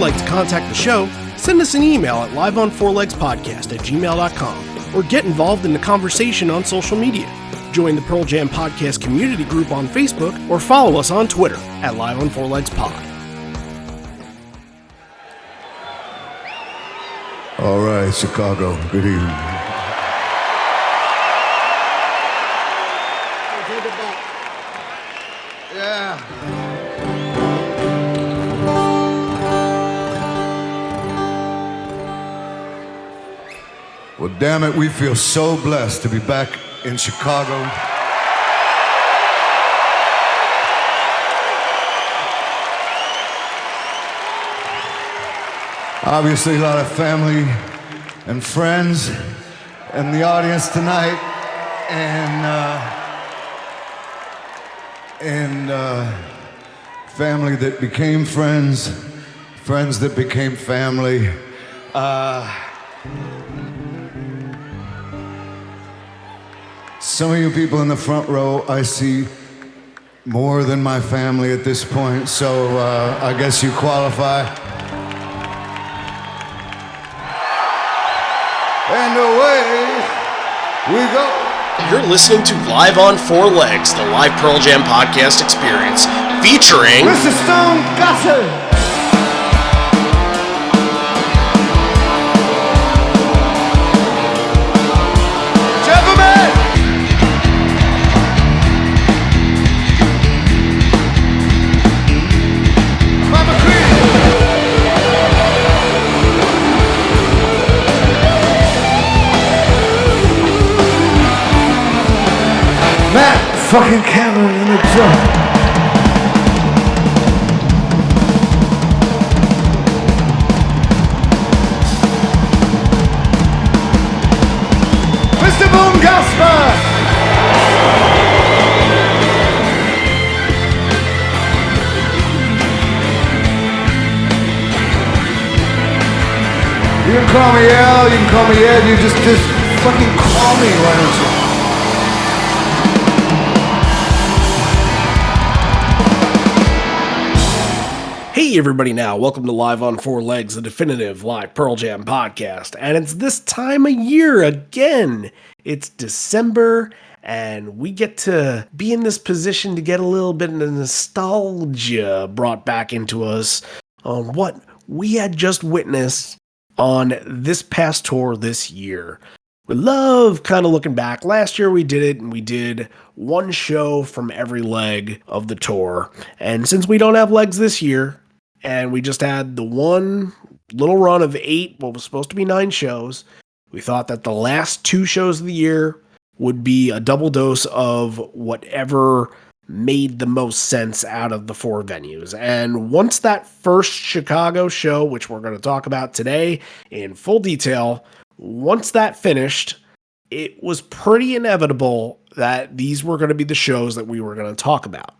like to contact the show, send us an email at liveonfourlegspodcast@gmail.com or get involved in the conversation on social media. Join the Pearl Jam Podcast community group on Facebook or follow us on Twitter at liveonfourlegspod. All right, Chicago, good evening. Take it back. Yeah. Well, damn it, we feel so blessed to be back in Chicago. Obviously, a lot of family and friends in the audience tonight, and family that became friends, friends that became family. Some of you people in the front row, I see more than my family at this point, so I guess you qualify. And away we go. You're listening to Live on Four Legs, the live Pearl Jam podcast experience, featuring Mr. Stone Gossard. Gentlemen! Mama Queen! Matt fucking Cameron in the drum. Mr. Boom Gasper! You can call me Al, you can call me Ed, you just fucking call me, why don't you? Hey everybody now, welcome to Live on Four Legs, the definitive live Pearl Jam podcast. And it's this time of year again. It's December, and we get to be in this position to get a little bit of nostalgia brought back into us on what we had just witnessed on this past tour this year. We love kind of looking back. Last year we did it, and we did one show from every leg of the tour. And since we don't have legs this year, and we just had the one little run of 8, what was supposed to be 9 shows, we thought that the last 2 shows of the year would be a double dose of whatever made the most sense out of the 4 venues. And once that first Chicago show, which we're going to talk about today in full detail, once that finished, it was pretty inevitable that these were going to be the shows that we were going to talk about.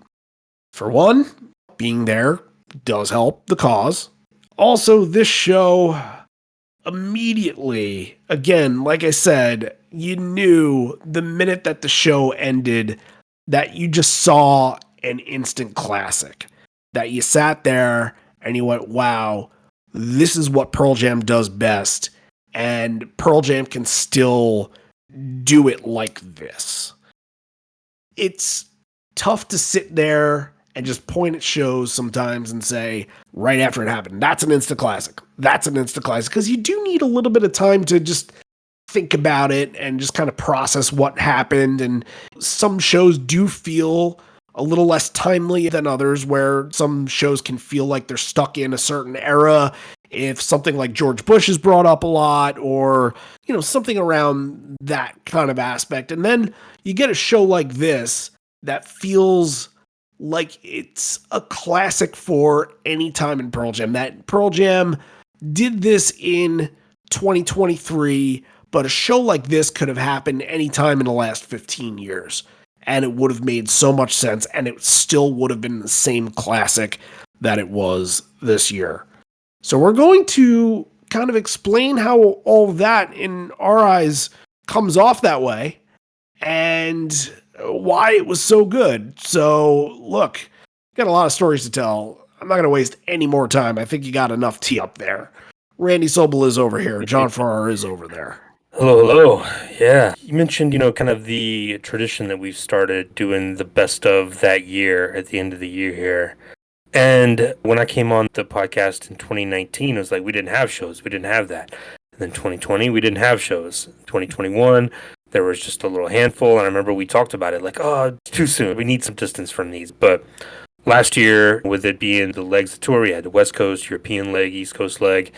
For one, being there does help the cause. Also, this show immediately, again, like I said, you knew the minute that the show ended that you just saw an instant classic. That you sat there and you went, wow, this is what Pearl Jam does best. And Pearl Jam can still do it like this. It's tough to sit there and just point at shows sometimes and say, right after it happened, that's an instant classic. That's an instant classic. Because you do need a little bit of time to just think about it and just kind of process what happened. And some shows do feel a little less timely than others, where some shows can feel like they're stuck in a certain era. If something like George Bush is brought up a lot, or, you know, something around that kind of aspect. And then you get a show like this that feels like it's a classic for any time in Pearl Jam. That Pearl Jam did this in 2023, but a show like this could have happened any time in the last 15 years. And it would have made so much sense, and it still would have been the same classic that it was this year. So we're going to kind of explain how all that, in our eyes, comes off that way, and why it was so good. So, look, got a lot of stories to tell. I'm not going to waste any more time. I think you got enough tea up there. Randy Sobel is over here. John Farrar is over there. Hello. Yeah. You mentioned, kind of the tradition that we've started doing the best of that year at the end of the year here. And when I came on the podcast in 2019, it was like we didn't have shows. We didn't have that. And then 2020, we didn't have shows. 2021, there was just a little handful. And I remember we talked about it like, oh, it's too soon. We need some distance from these. But last year, with it being the legs of the tour, we had the West Coast, European leg, East Coast leg.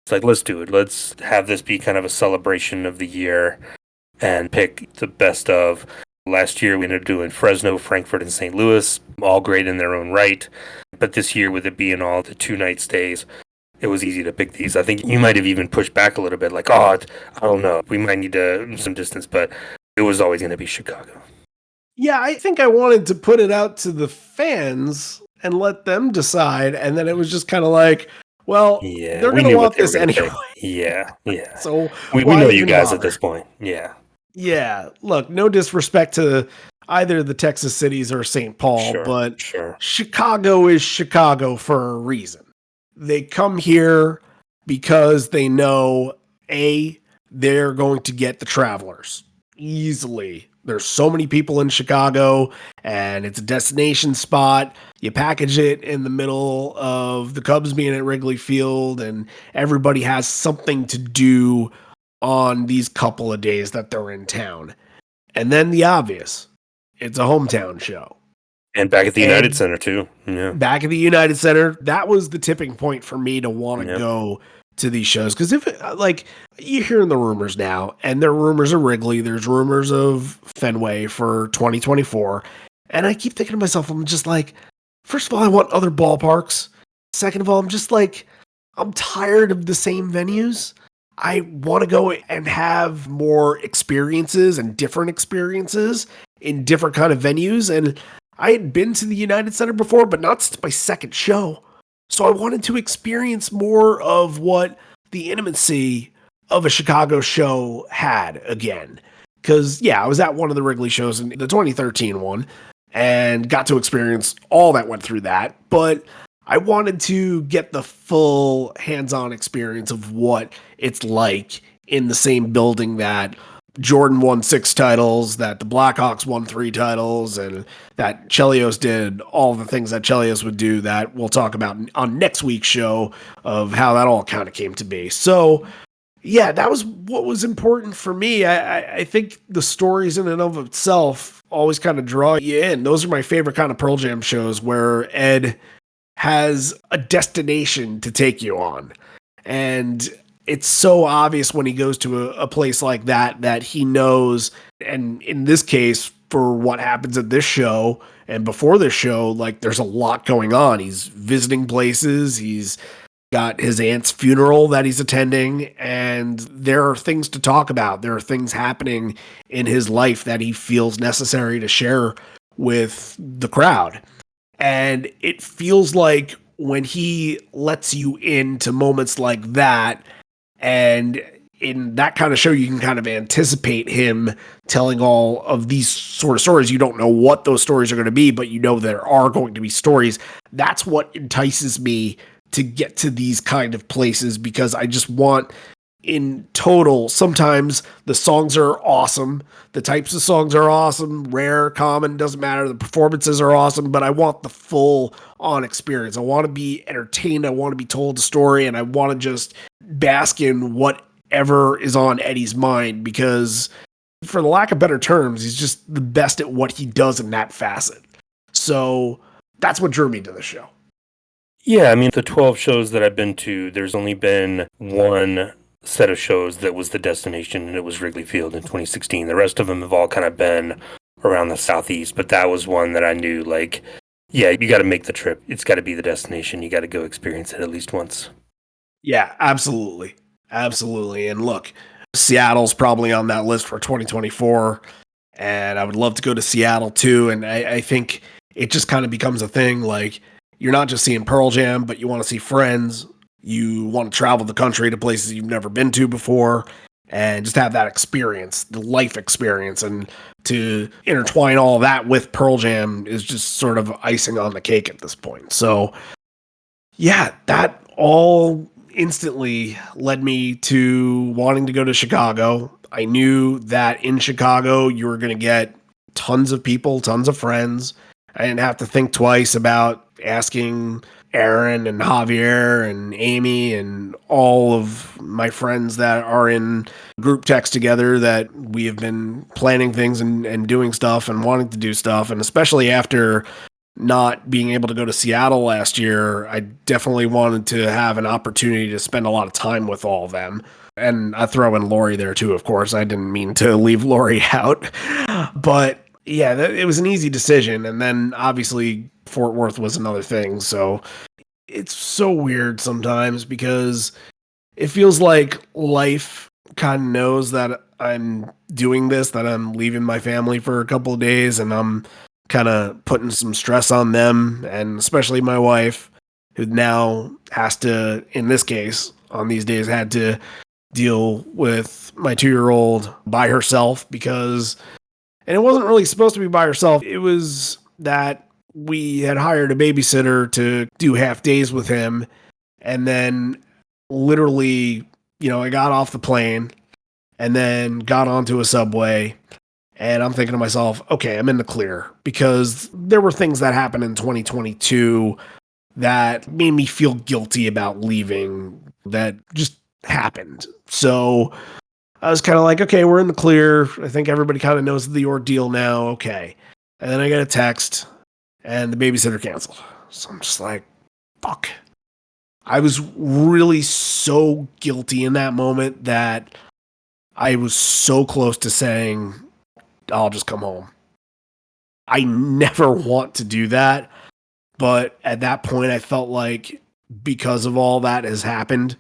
It's like, let's do it. Let's have this be kind of a celebration of the year and pick the best of. Last year, we ended up doing Fresno, Frankfurt, and St. Louis, all great in their own right. But this year, with it being all the 2-night stays, it was easy to pick these. I think you might have even pushed back a little bit, like, I don't know. We might need some distance, but it was always going to be Chicago. Yeah, I think I wanted to put it out to the fans and let them decide. And then it was just kind of like, well, they're going to want this anyway. Yeah. So we know you guys at this point. Yeah. Yeah. Look, no disrespect to either the Texas cities or St. Paul, but Chicago is Chicago for a reason. They come here because they know, they're going to get the travelers easily. There's so many people in Chicago, and it's a destination spot. You package it in the middle of the Cubs being at Wrigley Field, and everybody has something to do on these couple of days that they're in town. And then the obvious, it's a hometown show. And back at the United Center, too. Yeah. Back at the United Center, that was the tipping point for me to want to go to these shows. Because if, you're hearing the rumors now, and there are rumors of Wrigley, there's rumors of Fenway for 2024. And I keep thinking to myself, I'm just like, first of all, I want other ballparks. Second of all, I'm just like, I'm tired of the same venues. I want to go and have more experiences and different experiences in different kind of venues. And I had been to the United Center before, but not since my second show. So I wanted to experience more of what the intimacy of a Chicago show had again. Because, I was at one of the Wrigley shows in the 2013 one and got to experience all that went through that. But I wanted to get the full hands-on experience of what it's like in the same building that Jordan won 6 titles, that the Blackhawks won 3 titles, and that Chelios did all the things that Chelios would do that we'll talk about on next week's show of how that all kind of came to be. So, that was what was important for me. I think the stories in and of itself always kind of draw you in. Those are my favorite kind of Pearl Jam shows where Ed has a destination to take you on. And it's so obvious when he goes to a place like that he knows, and in this case, for what happens at this show and before this show, like there's a lot going on. He's visiting places, he's got his aunt's funeral that he's attending, and there are things to talk about. There are things happening in his life that he feels necessary to share with the crowd. And it feels like when he lets you into moments like that, and in that kind of show, you can kind of anticipate him telling all of these sort of stories. You don't know what those stories are going to be, but you know there are going to be stories. That's what entices me to get to these kind of places, because I just want, in total, sometimes the songs are awesome. The types of songs are awesome, rare, common, doesn't matter. The performances are awesome, but I want the full on experience. I want to be entertained. I want to be told a story, and I want to just bask in whatever is on Eddie's mind, because for the lack of better terms, he's just the best at what he does in that facet. So that's what drew me to the show. Yeah, I mean, the 12 shows that I've been to, there's only been one set of shows that was the destination, and it was Wrigley Field in 2016. The rest of them have all kind of been around the Southeast, but that was one that I knew, like, you got to make the trip. It's got to be the destination. You got to go experience it at least once. Yeah, absolutely. Absolutely. And look, Seattle's probably on that list for 2024, and I would love to go to Seattle too. And I think it just kind of becomes a thing. Like, you're not just seeing Pearl Jam, but you want to see friends. You want to travel the country to places you've never been to before and just have that experience, the life experience. And to intertwine all that with Pearl Jam is just sort of icing on the cake at this point. So yeah, that all instantly led me to wanting to go to Chicago. I knew that in Chicago, you were going to get tons of people, tons of friends. I didn't have to think twice about asking Aaron and Javier and Amy and all of my friends that are in group text together that we have been planning things and doing stuff and wanting to do stuff. And especially after not being able to go to Seattle last year, I definitely wanted to have an opportunity to spend a lot of time with all of them. And I throw in Lori there too, of course. I didn't mean to leave Lori out. But yeah, it was an easy decision. And then obviously Fort Worth was another thing. So it's so weird sometimes because it feels like life kind of knows that I'm doing this, that I'm leaving my family for a couple of days, and I'm kind of putting some stress on them, and especially my wife, who now has to, in this case, on these days, had to deal with my 2-year-old by herself because, and it wasn't really supposed to be by herself. It was that we had hired a babysitter to do half days with him. And then literally, I got off the plane and then got onto a subway. And I'm thinking to myself, okay, I'm in the clear because there were things that happened in 2022 that made me feel guilty about leaving that just happened. So I was kind of like, okay, we're in the clear. I think everybody kind of knows the ordeal now. Okay. And then I get a text and the babysitter canceled. So I'm just like, fuck. I was really so guilty in that moment that I was so close to saying, I'll just come home. I never want to do that. But at that point, I felt like because of all that has happened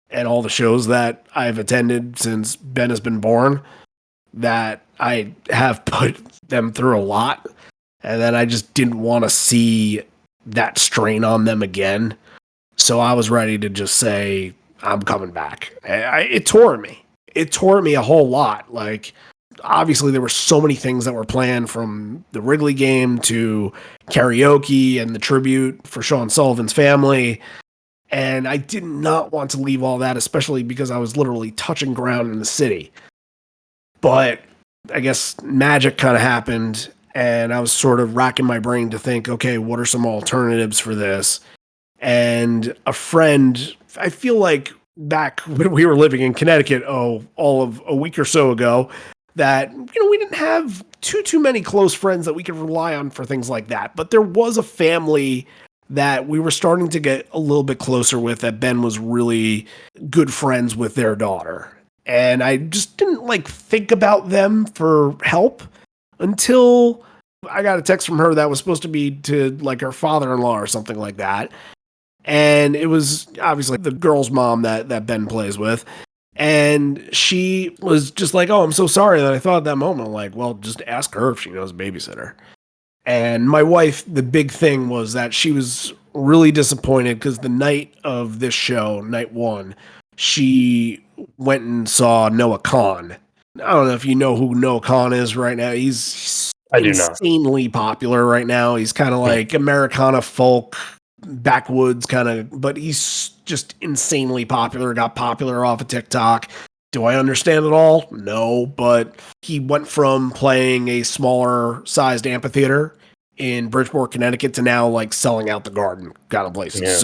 and all the shows that I've attended since Ben has been born, that I have put them through a lot. And then I just didn't want to see that strain on them again. So I was ready to just say, I'm coming back. It tore me. It tore me a whole lot. Like, obviously there were so many things that were planned, from the Wrigley game to karaoke and the tribute for Sean Sullivan's family. And I did not want to leave all that, especially because I was literally touching ground in the city. But I guess magic kind of happened, and I was sort of racking my brain to think, okay, what are some alternatives for this? And a friend, I feel like back when we were living in Connecticut, all of a week or so ago, that, we didn't have too many close friends that we could rely on for things like that. But there was a family that we were starting to get a little bit closer with, that Ben was really good friends with their daughter. And I just didn't think about them for help until I got a text from her that was supposed to be to her father-in-law or something like that. And it was obviously the girl's mom that Ben plays with. And she was just like, oh, I'm so sorry that I thought at that moment. I'm like, well, just ask her if she knows a babysitter. And my wife, the big thing was that she was really disappointed because the night of this show, night one, she went and saw Noah Khan. I don't know if you know who Noah Khan is right now. He's insanely popular right now. He's kind of like Americana folk, backwoods kind of, but he's just insanely popular. Got popular off of TikTok. Do I understand it all? No, but he went from playing a smaller sized amphitheater in Bridgeport, Connecticut to now selling out the Garden kind of places.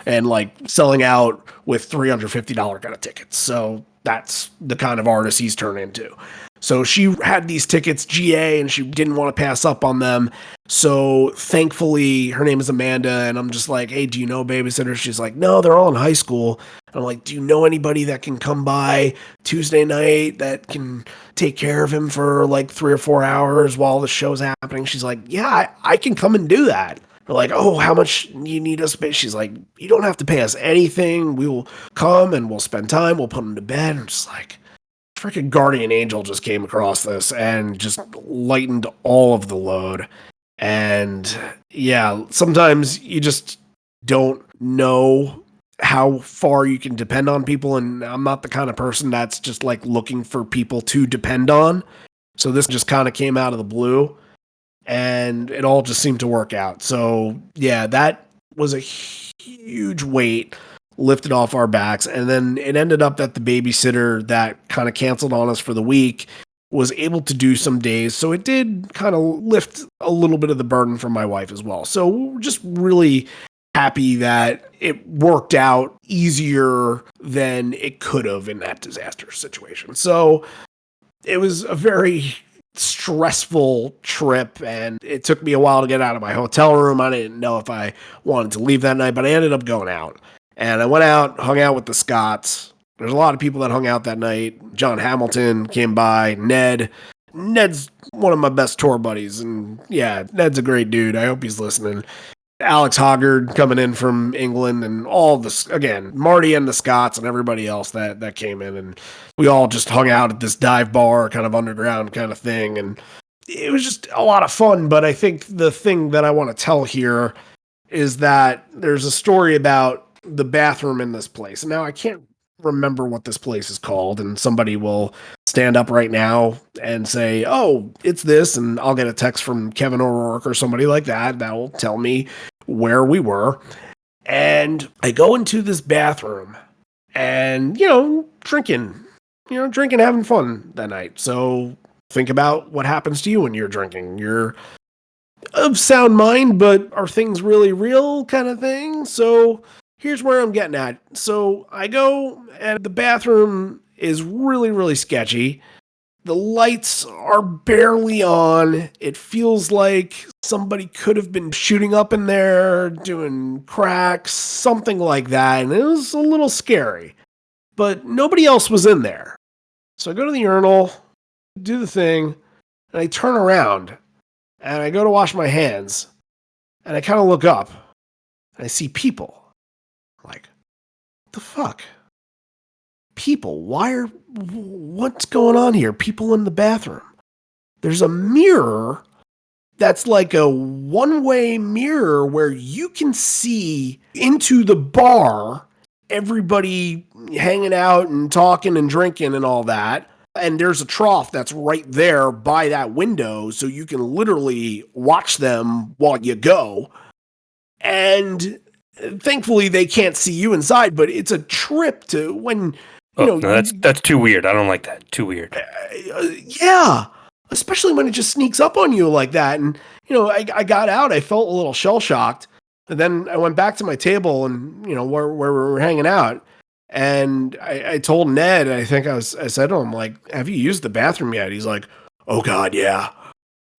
And selling out with $350 kind of tickets. So that's the kind of artist he's turned into. So she had these tickets GA and she didn't want to pass up on them. So thankfully, her name is Amanda, and I'm just like, hey, do you know a babysitter? She's like, no, they're all in high school. And I'm like, do you know anybody that can come by Tuesday night that can take care of him for 3 or 4 hours while the show's happening? She's like, yeah, I can come and do that. They're like, oh, how much do you need us to pay? She's like, you don't have to pay us anything. We will come and we'll spend time. We'll put him to bed. I'm just like, freaking guardian angel just came across this and just lightened all of the load. And yeah, sometimes you just don't know how far you can depend on people. And I'm not the kind of person that's just looking for people to depend on. So this just kind of came out of the blue and it all just seemed to work out. So yeah, that was a huge weight lifted off our backs. And then it ended up that the babysitter that kind of canceled on us for the week was able to do some days. So it did kind of lift a little bit of the burden from my wife as well. So we're just really happy that it worked out easier than it could have in that disaster situation. So it was a very stressful trip, and it took me a while to get out of my hotel room. I didn't know if I wanted to leave that night, but I ended up going out. And I went out, hung out with the Scotts. There's a lot of people that hung out that night. John Hamilton came by, Ned's one of my best tour buddies, and yeah, Ned's a great dude. I hope he's listening. Alex Hoggard coming in from England, and all this, again, Marty and the Scotts and everybody else that came in, and we all just hung out at this dive bar, kind of underground kind of thing, and it was just a lot of fun. But I think the thing that I want to tell here is that there's a story about the bathroom in this place. Now, I can't remember what this place is called, and somebody will stand up right now and say, oh, it's this, and I'll get a text from Kevin O'Rourke or somebody like that will tell me where we were. And I go into this bathroom and, drinking, having fun that night. So think about what happens to you when you're drinking. You're of sound mind, but are things really real kind of thing? So here's where I'm getting at. So I go, and the bathroom is really, really sketchy. The lights are barely on. It feels like somebody could have been shooting up in there, doing cracks, something like that. And it was a little scary. But nobody else was in there. So I go to the urinal, do the thing, and I turn around, and I go to wash my hands, and I kind of look up, and I see people. Like, what the fuck? People, what's going on here? People in the bathroom. There's a mirror that's like a one-way mirror where you can see into the bar, everybody hanging out and talking and drinking and all that. And there's a trough that's right there by that window, so you can literally watch them while you go. And thankfully, they can't see you inside, but it's a trip to when, no, that's too weird. I don't like that. Too weird. Yeah, especially when it just sneaks up on you like that. And, I got out. I felt a little shell-shocked. And then I went back to my table and, where we were hanging out. And I told Ned, I think I said to him, like, have you used the bathroom yet? He's like, oh, God, yeah.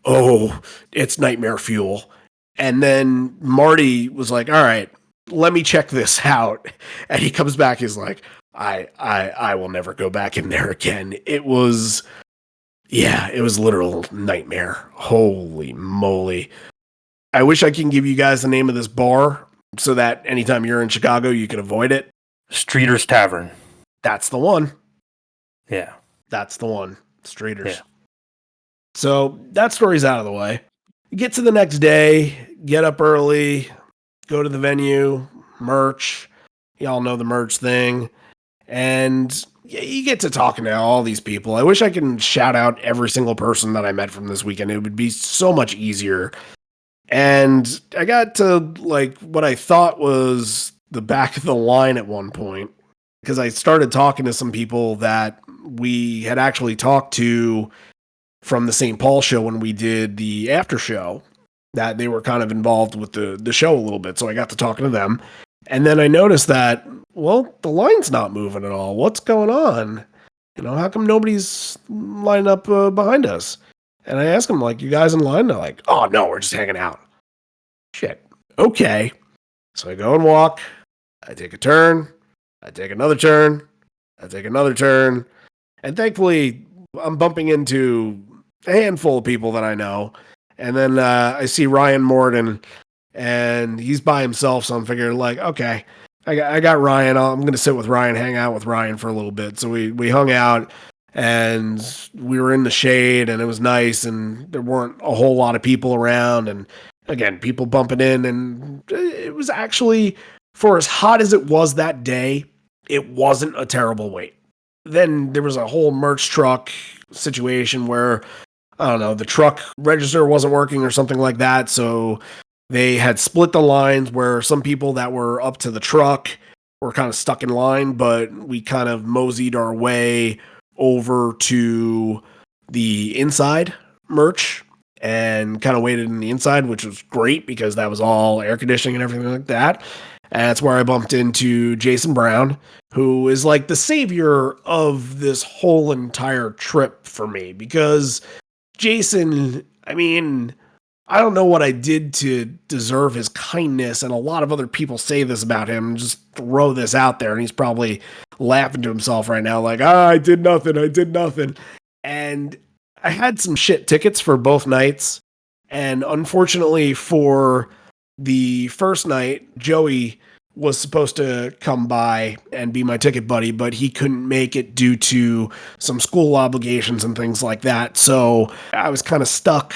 Oh, it's nightmare fuel. And then Marty was like, all right, let me check this out. And he comes back, he's like, I will never go back in there again. It was literal nightmare. Holy moly. I wish I can give you guys the name of this bar so that anytime you're in Chicago, you can avoid it. Streeter's Tavern. That's the one. Yeah. That's the one. Streeter's. Yeah. So that story's out of the way. Get to the next day, get up early, go to the venue, merch. Y'all know the merch thing. And you get to talking to all these people. I wish I could shout out every single person that I met from this weekend. It would be so much easier. And I got to like what I thought was the back of the line at one point, because I started talking to some people that we had actually talked to from the St. Paul show when we did the after show, that they were kind of involved with the show a little bit. So I got to talking to them. And then I noticed that, well, the line's not moving at all. What's going on? How come nobody's lining up behind us? And I asked them, like, you guys in line? They're like, oh, no, we're just hanging out. Shit. Okay. So I go and walk. I take a turn. I take another turn. I take another turn. And thankfully, I'm bumping into a handful of people that I know. And then I see Ryan Morden, and he's by himself. So I'm figuring, like, okay, I got Ryan. I'm going to sit with Ryan, hang out with Ryan for a little bit. So we hung out, and we were in the shade, and it was nice. And there weren't a whole lot of people around. And again, people bumping in. And it was actually, for as hot as it was that day, it wasn't a terrible wait. Then there was a whole merch truck situation where, I don't know, the truck register wasn't working or something like that. So They had split the lines where some people that were up to the truck were kind of stuck in line, but we kind of moseyed our way over to the inside merch and kind of waited in the inside, which was great because that was all air conditioning and everything like that. And that's where I bumped into Jason Brown, who is like the savior of this whole entire trip for me, because Jason, I mean, I don't know what I did to deserve his kindness, and a lot of other people say this about him. Just throw this out there, and he's probably laughing to himself right now, like, I did nothing. And I had some shit tickets for both nights, and unfortunately for the first night, Joey was supposed to come by and be my ticket buddy, but he couldn't make it due to some school obligations and things like that. So I was kind of stuck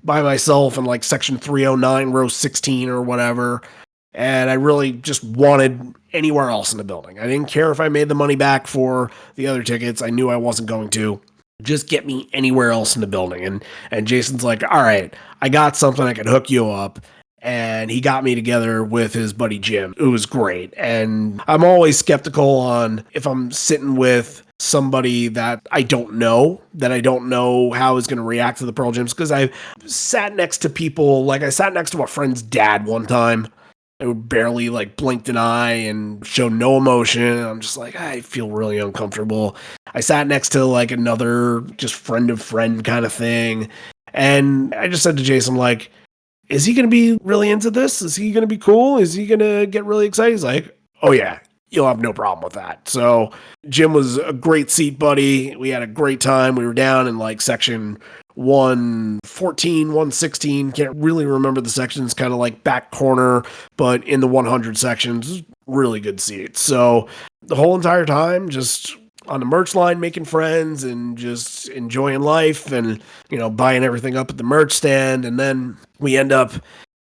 by myself in like section 309, row 16 or whatever. And I really just wanted anywhere else in the building. I didn't care if I made the money back for the other tickets. I knew I wasn't going to. Just get me anywhere else in the building. And Jason's like, all right, I got something I can hook you up. And he got me together with his buddy Jim. It was great. And I'm always skeptical on if I'm sitting with somebody that I don't know how is going to react to the Pearl Gyms, because I sat next to people, like I sat next to a friend's dad one time. I barely like blinked an eye and showed no emotion. I'm just like, I feel really uncomfortable. I sat next to like another just friend of friend kind of thing. And I just said to Jason, like, is he going to be really into this? Is he going to be cool? Is he going to get really excited? He's like, oh yeah, you'll have no problem with that. So Jim was a great seat buddy. We had a great time. We were down in like section 114, 116. Can't really remember the sections, kind of like back corner, but in the 100 sections, really good seats. So the whole entire time, just on the merch line, making friends and just enjoying life and, you know, buying everything up at the merch stand. And then we end up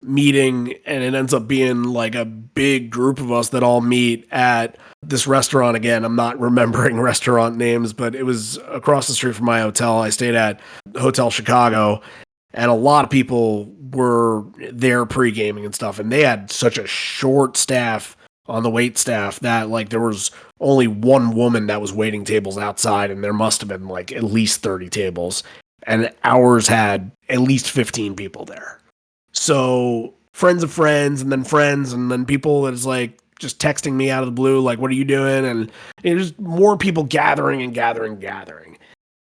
meeting, and it ends up being like a big group of us that all meet at this restaurant. Again, I'm not remembering restaurant names, but it was across the street from my hotel. I stayed at Hotel Chicago, and a lot of people were there pre-gaming and stuff. And they had such a short staff on the wait staff that like there was only one woman that was waiting tables outside, and there must have been like at least 30 tables, and ours had at least 15 people there. So friends of friends, and then people that is like just texting me out of the blue, like, what are you doing? And there's more people gathering.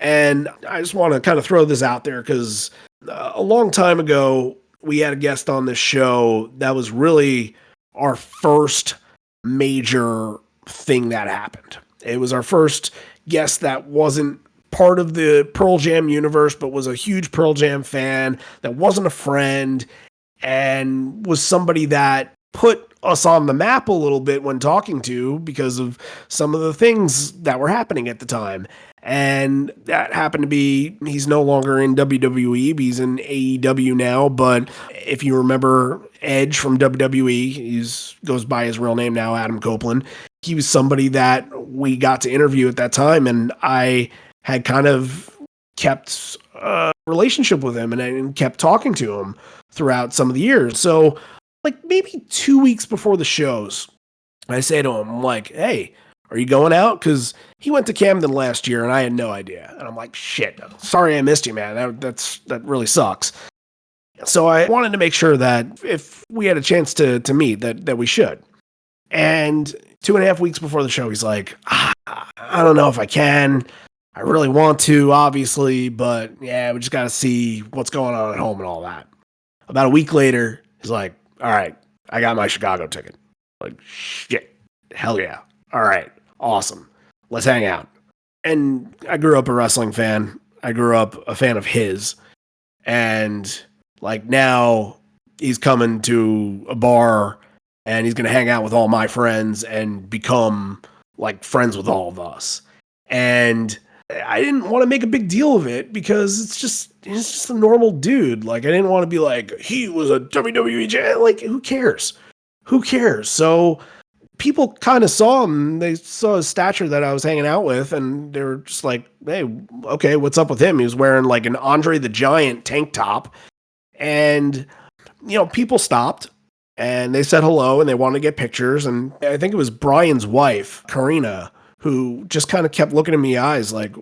And I just want to kind of throw this out there because a long time ago, we had a guest on this show that was really our first major thing that happened. It was our first guest that wasn't part of the Pearl Jam universe, but was a huge Pearl Jam fan, that wasn't a friend, and was somebody that put us on the map a little bit when talking to, because of some of the things that were happening at the time. And that happened to be, he's no longer in WWE, he's in AEW now. But if you remember Edge from WWE, he's goes by his real name now, Adam Copeland. He was somebody that we got to interview at that time, and I had kind of kept a relationship with him and kept talking to him throughout some of the years. So like maybe 2 weeks before the shows, I say to him, I'm like, hey, are you going out? Because he went to Camden last year and I had no idea. And I'm like, shit, sorry I missed you, man. That really sucks. So I wanted to make sure that if we had a chance to meet, that we should. And 2.5 weeks before the show, he's like, I don't know if I can. I really want to, obviously, but yeah, we just got to see what's going on at home and all that. About a week later, he's like, all right, I got my Chicago ticket. Like, shit, hell yeah. All right, awesome. Let's hang out. And I grew up a wrestling fan. I grew up a fan of his. And like now he's coming to a bar and he's going to hang out with all my friends and become like friends with all of us. And I didn't want to make a big deal of it because it's just a normal dude. Like, I didn't want to be like, he was a WWE champ. Like, who cares? So people kind of saw him. They saw his stature that I was hanging out with, and they were just like, hey, okay, what's up with him? He was wearing like an Andre the Giant tank top. And people stopped and they said hello and they wanted to get pictures. And I think it was Brian's wife, Karina, who just kind of kept looking at me eyes like,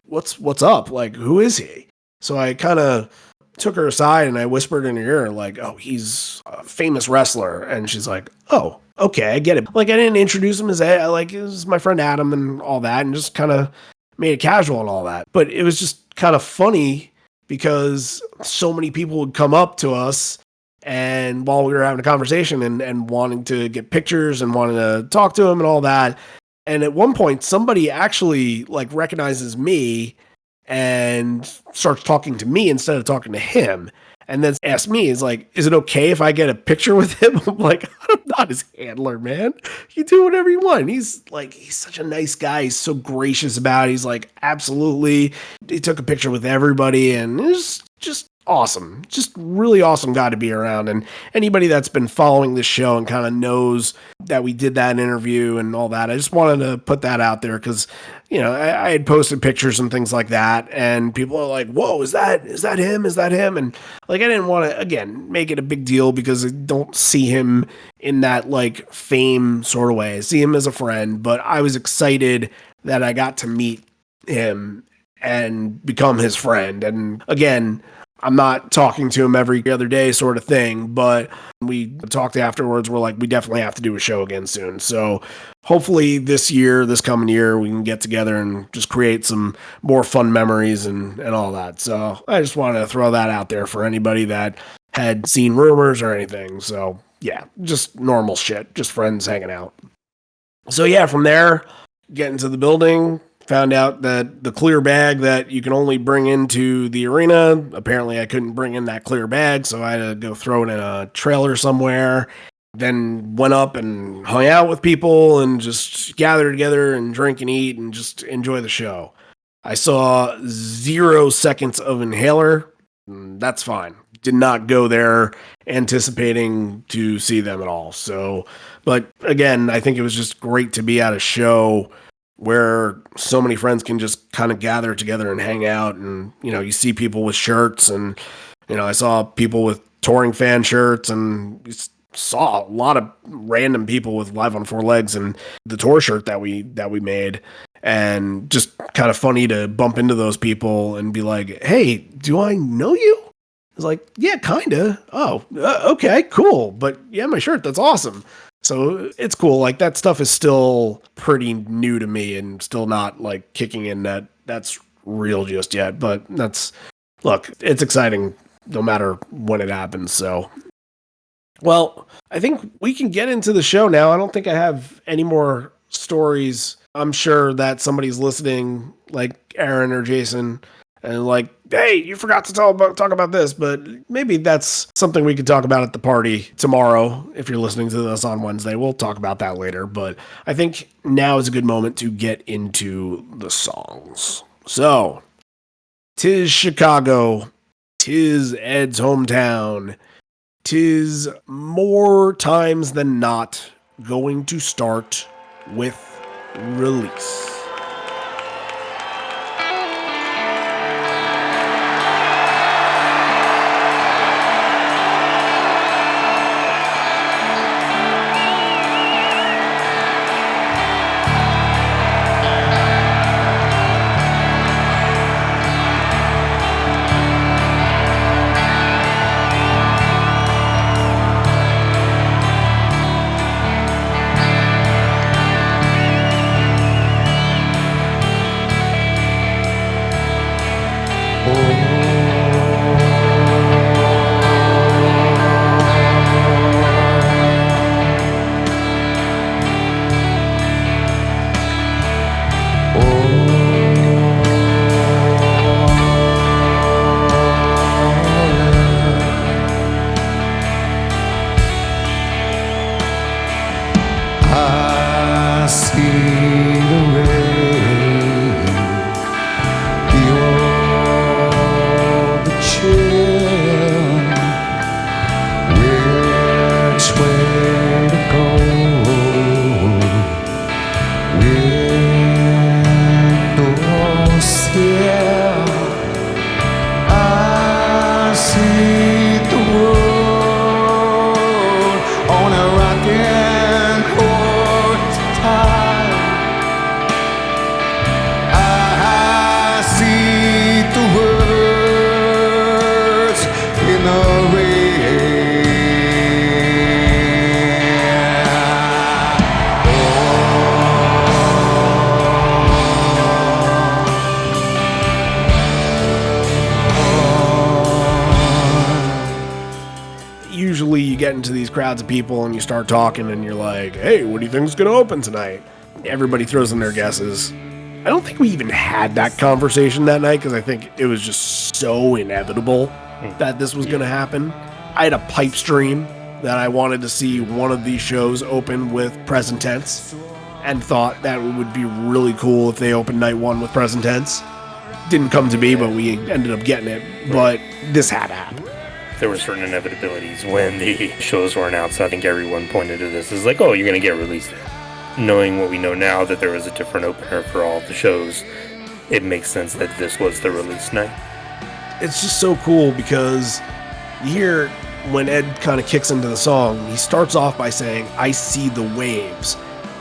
what's up? Like, who is he? So I kind of took her aside and I whispered in her ear, like, oh, he's a famous wrestler. And she's like, oh, okay, I get it. Like, I didn't introduce him as like, it was my friend Adam and all that, and just kind of made it casual and all that. But it was just kind of funny because so many people would come up to us and while we were having a conversation and wanting to get pictures and wanting to talk to him and all that. And at one point, somebody actually like recognizes me and starts talking to me instead of talking to him. And then asks me, is like, is it okay if I get a picture with him? I'm like, I'm not his handler, man. You do whatever you want. He's such a nice guy. He's so gracious about it. He's like, absolutely. He took a picture with everybody and it was just awesome. Just really awesome guy to be around. And anybody that's been following this show and kind of knows that we did that interview and all that, I just wanted to put that out there because, I had posted pictures and things like that and people are like, whoa, is that him? Is that him? And like, I didn't want to, again, make it a big deal because I don't see him in that like fame sort of way. I see him as a friend, but I was excited that I got to meet him and become his friend. And again, I'm not talking to him every other day sort of thing, but we talked afterwards. We're like, we definitely have to do a show again soon. So hopefully this coming year, we can get together and just create some more fun memories and all that. So I just wanted to throw that out there for anybody that had seen rumors or anything. So yeah, just normal shit, just friends hanging out. So yeah, from there, get into the building. Found out that the clear bag that you can only bring into the arena, apparently I couldn't bring in that clear bag, so I had to go throw it in a trailer somewhere. Then went up and hung out with people and just gathered together and drink and eat and just enjoy the show. I saw 0 seconds of Inhaler. That's fine. Did not go there anticipating to see them at all. So, but again, I think it was just great to be at a show where so many friends can just kind of gather together and hang out. And, you see people with shirts and, I saw people with touring fan shirts and saw a lot of random people with Live on Four Legs and the tour shirt that we made. And just kind of funny to bump into those people and be like, hey, do I know you? It's like, yeah, kind of. Oh, okay, cool. But yeah, my shirt, that's awesome. So it's cool. Like that stuff is still pretty new to me and still not like kicking in that's real just yet. But look, it's exciting no matter when it happens. So, well, I think we can get into the show now. I don't think I have any more stories. I'm sure that somebody's listening, like Aaron or Jason, and like, hey, you forgot to talk about this, but maybe that's something we could talk about at the party tomorrow. If you're listening to this on Wednesday, we'll talk about that later. But I think now is a good moment to get into the songs. So, 'tis Chicago, 'tis Ed's hometown, 'tis more times than not going to start with Release. usually you get into these crowds of people and you start talking and you're like, hey, what do you think is going to open tonight? Everybody throws in their guesses. I don't think we even had that conversation that night because I think it was just so inevitable that this was going to happen. I had a pipe stream that I wanted to see one of these shows open with Present Tense and thought that it would be really cool if they opened night one with Present Tense. Didn't come to be, but we ended up getting it. But this had to happen. There were certain inevitabilities when the shows were announced. I think everyone pointed to this as like, oh, you're going to get released there. Knowing what we know now, that there was a different opener for all of the shows, it makes sense that this was the release night. It's just so cool because you hear when Ed kind of kicks into the song, he starts off by saying, I see the waves.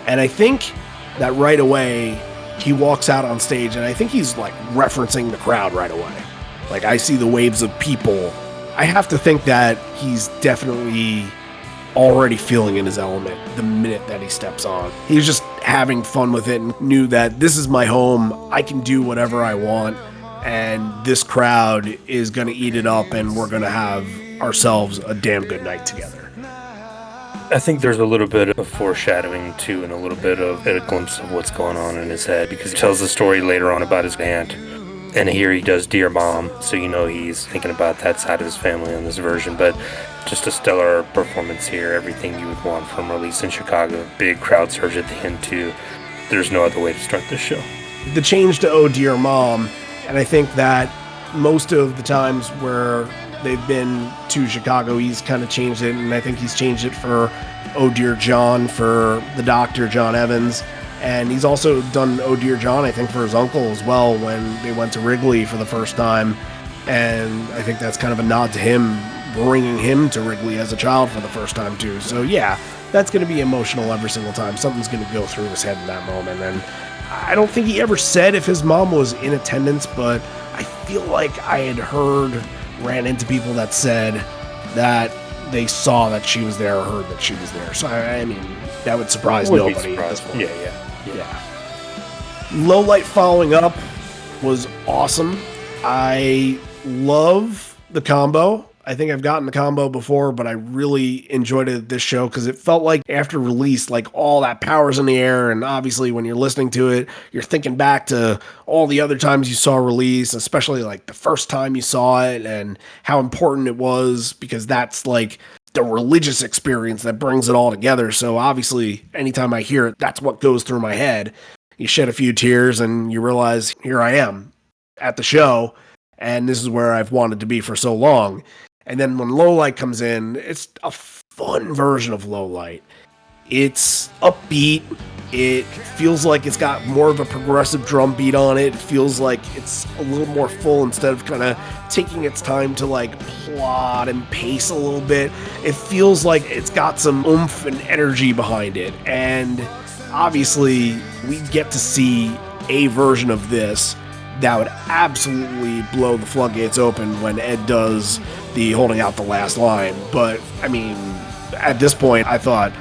And I think that right away, he walks out on stage, and I think he's like referencing the crowd right away. Like, I see the waves of people. I have to think that he's definitely already feeling in his element the minute that he steps on. He's just having fun with it and knew that this is my home. I can do whatever I want, and this crowd is going to eat it up, and we're going to have ourselves a damn good night together. I think there's a little bit of foreshadowing too, and a little bit of a glimpse of what's going on in his head, because he tells the story later on about his aunt. And here he does Dear Mom, so you know he's thinking about that side of his family on this version. But just a stellar performance here, everything you would want from Release in Chicago. Big crowd surge at the end too. There's no other way to start this show. The change to Oh Dear Mom, and I think that most of the times where they've been to Chicago, he's kind of changed it, and I think he's changed it for Oh Dear John, for the doctor, John Evans. And he's also done Oh Dear John, I think, for his uncle as well when they went to Wrigley for the first time. And I think that's kind of a nod to him bringing him to Wrigley as a child for the first time, too. So, yeah, that's going to be emotional every single time. Something's going to go through his head in that moment. And I don't think he ever said if his mom was in attendance, but I feel like I had ran into people that said that they saw that she was there or heard that she was there. So, I mean, that would surprise nobody at this point. Yeah. Low Light following up was awesome. I love the combo. I think I've gotten the combo before, but I really enjoyed it at this show because it felt like after release, like all that power's in the air. And obviously when you're listening to it, you're thinking back to all the other times you saw Release, especially like the first time you saw it and how important it was, because that's like the religious experience that brings it all together. So obviously anytime I hear it, that's what goes through my head. You shed a few tears and you realize here I am at the show, and this is where I've wanted to be for so long. And then when Low Light comes in, it's a fun version of Low Light. It's upbeat. It feels like it's got more of a progressive drum beat on it. It feels like it's a little more full instead of kind of taking its time to like plot and pace a little bit. It feels like it's got some oomph and energy behind it. And obviously we get to see a version of this that would absolutely blow the floodgates open when Ed does the holding out the last line. But I mean, at this point I thought,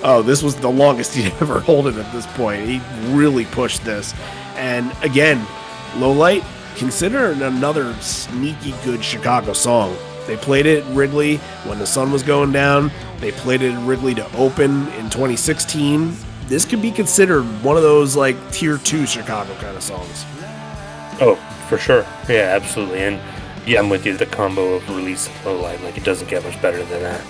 oh, this was the longest he'd ever hold it at this point. He really pushed this. And again, Low Light, consider it another sneaky good Chicago song. They played it at Wrigley when the sun was going down. They played it at Wrigley to open in 2016. This could be considered one of those like tier 2 Chicago kind of songs. Oh, for sure. Yeah, absolutely. And yeah, I'm with you. The combo of Release and Low Light, like it doesn't get much better than that.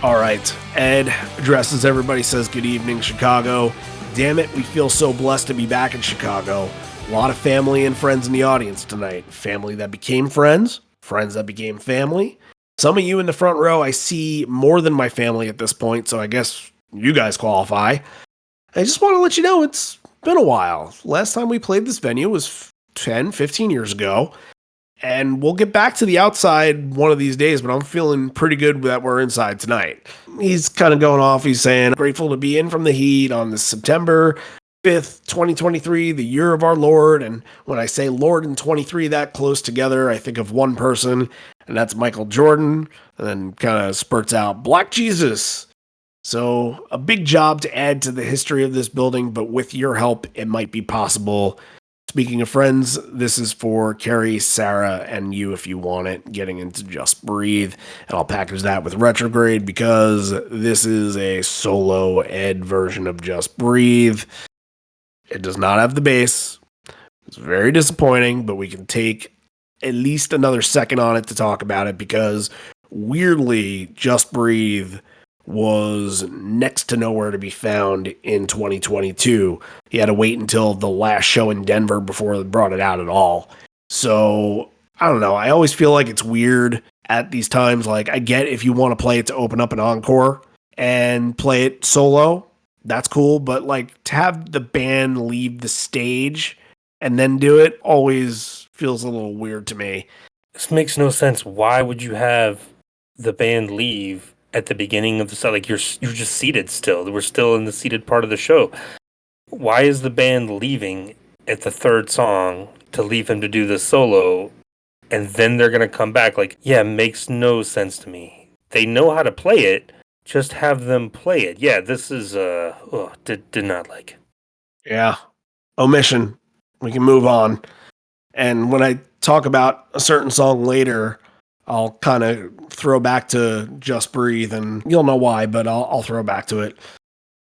All right, Ed addresses everybody, says good evening, Chicago. Damn it, we feel so blessed to be back in Chicago. A lot of family and friends in the audience tonight. Family that became friends, friends that became family. Some of you in the front row, I see more than my family at this point, so I guess you guys qualify. I just want to let you know it's been a while. Last time we played this venue was 10, 15 years ago. And we'll get back to the outside one of these days, but I'm feeling pretty good that we're inside tonight. He's kind of going off. He's saying, grateful to be in from the heat on this September 5th, 2023, the year of our Lord. And when I say Lord and 23 that close together, I think of one person, and that's Michael Jordan. And then kind of spurts out Black Jesus. So a big job to add to the history of this building, but with your help, it might be possible. Speaking of friends, this is for Carrie, Sarah, and you if you want it, getting into Just Breathe. And I'll package that with Retrograde because this is a solo Ed version of Just Breathe. It does not have the bass. It's very disappointing, but we can take at least another second on it to talk about it because weirdly, Just Breathe was next to nowhere to be found in 2022. He had to wait until the last show in Denver before they brought it out at all. So, I don't know. I always feel like it's weird at these times. Like, I get if you want to play it to open up an encore and play it solo, that's cool. But, like, to have the band leave the stage and then do it always feels a little weird to me. This makes no sense. Why would you have the band leave at the beginning of the song? Like, you're just seated still. We're still in the seated part of the show. Why is the band leaving at the third song to leave him to do the solo, and then they're going to come back? Like, yeah, it makes no sense to me. They know how to play it. Just have them play it. Yeah, this is, did not like. Yeah. Omission. We can move on. And when I talk about a certain song later, I'll kind of throw back to Just Breathe, and you'll know why, but I'll throw back to it.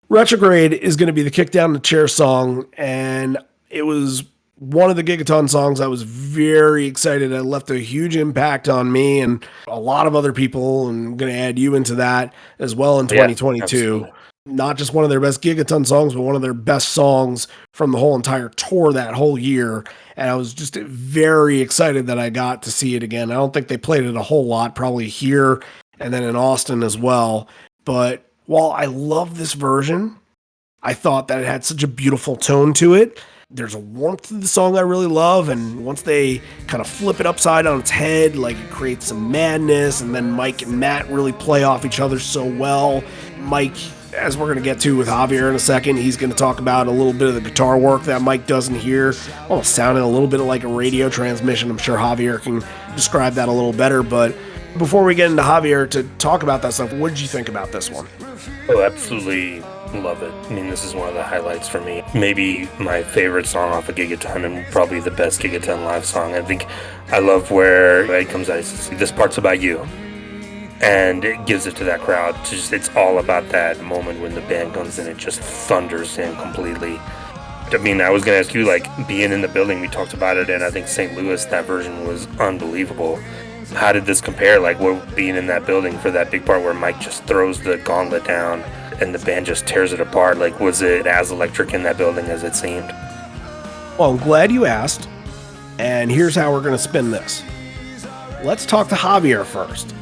Retrograde is going to be the kick down the chair song, and it was one of the Gigaton songs I was very excited. It left a huge impact on me and a lot of other people, and I'm going to add you into that as well in 2022. Yeah, not just one of their best Gigaton songs, but one of their best songs from the whole entire tour that whole year. And I was just very excited that I got to see it again. I don't think they played it a whole lot, probably here and then in Austin as well. But while I love this version, I thought that it had such a beautiful tone to it. There's a warmth to the song I really love, and once they kind of flip it upside on its head, like it creates some madness, and then Mike and Matt really play off each other so well. Mike, as we're going to get to with Javier in a second, he's going to talk about a little bit of the guitar work that Mike doesn't hear, almost sounding a little bit like a radio transmission. I'm sure Javier can describe that a little better, but before we get into Javier to talk about that stuff, what did you think about this one? Oh, absolutely love it. I mean, this is one of the highlights for me. Maybe my favorite song off of Gigaton, and probably the best Gigaton live song. I think I love where it comes out. This part's about you. And it gives it to that crowd. It's all about that moment when the band comes in. It just thunders in completely. I mean, I was going to ask you, like, being in the building, we talked about it, and I think St. Louis, that version was unbelievable. How did this compare, like, being in that building for that big part where Mike just throws the gauntlet down and the band just tears it apart? Like, was it as electric in that building as it seemed? Well, I'm glad you asked, and here's how we're going to spin this. Let's talk to Javier first,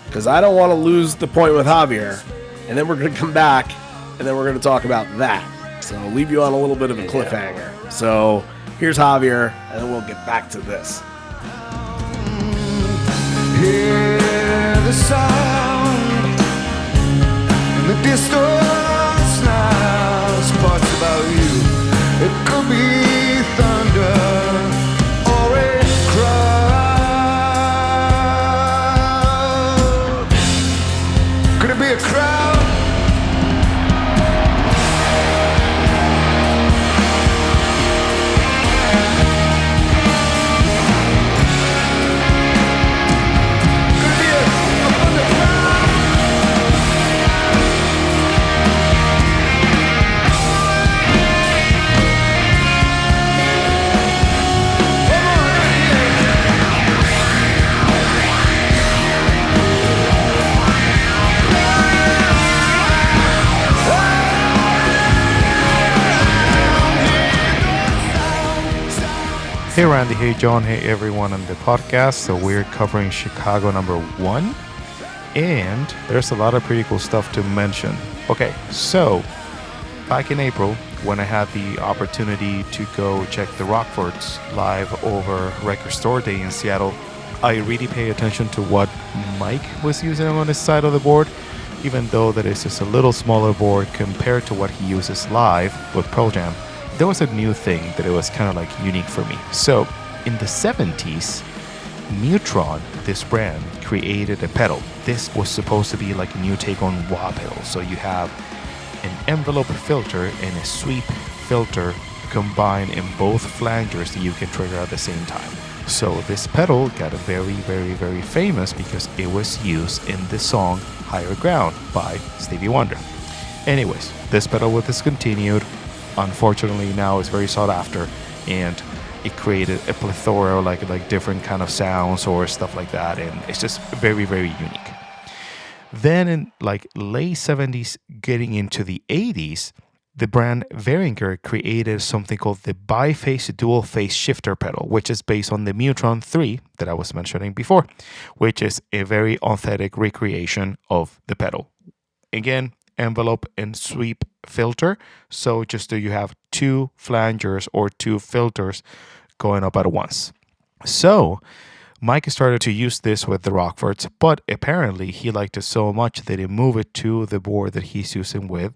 because I don't want to lose the point with Javier, and then we're going to come back, and then we're going to talk about that. So I'll leave you on a little bit of a cliffhanger. So here's Javier, and then we'll get back to this. Hear the sound in the distance now. This part's about you. It could be thunder or a crowd. Could it be a crowd? Hey Randy, hey John, hey everyone on the podcast. So we're covering Chicago #1, and there's a lot of pretty cool stuff to mention. Okay, so back in April, when I had the opportunity to go check the Rockfords live over Record Store Day in Seattle, I really pay attention to what Mike was using on his side of the board, even though that is just a little smaller board compared to what he uses live with Pearl Jam. There was a new thing that it was kind of like unique for me. So in the 70s, Neutron, this brand, created a pedal. This was supposed to be like a new take on wah pedal. So you have an envelope filter and a sweep filter combine in both flangers that you can trigger at the same time. So this pedal got very, very, very famous because it was used in the song Higher Ground by Stevie Wonder. Anyways, this pedal was discontinued. Unfortunately, now it's very sought after, and it created a plethora of like different kind of sounds or stuff like that, and it's just very, very unique. Then in like late 70s, getting into the 80s, the brand Rearviewmirror created something called the biphase dual phase shifter pedal, which is based on the Mutron 3 that I was mentioning before, which is a very authentic recreation of the pedal. Again, envelope and sweep filter, so just so you have two flangers or two filters going up at once. So Mike started to use this with the Rockfords, but apparently he liked it so much that he moved it to the board that he's using with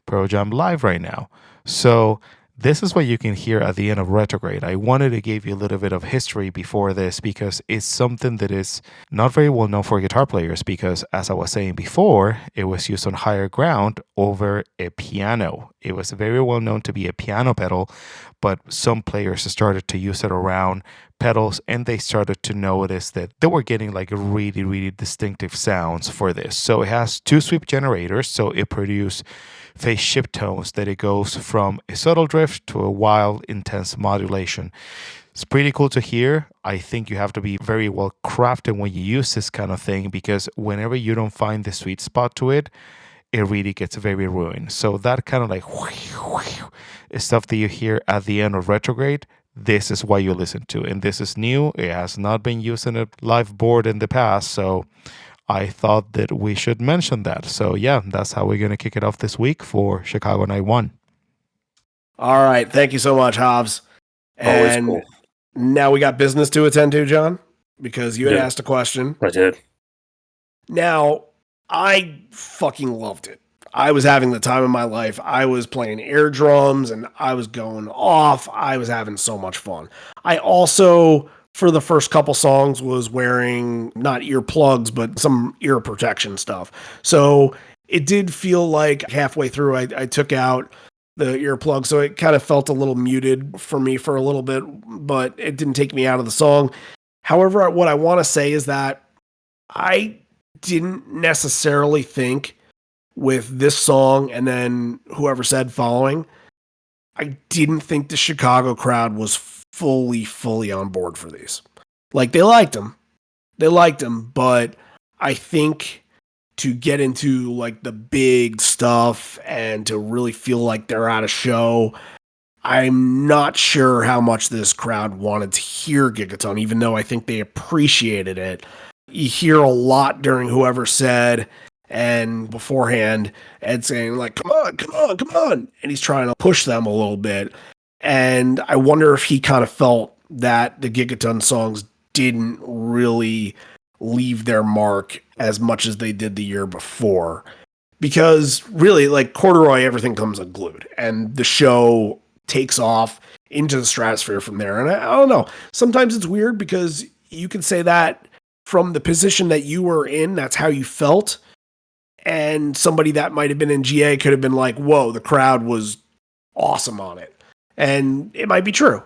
Pearl Jam Live right now. So this is what you can hear at the end of Retrograde. I wanted to give you a little bit of history before this because it's something that is not very well known for guitar players because, as I was saying before, it was used on Higher Ground over a piano. It was very well known to be a piano pedal, but some players started to use it around pedals and they started to notice that they were getting like really, really distinctive sounds for this. So it has two sweep generators, so it produces phase shift tones that it goes from a subtle drift to a wild, intense modulation. It's pretty cool to hear. I think you have to be very well crafted when you use this kind of thing because whenever you don't find the sweet spot to it, it really gets very ruined. So that kind of like stuff that you hear at the end of Retrograde, this is what you listen to. And this is new. It has not been used in a live board in the past. So I thought that we should mention that. So yeah, that's how we're going to kick it off this week for Chicago Night 1. All right. Thank you so much, Hobbs. And Always cool. Now we got business to attend to, John, because you had asked a question. I did. Now, I fucking loved it. I was having the time of my life. I was playing air drums and I was going off. I was having so much fun. I also, for the first couple songs, was wearing not earplugs, but some ear protection stuff. So it did feel like halfway through I took out the earplug, so it kind of felt a little muted for me for a little bit, but it didn't take me out of the song. However, what I want to say is that I didn't necessarily think with this song and then whoever said following, I didn't think the Chicago crowd was fully on board for these. Like, they liked them, but I think to get into like the big stuff and to really feel like they're at a show, I'm not sure how much this crowd wanted to hear Gigaton, even though I think they appreciated it. You hear a lot during whoever said and beforehand, Ed saying like, come on. And he's trying to push them a little bit. And I wonder if he kind of felt that the Gigaton songs didn't really leave their mark as much as they did the year before. Because really, like Corduroy, everything comes unglued. And the show takes off into the stratosphere from there. And I don't know. Sometimes it's weird because you can say that from the position that you were in, that's how you felt. And somebody that might have been in GA could have been like, whoa, the crowd was awesome on it. And it might be true.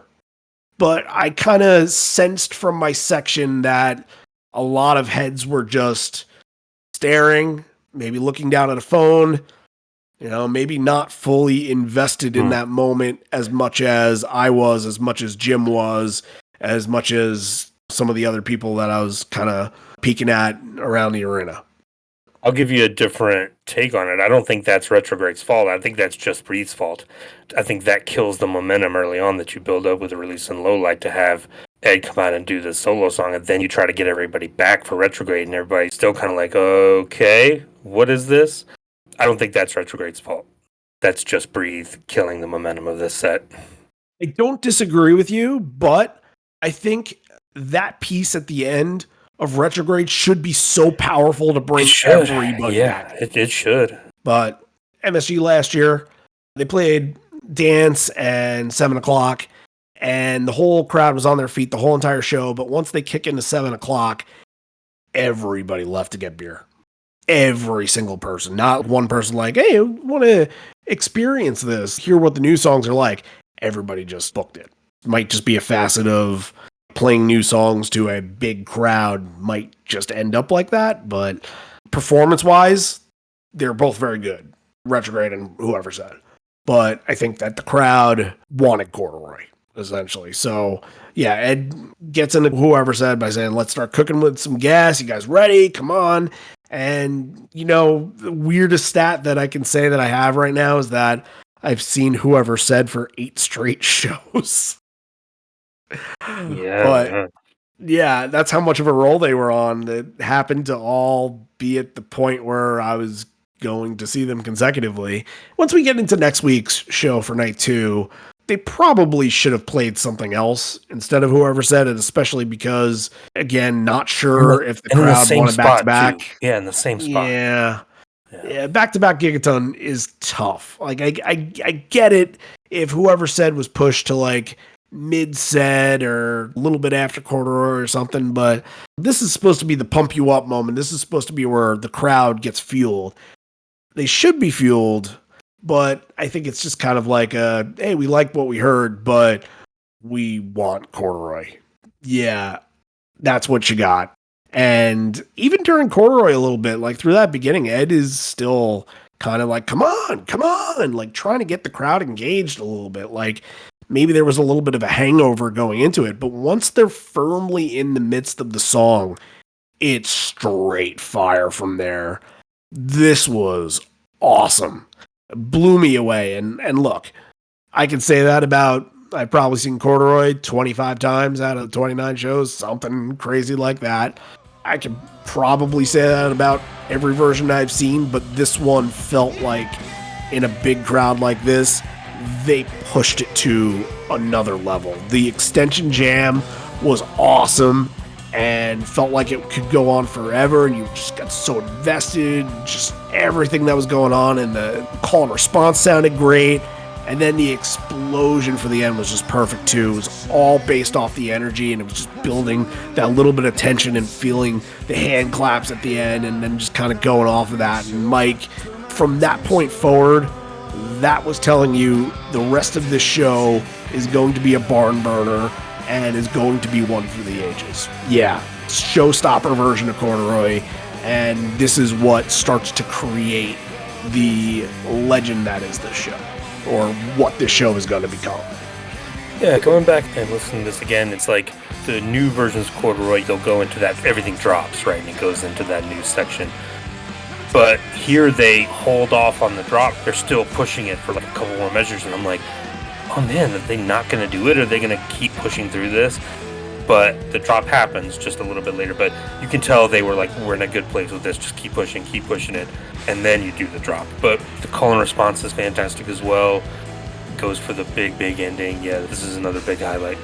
But I kind of sensed from my section that a lot of heads were just staring, maybe looking down at a phone, maybe not fully invested in that moment as much as I was, as much as Jim was, as much as some of the other people that I was kind of peeking at around the arena. I'll give you a different take on it. I don't think that's Retrograde's fault. I think that's just Breathe's fault. I think that kills the momentum early on that you build up with the release in Lowlight to have Ed come out and do the solo song, and then you try to get everybody back for Retrograde, and everybody's still kind of like, okay, what is this? I don't think that's Retrograde's fault. That's just Breathe killing the momentum of this set. I don't disagree with you, but I think that piece at the end of Retrograde should be so powerful to bring everybody back. It should. But MSG last year, they played Dance and 7 o'clock, and the whole crowd was on their feet the whole entire show. But once they kick into 7 o'clock, everybody left to get beer. Every single person. Not one person like, hey, I want to experience this, hear what the new songs are like. everybody just booked it. Might just be a facet of playing new songs to a big crowd might just end up like that, but performance-wise, they're both very good. Retrograde and whoever said. But I think that the crowd wanted Corduroy, essentially. So, yeah, Ed gets into whoever said by saying, let's start cooking with some gas. You guys ready? Come on. And, the weirdest stat that I can say that I have right now is that I've seen whoever said for 8 straight shows. Yeah. But yeah, that's how much of a role they were on. It happened to all be at the point where I was going to see them consecutively. Once we get into next week's show for night 2, they probably should have played something else instead of whoever said it, especially because, again, not sure if the crowd wanted back-to-back. Yeah, in the same spot. Yeah, back-to-back Gigaton is tough. Like, I get it if whoever said was pushed to, like, mid-set or a little bit after Corduroy or something, but this is supposed to be the pump you up moment. This is supposed to be where the crowd gets fueled. They should be fueled, but I think it's just kind of like hey, we like what we heard, but we want Corduroy. Yeah, that's what you got. And even during Corduroy a little bit, like through that beginning, Ed is still kind of like, come on, like trying to get the crowd engaged a little bit. Like maybe there was a little bit of a hangover going into it, but once they're firmly in the midst of the song, it's straight fire from there. This was awesome. It blew me away. And look, I can say that about, I've probably seen Corduroy 25 times out of 29 shows, something crazy like that. I can probably say that about every version I've seen, but this one felt like in a big crowd like this, they pushed it to another level. The extension jam was awesome and felt like it could go on forever, and you just got so invested, just everything that was going on, and the call and response sounded great, and then the explosion for the end was just perfect too. It was all based off the energy, and it was just building that little bit of tension and feeling the hand claps at the end, and then just kind of going off of that. And Mike, from that point forward, that was telling you the rest of this show is going to be a barn burner and is going to be one for the ages. Yeah, showstopper version of Corduroy, and this is what starts to create the legend that is this show, or what this show is going to become. Yeah, going back and listening to this again, it's like the new versions of Corduroy, they'll go into that, everything drops, right, and it goes into that new section. But here they hold off on the drop. They're still pushing it for like a couple more measures, and I'm like, oh man, are they not going to do it? Are they going to keep pushing through this? But the drop happens just a little bit later. But you can tell they were like, we're in a good place with this. Just keep pushing it. And then you do the drop. But the call and response is fantastic as well. Goes for the big ending. Yeah, this is another big highlight.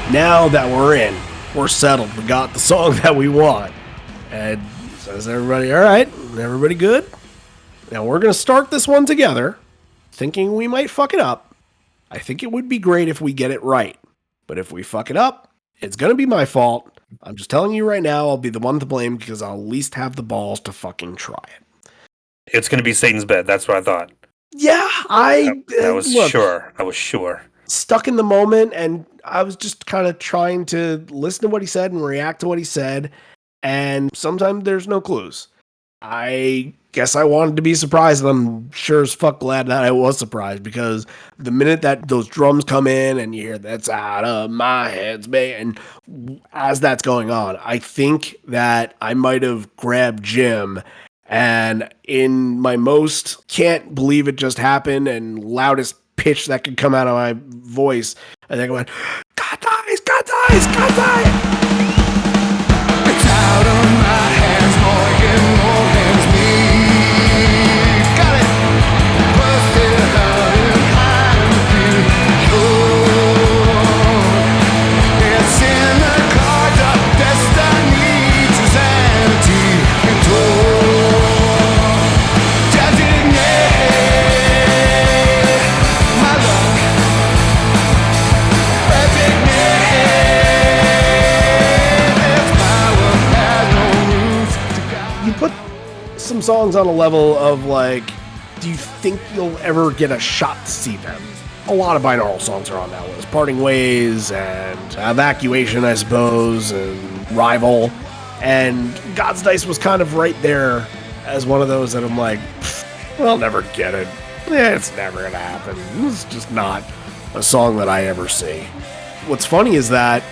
Now that we're settled, we got the song that we want. And says everybody, all right, everybody good? Now we're going to start this one together, thinking we might fuck it up. I think it would be great if we get it right. But if we fuck it up, it's going to be my fault. I'm just telling you right now, I'll be the one to blame because I'll at least have the balls to fucking try it. It's going to be Satan's Bed. That's what I thought. Yeah, I was sure. I was sure. Stuck in the moment, and I was just kind of trying to listen to what he said and react to what he said, and sometimes there's no clues. I guess I wanted to be surprised, and I'm sure as fuck glad that I was surprised, because the minute that those drums come in and you hear "That's Out of My Heads," and as that's going on, I think that I might have grabbed Jim, and in my most can't believe it just happened and loudest pitch that could come out of my voice, I think I went, "God dies, God dies, God dies." It's out of my hands, more hands me. Got it. Busted out and hiding it's in the cards of destiny, sanity control. Designate my luck. You put some songs on a level of like, do you think you'll ever get a shot to see them? A lot of binaural songs are on that list. Parting Ways and Evacuation, I suppose, and Rival. And God's Dice was kind of right there as one of those that I'm like, I'll never get it. It's never going to happen. It's just not a song that I ever see. What's funny is that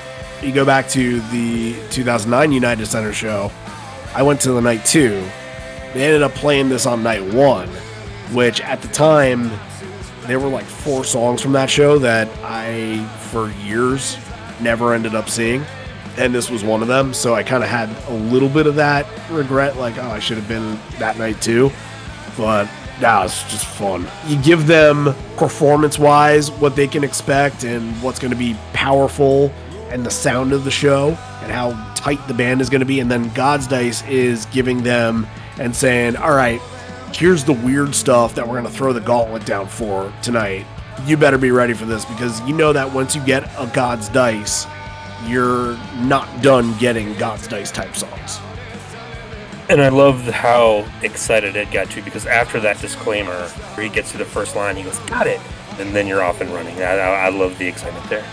you go back to the 2009 United Center show, I went to the night 2. They ended up playing this on night 1, which at the time, there were like 4 songs from that show that I, for years, never ended up seeing. And this was one of them, so I kind of had a little bit of that regret, like, oh, I should have been that night too. But nah, it's just fun. You give them, performance-wise, what they can expect and what's going to be powerful and the sound of the show and how tight the band is going to be. And then God's Dice is giving them and saying, all right, here's the weird stuff that we're going to throw the gauntlet down for tonight. You better be ready for this, because you know that once you get a God's Dice, you're not done getting God's Dice type songs. And I love how excited Ed got to, because after that disclaimer, where he gets to the first line, he goes, got it. And then you're off and running. I love the excitement there.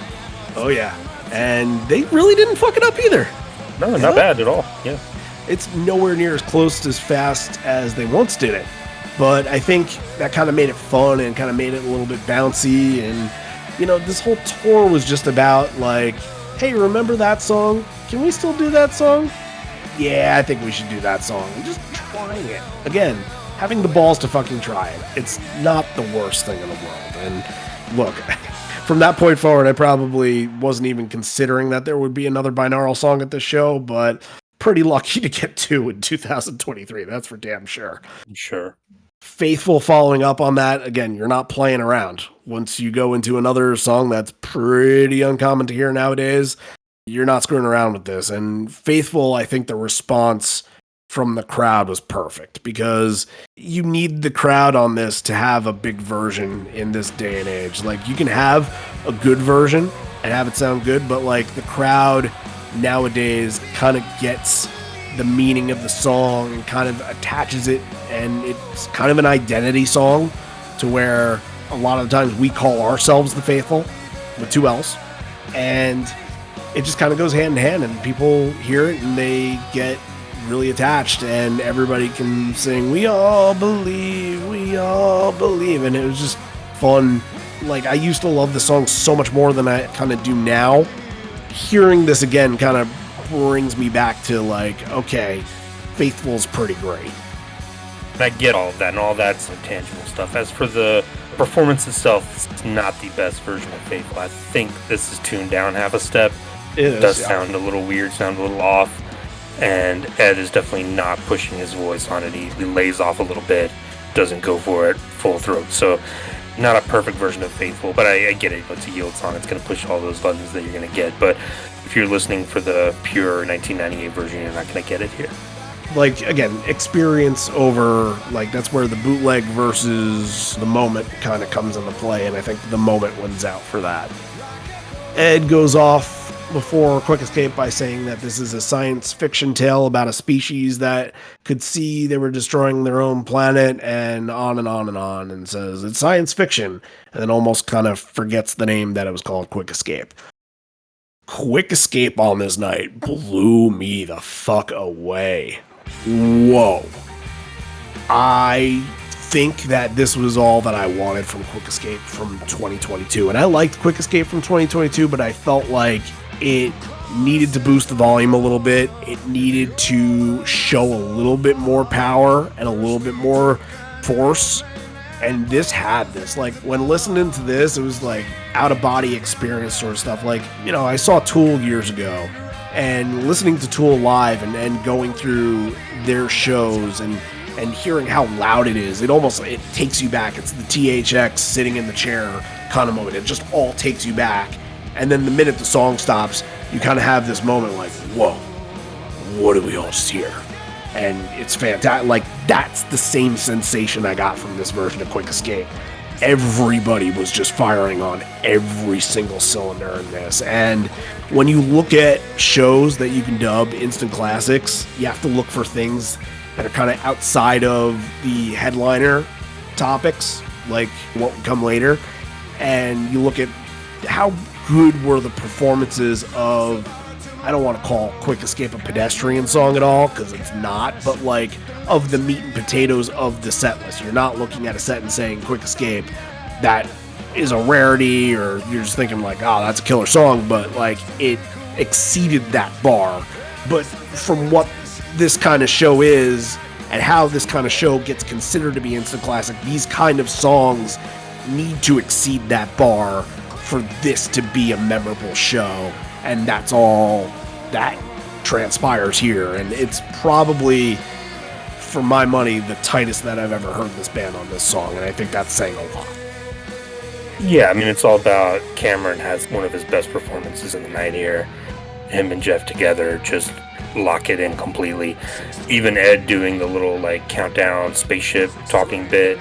Oh, yeah. And they really didn't fuck it up either. No, not bad at all. Yeah. It's nowhere near as close to as fast as they once did it. But I think that kind of made it fun and kind of made it a little bit bouncy. And, you know, this whole tour was just about like, hey, remember that song? Can we still do that song? Yeah, I think we should do that song. And just trying it. Again, having the balls to fucking try it. It's not the worst thing in the world. And look, from that point forward, I probably wasn't even considering that there would be another binaural song at this show, but pretty lucky to get 2 in 2023. That's for damn sure. Sure. Faithful following up on that. Again, you're not playing around. Once you go into another song that's pretty uncommon to hear nowadays, you're not screwing around with this. And Faithful, I think the response from the crowd was perfect, because you need the crowd on this to have a big version in this day and age. Like, you can have a good version and have it sound good, but like the crowd nowadays kind of gets the meaning of the song and kind of attaches it, and it's kind of an identity song, to where a lot of the times we call ourselves the Faithful with 2 L's, and it just kind of goes hand in hand, and people hear it and they get really attached, and everybody can sing we all believe, and it was just fun. Like, I used to love the song so much more than I kind of do now. Hearing this again kind of brings me back to like, okay, Faithful's pretty great. I get all of that, and all that's intangible stuff. As for the performance itself, it's not the best version of Faithful. I think this is tuned down half a step. It does sound a little weird, sound a little off, and Ed is definitely not pushing his voice on it. He lays off a little bit, doesn't go for it full throat. So not a perfect version of Faithful, but I get it. It's a yield song. It's going to push all those buttons that you're going to get. But if you're listening for the pure 1998 version, you're not going to get it here. Like, again, experience over, like, that's where the bootleg versus the moment kind of comes into play, and I think the moment wins out for that. Ed goes off before Quick Escape by saying that this is a science fiction tale about a species that could see they were destroying their own planet, and on and on and on, and says it's science fiction, and then almost kind of forgets the name that it was called Quick Escape. Quick Escape on this night blew me the fuck away. Whoa. I think that this was all that I wanted from Quick Escape from 2022. And I liked Quick Escape from 2022, but I felt like it needed to boost the volume a little bit. It needed to show a little bit more power and a little bit more force. And this had this. Like, when listening to this, it was like out-of-body experience sort of stuff. Like, you know, I saw Tool years ago, and listening to Tool live and going through their shows and hearing how loud it is, it takes you back. It's the THX sitting in the chair kind of moment. It just all takes you back. And then the minute the song stops, you kind of have this moment like, whoa, what did we all just hear? And it's fantastic. Like, that's the same sensation I got from this version of Quick Escape. Everybody was just firing on every single cylinder in this. And when you look at shows that you can dub instant classics, you have to look for things that are kind of outside of the headliner topics, like what would come later. And you look at how good were the performances of, I don't want to call Quick Escape a pedestrian song at all, because it's not, but like of the meat and potatoes of the set list. You're not looking at a set and saying Quick Escape, that is a rarity, or you're just thinking like, oh, that's a killer song, but like it exceeded that bar. But from what this kind of show is, and how this kind of show gets considered to be instant classic, these kind of songs need to exceed that bar for this to be a memorable show. And that's all that transpires here. And it's probably, for my money, the tightest that I've ever heard this band on this song. And I think that's saying a lot. Yeah, I mean, it's all about Cameron has one of his best performances in the night here. Him and Jeff together just lock it in completely. Even Ed doing the little like countdown spaceship talking bit,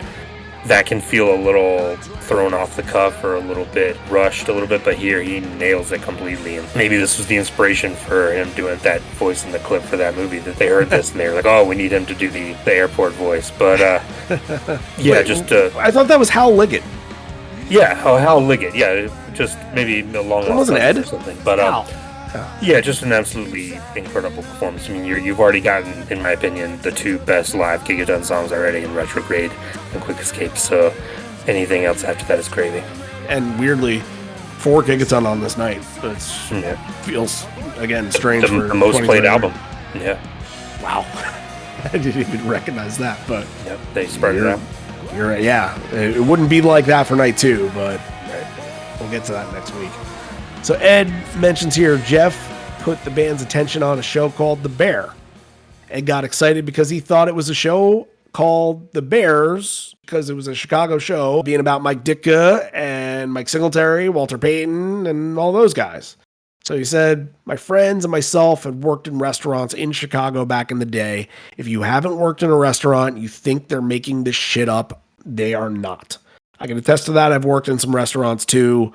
that can feel a little thrown off the cuff or a little bit rushed a little bit, but here he nails it completely. And maybe this was the inspiration for him doing that voice in the clip for that movie, that they heard this and they were like, oh, we need him to do the airport voice. But yeah, Wait, just I thought that was Hal Liggett. yeah, oh, Hal Liggett, yeah, just maybe along It wasn't Ed or something. But Hal. yeah, just an absolutely incredible performance. I mean, you've already gotten, in my opinion, the two best live Gigadon songs already in Retrograde and Quick Escape, so anything else after that is gravy. And weirdly, 4 Gigaton on this night. It feels, again, strange for the most played 2023. album. Yeah. Wow. I didn't even recognize that, but Yep, they spread it out. you're right. Yeah, it wouldn't be like that for night 2, but we'll get to that next week. So Ed mentions here, Jeff put the band's attention on a show called The Bear. Ed got excited because he thought it was a show called The Bears, because it was a Chicago show being about Mike Ditka and Mike Singletary, Walter Payton, and all those guys. So he said, my friends and myself had worked in restaurants in Chicago back in the day. If you haven't worked in a restaurant, you think they're making this shit up. They are not. I can attest to that. I've worked in some restaurants too.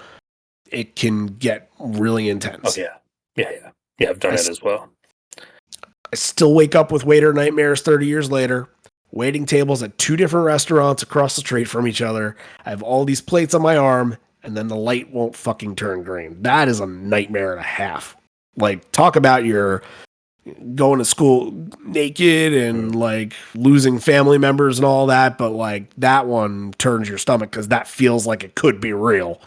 It can get really intense. Oh, yeah. Yeah, I've done it as well. I still wake up with waiter nightmares 30 years later. Waiting tables at 2 different restaurants across the street from each other. I have all these plates on my arm, and then the light won't fucking turn green. That is a nightmare and a half. Like, talk about your going to school naked and like losing family members and all that, but like that one turns your stomach because that feels like it could be real.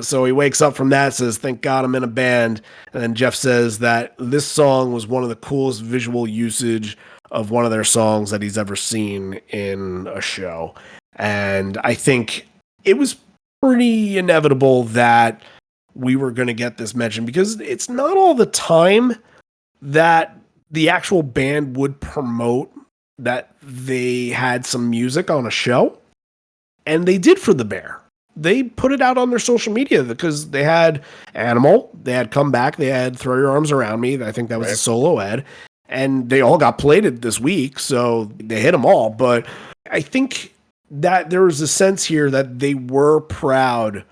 So he wakes up from that, says, thank God I'm in a band. And then Jeff says that this song was one of the coolest visual usage of one of their songs that he's ever seen in a show. And I think it was pretty inevitable that we were going to get this mention, because it's not all the time that the actual band would promote that they had some music on a show. And they did for The Bear. They put it out on their social media because they had Animal, they had Come Back, they had Throw Your Arms Around Me. I think that was a solo Ed. And they all got plated this week, so they hit them all. But I think that there was a sense here that they were proud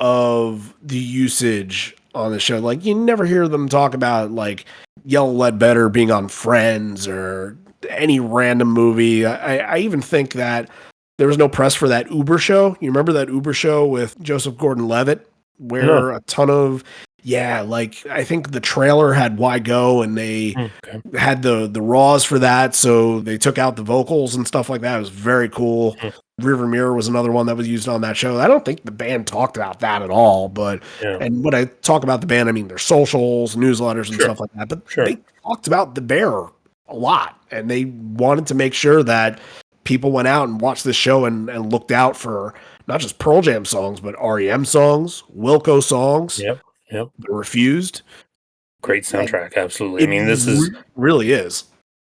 of the usage on the show. Like, you never hear them talk about like Yellow Ledbetter being on Friends or any random movie. I even think that there was no press for that Uber show. You remember that Uber show with Joseph Gordon-Levitt, where a ton of like I think the trailer had Why Go, and they had the raws for that, so they took out the vocals and stuff like that. It was very cool. Rearviewmirror was another one that was used on that show. I don't think the band talked about that at all, but and when I talk about the band, I mean their socials, newsletters, and stuff like that. But they talked about the Bear a lot, and they wanted to make sure that people went out and watched this show and looked out for not just Pearl Jam songs, but REM songs, Wilco songs. Yep. Refused. Great soundtrack, absolutely. I mean, this is really is.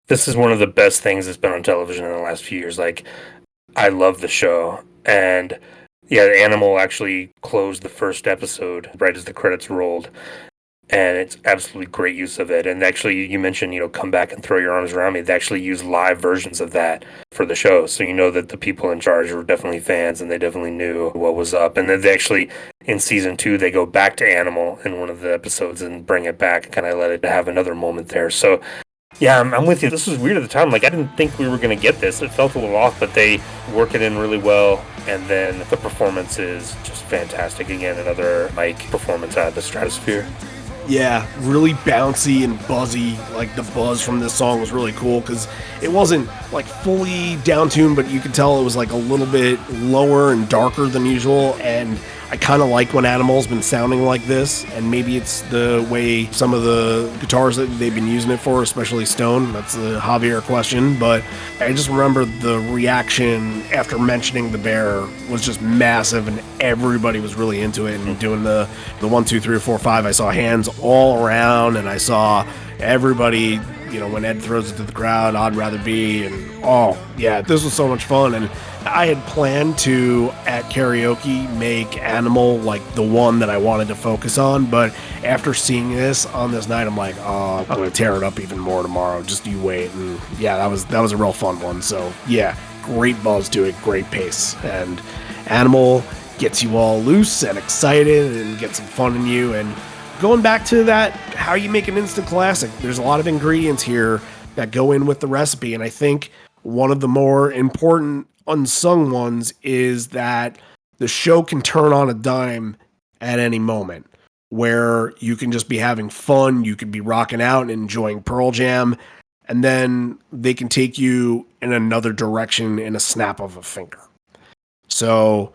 This is one of the best things that's been on television in the last few years. Like, I love the show, and Animal actually closed the first episode right as the credits rolled, and it's absolutely great use of it. And actually, you mentioned, Come Back and Throw Your Arms Around Me. They actually use live versions of that for the show, so you know that the people in charge were definitely fans, and they definitely knew what was up. And then they actually, in season 2, they go back to Animal in one of the episodes and bring it back and kind of let it have another moment there. So, yeah, I'm with you. This was weird at the time. Like, I didn't think we were going to get this. It felt a little off, but they work it in really well. And then the performance is just fantastic. Again, another Mike performance out of the stratosphere. Yeah, really bouncy and buzzy. Like, the buzz from this song was really cool because it wasn't like fully down tuned, but you could tell it was like a little bit lower and darker than usual. And I kind of like when Animal's been sounding like this, and maybe it's the way some of the guitars that they've been using it for, especially Stone. That's the Javier question, but I just remember the reaction after mentioning the Bear was just massive, and everybody was really into it and doing the 1, 2, 3, 4, 5. I saw hands all around, and I saw everybody, when Ed throws it to the crowd, I'd rather be, and this was so much fun. And I had planned to, at karaoke, make Animal like the one that I wanted to focus on, but after seeing this on this night, I'm like, I'm going to tear it up even more tomorrow. Just you wait. And that was a real fun one. So great buzz to it, great pace, and Animal gets you all loose and excited and gets some fun in you. And going back to that, how you make an instant classic, there's a lot of ingredients here that go in with the recipe, and I think one of the more important unsung ones is that the show can turn on a dime at any moment, where you can just be having fun, you could be rocking out and enjoying Pearl Jam, and then they can take you in another direction in a snap of a finger. So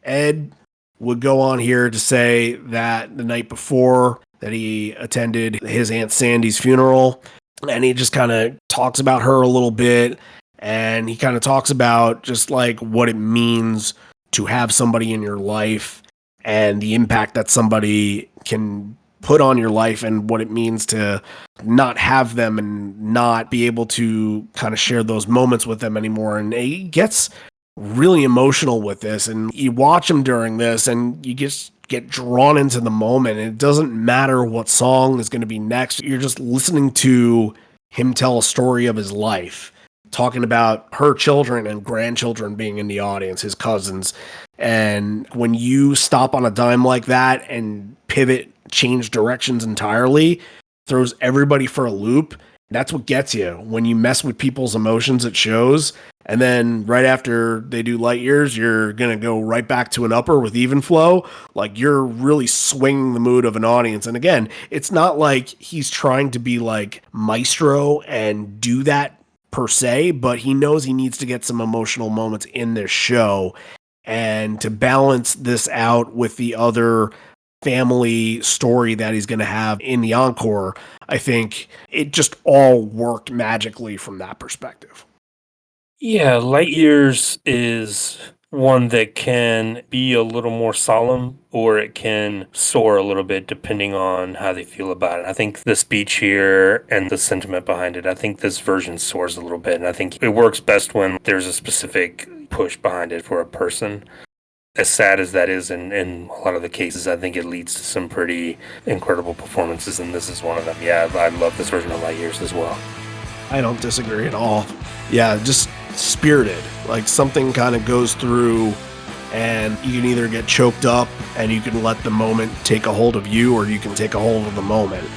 Ed would go on here to say that the night before that he attended his Aunt Sandy's funeral, and he just kind of talks about her a little bit, and he kind of talks about just like what it means to have somebody in your life and the impact that somebody can put on your life, and what it means to not have them and not be able to kind of share those moments with them anymore. And he gets really emotional with this, and you watch him during this and you just get drawn into the moment. It doesn't matter what song is going to be next. You're just listening to him tell a story of his life, talking about her children and grandchildren being in the audience, his cousins. And when you stop on a dime like that and pivot, change directions entirely, throws everybody for a loop. That's what gets you. When you mess with people's emotions, it shows. And then right after they do Light Years, you're going to go right back to an upper with Even Flow. Like, you're really swinging the mood of an audience. And again, it's not like he's trying to be like Maestro and do that per se, but he knows he needs to get some emotional moments in this show. And to balance this out with the other family story that he's going to have in the encore, I think it just all worked magically from that perspective. Yeah, Light Years is one that can be a little more solemn, or it can soar a little bit depending on how they feel about it. I think the speech here and the sentiment behind it, I think this version soars a little bit, and I think it works best when there's a specific push behind it for a person. As sad as that is in a lot of the cases, I think it leads to some pretty incredible performances, and this is one of them. Yeah, I love this version of Light Years as well. I don't disagree at all. Yeah, just spirited. Like, something kind of goes through And you can either get choked up and you can let the moment take a hold of you, or you can take a hold of the moment.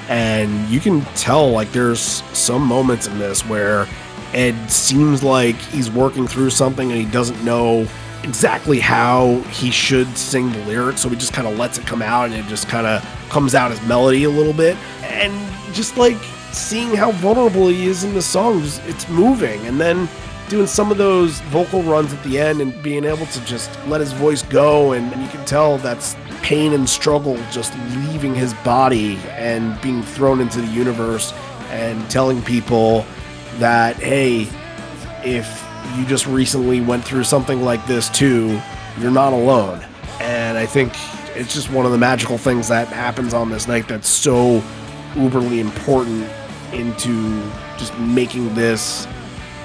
And you can tell, like, there's some moments in this where Ed seems like he's working through something and he doesn't know exactly how he should sing the lyrics, so he just kind of lets it come out, and it just kind of comes out as melody a little bit. And just like seeing how vulnerable he is in the song, it's moving. And then doing some of those vocal runs at the end and being able to just let his voice go, and you can tell that's pain and struggle just leaving his body and being thrown into the universe, and telling people that, hey, if you just recently went through something like this too, you're not alone. And I think it's just one of the magical things that happens on this night that's so uberly important into just making this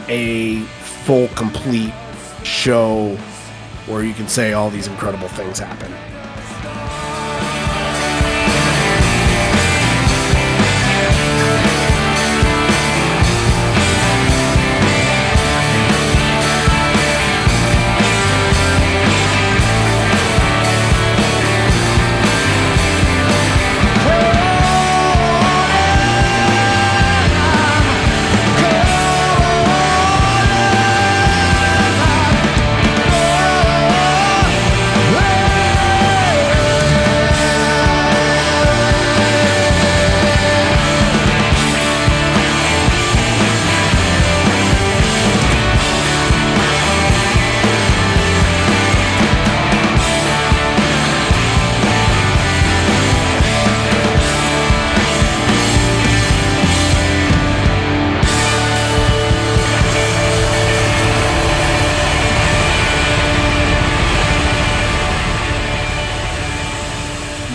a full, complete show where you can say all these incredible things happen.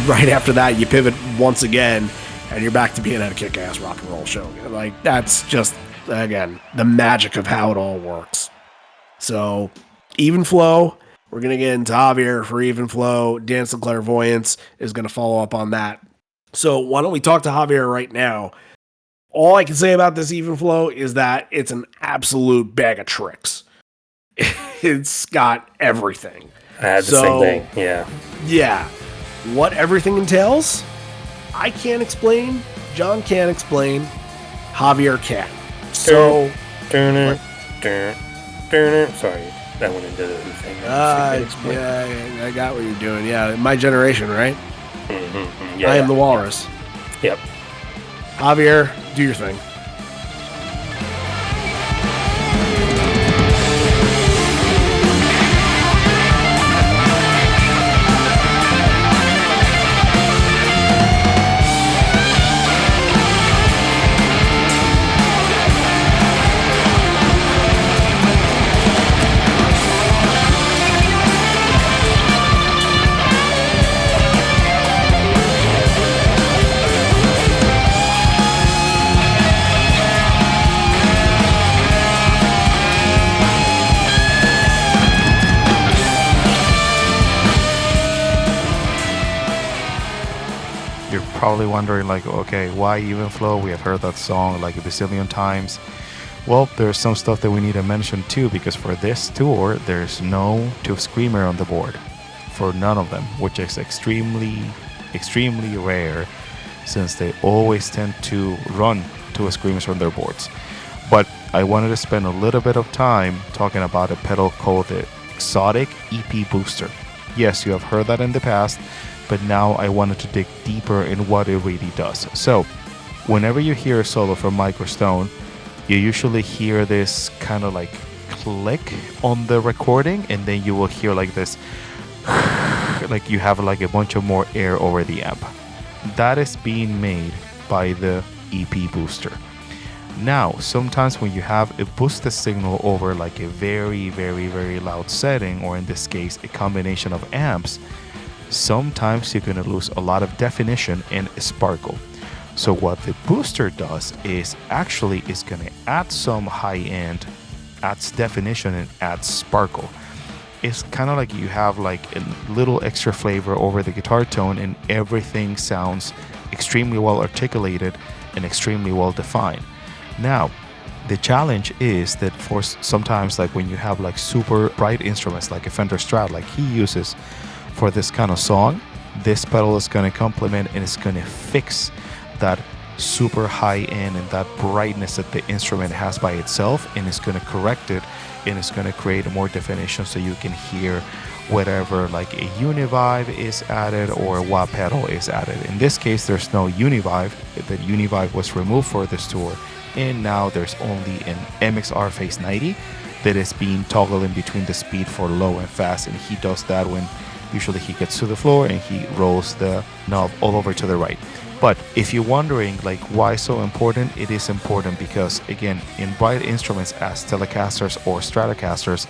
Right after that, you pivot once again, and you're back to being at a kick-ass rock and roll show. Like, that's just, again, the magic of how it all works. So, Even Flow, we're going to get into Javier for Even Flow. Dance and Clairvoyance is going to follow up on that. So, why don't we talk to Javier right now? All I can say about this Even Flow is that it's an absolute bag of tricks. It's got everything. I had the same thing, yeah. Yeah. What everything entails, I can't explain. John can't explain. Javier can. So, Sorry, that went into the thing. yeah, I got what you're doing. Yeah, my generation, right? Mm-hmm. Yeah, I am the walrus. Yep. Javier, do your thing. Probably wondering, like, okay, why Even Flow? We have heard that song like a bazillion times. Well, there's some stuff that we need to mention too, because for this tour, there's no Tooth Screamer on the board. For none of them, which is extremely rare, since they always tend to run Tooth Screamers on their boards. But I wanted to spend a little bit of time talking about a pedal called the Exotic EP Booster. Yes, you have heard that in the past, but now I wanted to dig deeper in what it really does. So, whenever you hear a solo from Mike or Stone, you usually hear this kind of like click on the recording, and then you will hear like this, like you have like a bunch of more air over the amp. That is being made by the EP Booster. Now, sometimes when you have a boosted signal over like a very, very, very loud setting, or in this case, a combination of amps, sometimes you're going to lose a lot of definition and sparkle. So what the booster does is actually is going to add some high end, adds definition and adds sparkle. It's kind of like you have like a little extra flavor over the guitar tone, and everything sounds extremely well articulated and extremely well defined. Now, The challenge is that for sometimes, like when you have like super bright instruments like a Fender Strat, like he uses for this kind of song, this pedal is going to complement and it's going to fix that super high end and that brightness that the instrument has by itself, and it's going to correct it, and it's going to create more definition so you can hear whatever like a Univibe is added or a wah pedal is added. In this case, there's no Univibe. The Univibe was removed for this tour, and now there's only an MXR Phase 90 that is being toggled in between the speed for low and fast, and he does that when usually he gets to the floor and he rolls the knob all over to the right. But if you're wondering like why so important, it is important because again, in bright instruments as Telecasters or Stratocasters,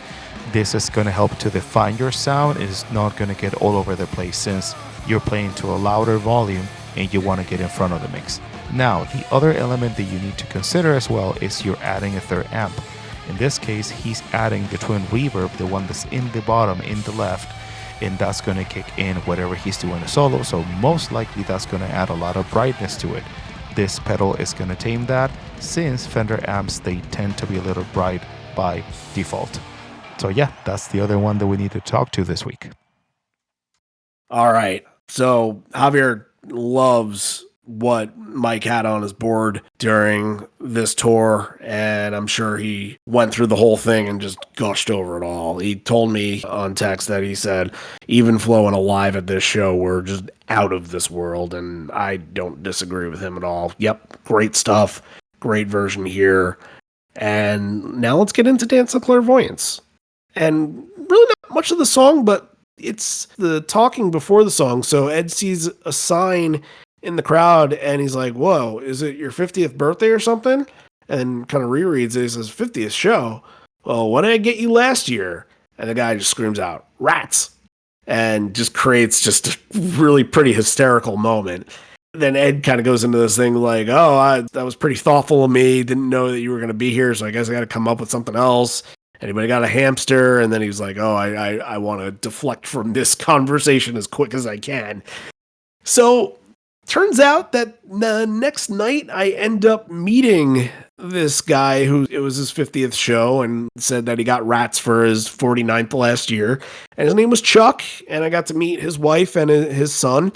this is going to help to define your sound. It is not going to get all over the place since you're playing to a louder volume and you want to get in front of the mix. Now, the other element that you need to consider as well is you're adding a third amp. In this case, he's adding the twin reverb, the one that's in the bottom, in the left, and that's going to kick in whatever he's doing a solo, so most likely that's going to add a lot of brightness to it. This pedal is going to tame that, since Fender amps, they tend to be a little bright by default. So yeah, that's the other one that we need to talk to this week. All right. So Javier loves what Mike had on his board during this tour, and I'm sure he went through the whole thing and just gushed over it all. He told me on text that he said even Flow and Alive at this show were just out of this world, and I don't disagree with him at all. Yep, great stuff, great version here. And now let's get into Dance of Clairvoyance. And really not much of the song, but it's the talking before the song. So Ed sees a sign in the crowd and he's like, whoa, is it your 50th birthday or something? And kind of rereads it. He says, 50th show? Well, what did I get you last year? And the guy just screams out, rats. And just creates just a really pretty hysterical moment. Then Ed kind of goes into this thing like, that was pretty thoughtful of me. Didn't know that you were going to be here, so I guess I got to come up with something else. Anybody got a hamster? And then he was like, I want to deflect from this conversation as quick as I can. So turns out that the next night I end up meeting this guy who it was his 50th show and said that he got rats for his 49th last year. And his name was Chuck. And I got to meet his wife and his son.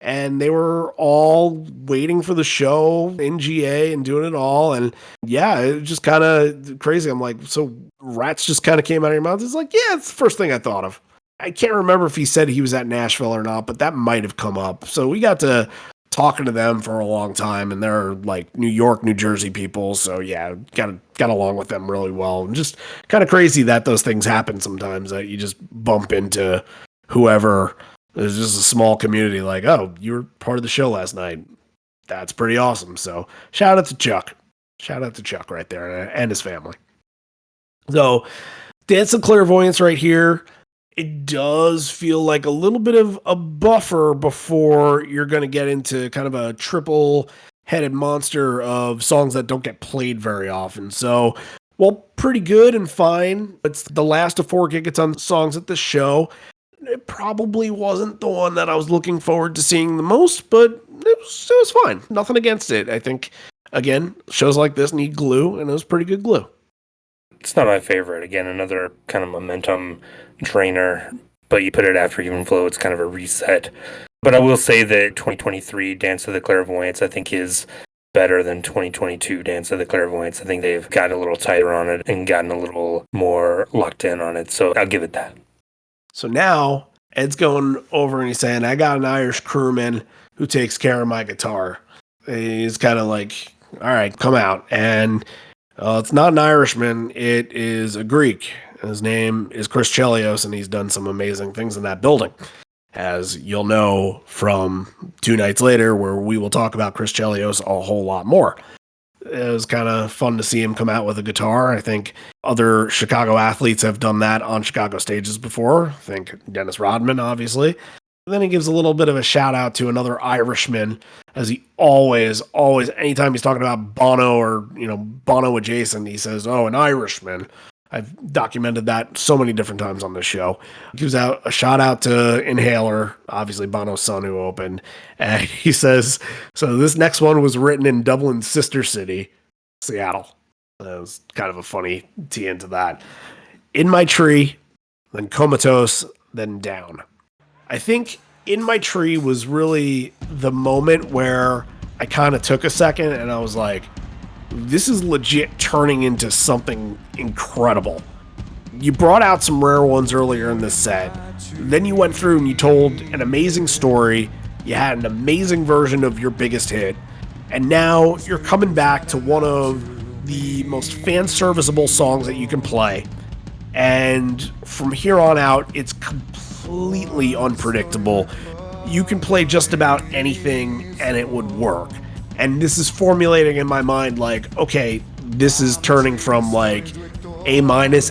And they were all waiting for the show in GA and doing it all. And yeah, it was just kind of crazy. I'm like, so rats just kind of came out of your mouth? It's like, yeah, it's the first thing I thought of. I can't remember if he said he was at Nashville or not, but that might have come up. So we got to talking to them for a long time, and they're like New York, New Jersey people. So yeah, got along with them really well. And just kind of crazy that those things happen sometimes, that you just bump into whoever. There's just a small community like, oh, you were part of the show last night. That's pretty awesome. So shout out to Chuck. Shout out to Chuck right there and his family. So Dance of Clairvoyance right here. It does feel like a little bit of a buffer before you're going to get into kind of a triple-headed monster of songs that don't get played very often. So, well, pretty good and fine. It's the last of 4 Gigaton songs at the show. It probably wasn't the one that I was looking forward to seeing the most, but it was fine. Nothing against it. I think, again, shows like this need glue, and it was pretty good glue. It's not my favorite. Again, another kind of momentum drainer, but you put it after Even Flow, it's kind of a reset. But I will say that 2023 Dance of the Clairvoyance, I think, is better than 2022 Dance of the Clairvoyance. I think they've got a little tighter on it and gotten a little more locked in on it. So I'll give it that. So now Ed's going over and he's saying, I got an Irish crewman who takes care of my guitar. He's kind of like, all right, come out. And it's not an Irishman. It is a Greek. His name is Chris Chelios, and he's done some amazing things in that building, as you'll know from 2 nights later, where we will talk about Chris Chelios a whole lot more. It was kind of fun to see him come out with a guitar. I think other Chicago athletes have done that on Chicago stages before. I think Dennis Rodman, obviously. And then he gives a little bit of a shout out to another Irishman, as he always, anytime he's talking about Bono or, Bono adjacent, he says, oh, an Irishman. I've documented that so many different times on this show. He gives out a shout out to Inhaler, obviously Bono's son who opened. And he says, so this next one was written in Dublin's sister city, Seattle. That was kind of a funny tee into that. In My Tree, then Comatose, then Down. I think In My Tree was really the moment where I kind of took a second and I was like, this is legit turning into something incredible. You brought out some rare ones earlier in this set. Then you went through and you told an amazing story. You had an amazing version of your biggest hit. And now you're coming back to one of the most fan-serviceable songs that you can play. And from here on out, it's completely unpredictable. You can play just about anything and it would work. And this is formulating in my mind like, okay, this is turning from like A-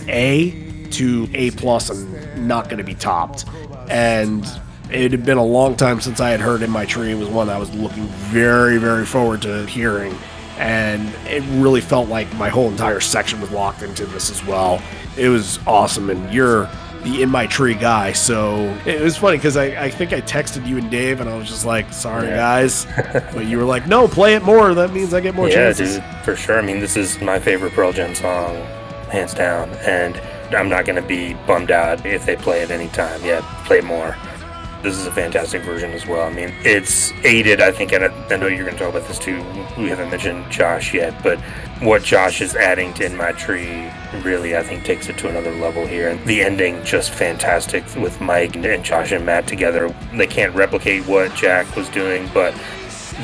A to A+ and not going to be topped. And it had been a long time since I had heard In My Tree. It was one I was looking very, very forward to hearing. And it really felt like my whole entire section was locked into this as well. It was awesome, and you're the In My Tree guy, so it was funny because I think I texted you and Dave, and I was just like, sorry, guys. But you were like, no, play it more. That means I get more chances. Yeah, dude, for sure. I mean, this is my favorite Pearl Jam song, hands down, and I'm not going to be bummed out if they play it anytime. Yeah, play more. This is a fantastic version as well. I mean, it's aided, I think, and I know you're going to talk about this too. We haven't mentioned Josh yet, but what Josh is adding to In My Tree really, I think, takes it to another level here. And the ending, just fantastic with Mike and Josh and Matt together. They can't replicate what Jack was doing, but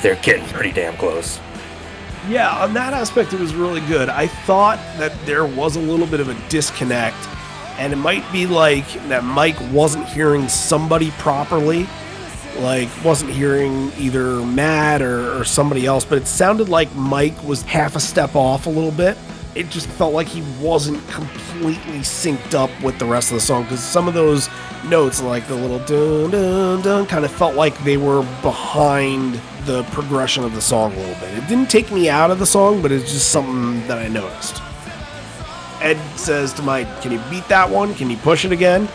they're getting pretty damn close. Yeah, on that aspect, it was really good. I thought that there was a little bit of a disconnect, and it might be like that Mike wasn't hearing somebody properly, like wasn't hearing either Matt or somebody else, but it sounded like Mike was half a step off a little bit. It just felt like he wasn't completely synced up with the rest of the song, because some of those notes, like the little dun dun dun, kind of felt like they were behind the progression of the song a little bit. It didn't take me out of the song, but it's just something that I noticed. Ed says to Mike, can you beat that one? Can you push it again?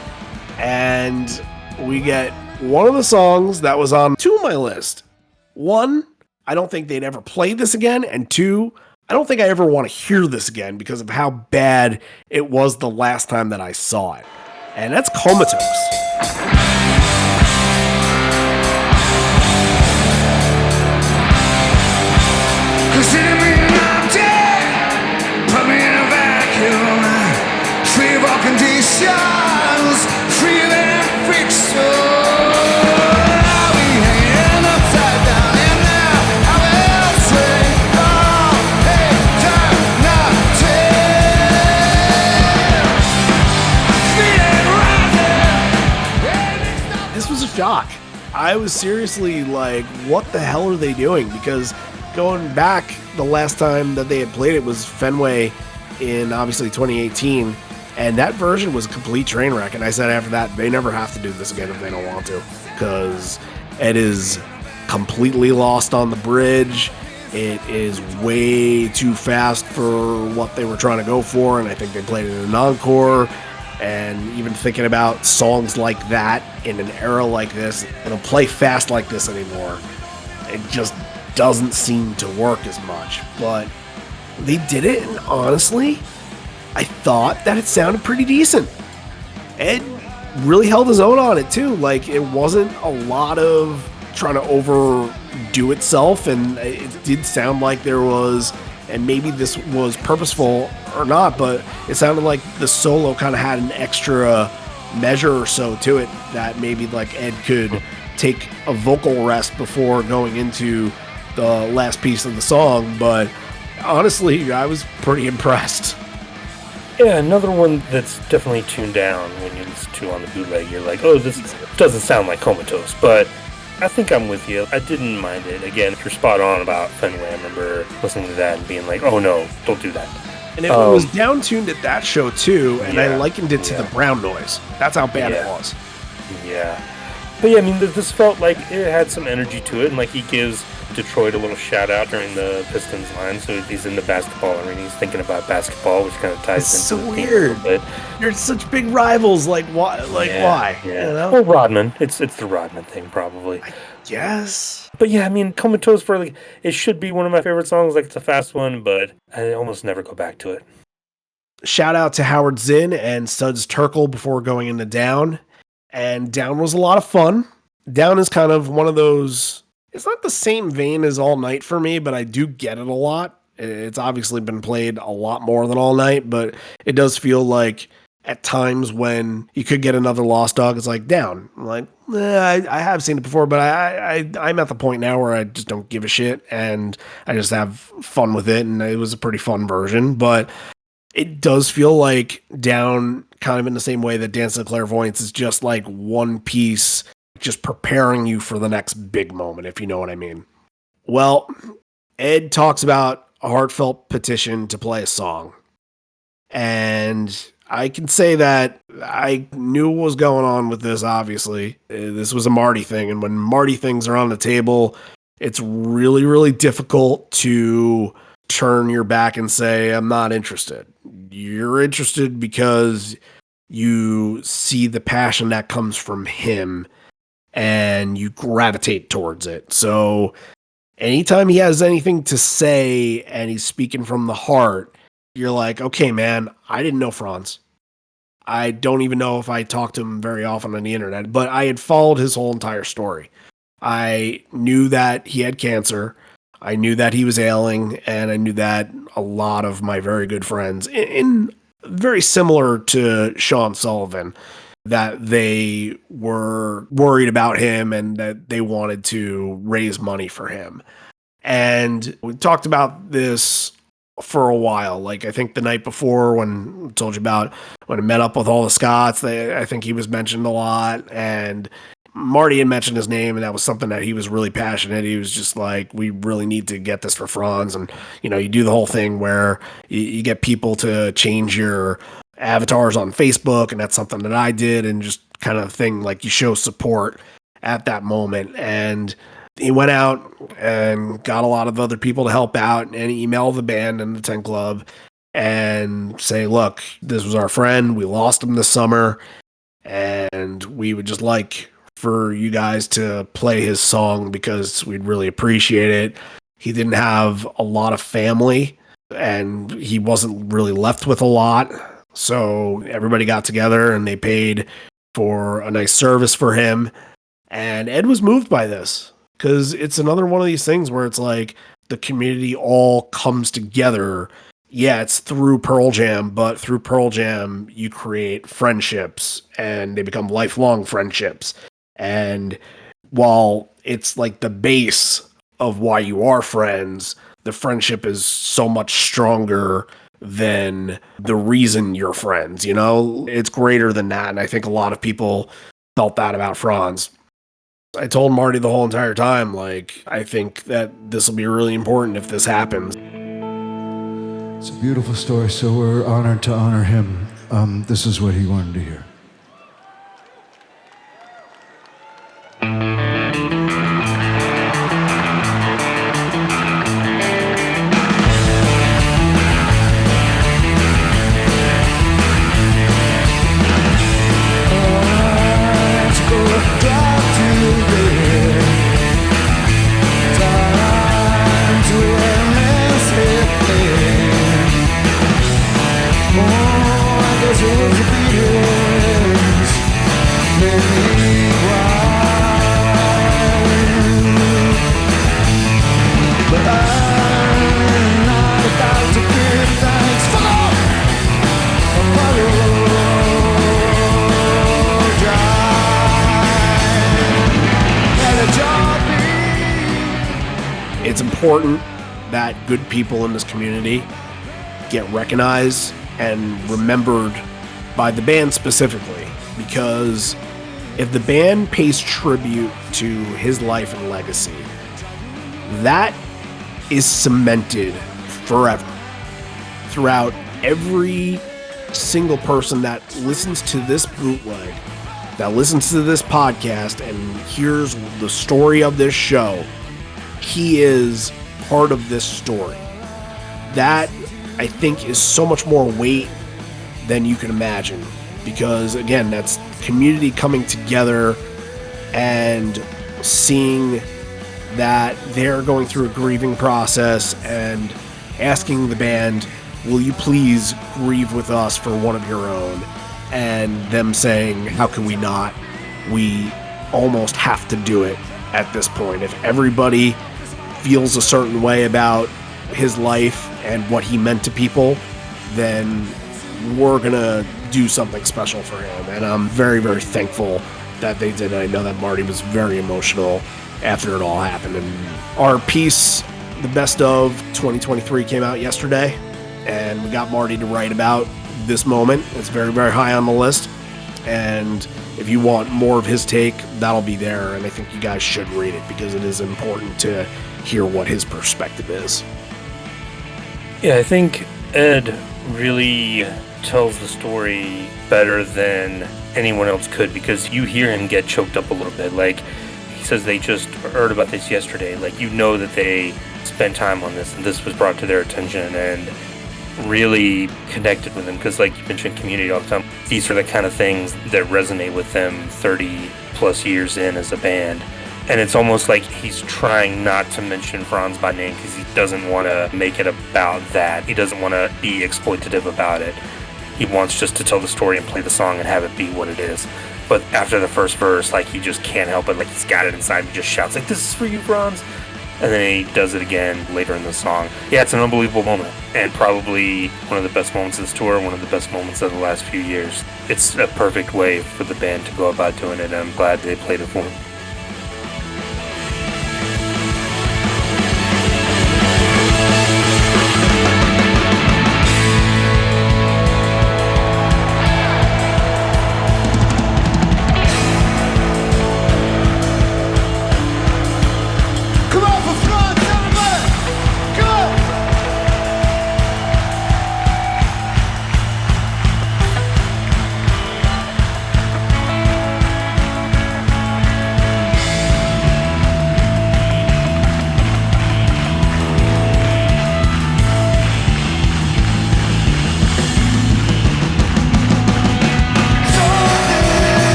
And we get one of the songs that was on two of my list. One, I don't think they'd ever play this again. And two, I don't think I ever want to hear this again because of how bad it was the last time that I saw it. And that's Comatose. Consider me an object, put me in a vacuum, free of all conditions, free of any fiction. I'll be hanging upside down, and now I will say, oh, hey, time not take. Feeling rising. This was a shock. I was seriously like, what the hell are they doing? Because going back, the last time that they had played it was Fenway in obviously 2018, and that version was a complete train wreck. And I said after that, they never have to do this again if they don't want to, because it is completely lost on the bridge. It is way too fast for what they were trying to go for, and I think they played it in an encore. And even thinking about songs like that in an era like this, they don't play fast like this anymore. It just doesn't seem to work as much, but they did it, and honestly, I thought that it sounded pretty decent. Ed really held his own on it too. Like, it wasn't a lot of trying to overdo itself, and it did sound like there was, and maybe this was purposeful or not, but it sounded like the solo kind of had an extra measure or so to it that maybe like Ed could take a vocal rest before going into the last piece of the song. But honestly, I was pretty impressed. Yeah, another one that's definitely tuned down when you listen to on the bootleg. You're like, oh, this doesn't sound like Comatose, but I think I'm with you. I didn't mind it. Again, you're spot on about Fenway. I remember listening to that and being like, oh no, don't do that. And it was down-tuned at that show too, and I Yeah, likened it to the brown noise. That's how bad it Yeah. was. Yeah. But yeah, I mean, this felt like it had some energy to it, and like he gives Detroit a little shout out during the Pistons line, so he's in the basketball arena, he's thinking about basketball, which kind of ties It's into so the theme weird. a little bit. You're such big rivals, like why? Like Yeah, why? Yeah. You know? Well, Rodman. It's the Rodman thing, probably. Yes. But yeah, I mean, Comatose for like, it should be one of my favorite songs. Like, it's a fast one, but I almost never go back to it. Shout out to Howard Zinn and Suds Terkel before going into Down. And Down was a lot of fun. Down is kind of one of those, it's not the same vein as All Night for me, but I do get it a lot. It's obviously been played a lot more than All Night, but it does feel like at times when you could get another Lost Dog, it's like Down. I'm like, I have seen it before, but I'm at the point now where I just don't give a shit, and I just have fun with it, and it was a pretty fun version, but it does feel like Down, kind of in the same way that Dance of the Clairvoyants is just like one piece, just preparing you for the next big moment, if you know what I mean. Well, Ed talks about a heartfelt petition to play a song. And I can say that I knew what was going on with this, obviously. This was a Marty thing, and when Marty things are on the table, it's really, really difficult to turn your back and say, I'm not interested. You're interested because you see the passion that comes from him, and you gravitate towards it. So anytime he has anything to say and he's speaking from the heart, you're like, okay, man, I didn't know Frans. I don't even know if I talked to him very often on the internet, but I had followed his whole entire story. I knew that he had cancer. I knew that he was ailing, and I knew that a lot of my very good friends, in very similar to Sean Sullivan, that they were worried about him and that they wanted to raise money for him. And we talked about this for a while. Like, I think the night before when I told you about when I met up with all the Scots, I think he was mentioned a lot, and Marty had mentioned his name, and that was something that he was really passionate. He was just like, we really need to get this for Frans. And, you know, you do the whole thing where you get people to change your avatars on Facebook, and that's something that I did, and just kind of thing, like you show support at that moment. And he went out and got a lot of other people to help out and email the band and the 10 Club and say, look, this was our friend. We lost him this summer, and we would just like for you guys to play his song because we'd really appreciate it. He didn't have a lot of family, and he wasn't really left with a lot. So everybody got together and they paid for a nice service for him. And Ed was moved by this because it's another one of these things where it's like the community all comes together. Yeah, it's through Pearl Jam, but through Pearl Jam, you create friendships and they become lifelong friendships. And while it's like the base of why you are friends, the friendship is so much stronger than the reason you're friends, you know? It's greater than that, and I think a lot of people felt that about Frans. I told Marty the whole entire time, like, I think that this will be really important if this happens. It's a beautiful story, so we're honored to honor him. This is what he wanted to hear. It's important that good people in this community get recognized and remembered by the band specifically, because if the band pays tribute to his life and legacy, that is cemented forever throughout every single person that listens to this bootleg, that listens to this podcast and hears the story of this show. He is part of this story. That, I think, is so much more weight than you can imagine, because again, that's community coming together and seeing that they're going through a grieving process and asking the band, will you please grieve with us for one of your own? And them saying, how can we not? We almost have to do it at this point. If everybody feels a certain way about his life and what he meant to people, then we're gonna do something special for him. And I'm very, very thankful that they did. I know that Marty was very emotional after it all happened. And our piece, the best of 2023, came out yesterday, and we got Marty to write about this moment. It's very, very high on the list, and if you want more of his take, that'll be there, and I think you guys should read it because it is important to hear what his perspective is. Yeah, I think Ed really tells the story better than anyone else could, because you hear him get choked up a little bit. Like, he says they just heard about this yesterday. Like, you know that they spent time on this, and this was brought to their attention, and really connected with them, because like you mentioned community all the time. These are the kind of things that resonate with them 30 plus years in as a band. And it's almost like he's trying not to mention Frans by name because he doesn't want to make it about that. He doesn't want to be exploitative about it. He wants just to tell the story and play the song and have it be what it is. But after the first verse, like, he just can't help it. Like, he's got it inside. He just shouts like, "This is for you, Frans." And then he does it again later in the song. Yeah, it's an unbelievable moment, and probably one of the best moments of this tour, one of the best moments of the last few years. It's a perfect way for the band to go about doing it, and I'm glad they played it for him.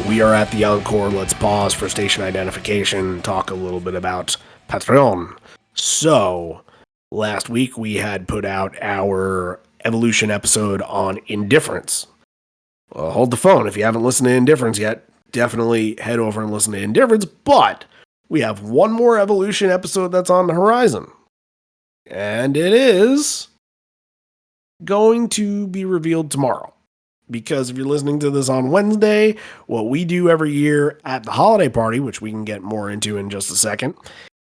We are at the encore. Let's pause for station identification, talk a little bit about Patreon. So, last week we had put out our Evolution episode on Indifference. Well, hold the phone. If you haven't listened to Indifference yet, definitely head over and listen to Indifference. But we have one more Evolution episode that's on the horizon. And it is going to be revealed tomorrow. Because if you're listening to this on Wednesday, what we do every year at the holiday party, which we can get more into in just a second,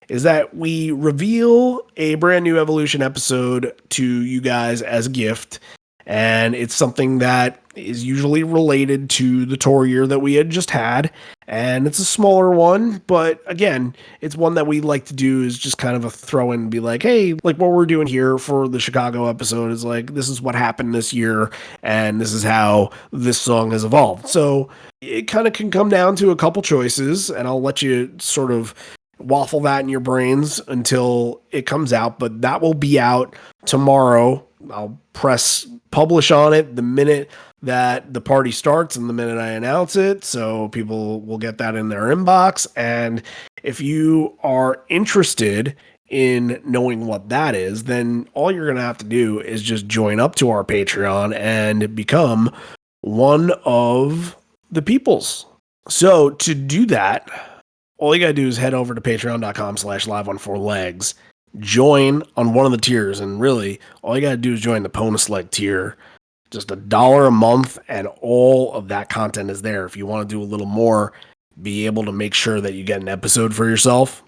is that we reveal a brand new Evolution episode to you guys as a gift. And it's something that is usually related to the tour year that we had just had. And it's a smaller one, but again, it's one that we like to do is just kind of a throw in and be like, hey, like what we're doing here for the Chicago episode is like, this is what happened this year, and this is how this song has evolved. So it kind of can come down to a couple choices, and I'll let you sort of waffle that in your brains until it comes out, but that will be out tomorrow. I'll press publish on it the minute that the party starts and the minute I announce it, so people will get that in their inbox. And if you are interested in knowing what that is, then all you're going to have to do is just join up to our Patreon and become one of the peoples. So to do that, all you got to do is head over to patreon.com/live14legs, join on one of the tiers, and really all you got to do is join the bonus leg tier Just $1 a month, and all of that content is there. If you want to do a little more, be able to make sure that you get an episode for yourself,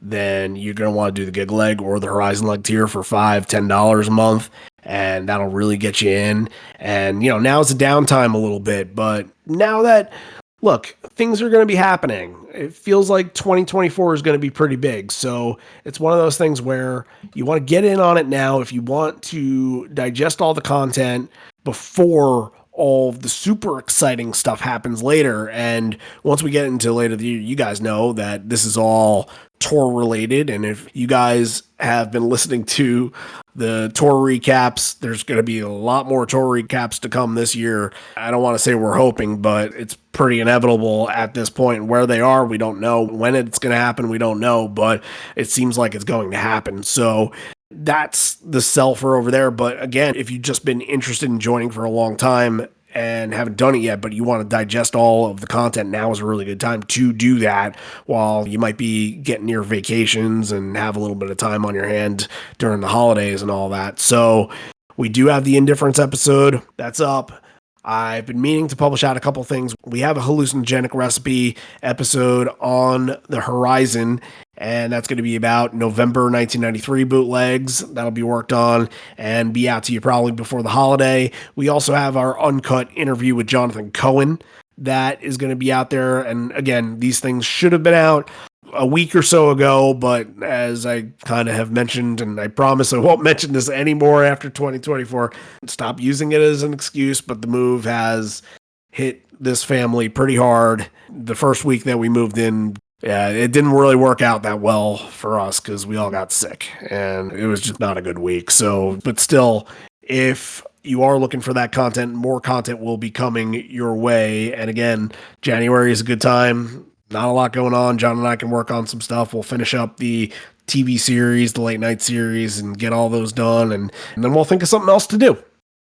then you're going to want to do the Gig Leg or the Horizon Leg tier for $5, $10 a month, and that'll really get you in. And, now it's a downtime a little bit, but now that, look, things are going to be happening. It feels like 2024 is going to be pretty big. So it's one of those things where you want to get in on it now if you want to digest all the content before all the super exciting stuff happens later. And once we get into later the year, you guys know that this is all tour related. And if you guys have been listening to the tour recaps, there's going to be a lot more tour recaps to come this year. I don't want to say we're hoping, but it's pretty inevitable at this point. Where they are, we don't know. When it's going to happen, we don't know, but it seems like it's going to happen. So that's the sell for over there. But again, if you've just been interested in joining for a long time and haven't done it yet, but you want to digest all of the content, now is a really good time to do that while you might be getting your vacations and have a little bit of time on your hand during the holidays and all that. So we do have the Indifference episode that's up. I've been meaning to publish out a couple things. We have a hallucinogenic recipe episode on the horizon, and that's going to be about November 1993 bootlegs. That'll be worked on and be out to you probably before the holiday. We also have our uncut interview with Jonathan Cohen that is going to be out there. And again, these things should have been out a week or so ago, but as I kind of have mentioned, and I promise I won't mention this anymore after 2024, stop using it as an excuse, but the move has hit this family pretty hard. The first week that we moved in, it didn't really work out that well for us because we all got sick and it was just not a good week. So, but still, if you are looking for that content, more content will be coming your way. And again, January is a good time. Not a lot going on. John and I can work on some stuff. We'll finish up the TV series, the late night series, and get all those done. And then we'll think of something else to do.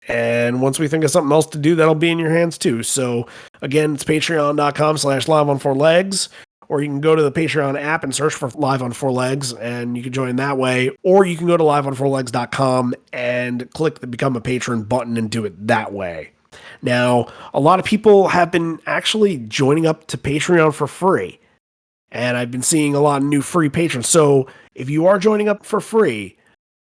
And once we think of something else to do, that'll be in your hands too. So again, it's patreon.com/live on 4 legs, or you can go to the Patreon app and search for Live on 4 Legs, and you can join that way. Or you can go to liveon4legs.com and click the Become a Patron button and do it that way. Now, a lot of people have been actually joining up to Patreon for free, and I've been seeing a lot of new free patrons. So if you are joining up for free,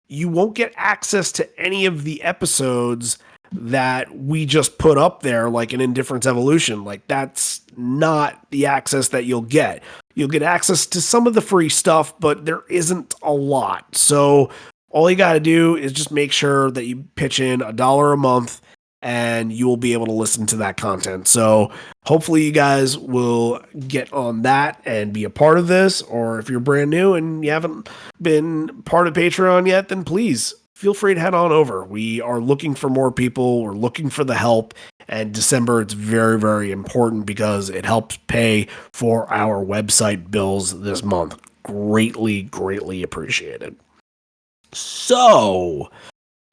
you won't get access to any of the episodes that we just put up there, like an Indifference Evolution. Like, that's not the access that you'll get. You'll get access to some of the free stuff, but there isn't a lot. So all you got to do is just make sure that you pitch in $1 a month, and you will be able to listen to that content. So hopefully you guys will get on that and be a part of this. Or if you're brand new and you haven't been part of Patreon yet, then please feel free to head on over. We are looking for more people. We're looking for the help. And December, it's very, very important because it helps pay for our website bills this month. Greatly, greatly appreciated. So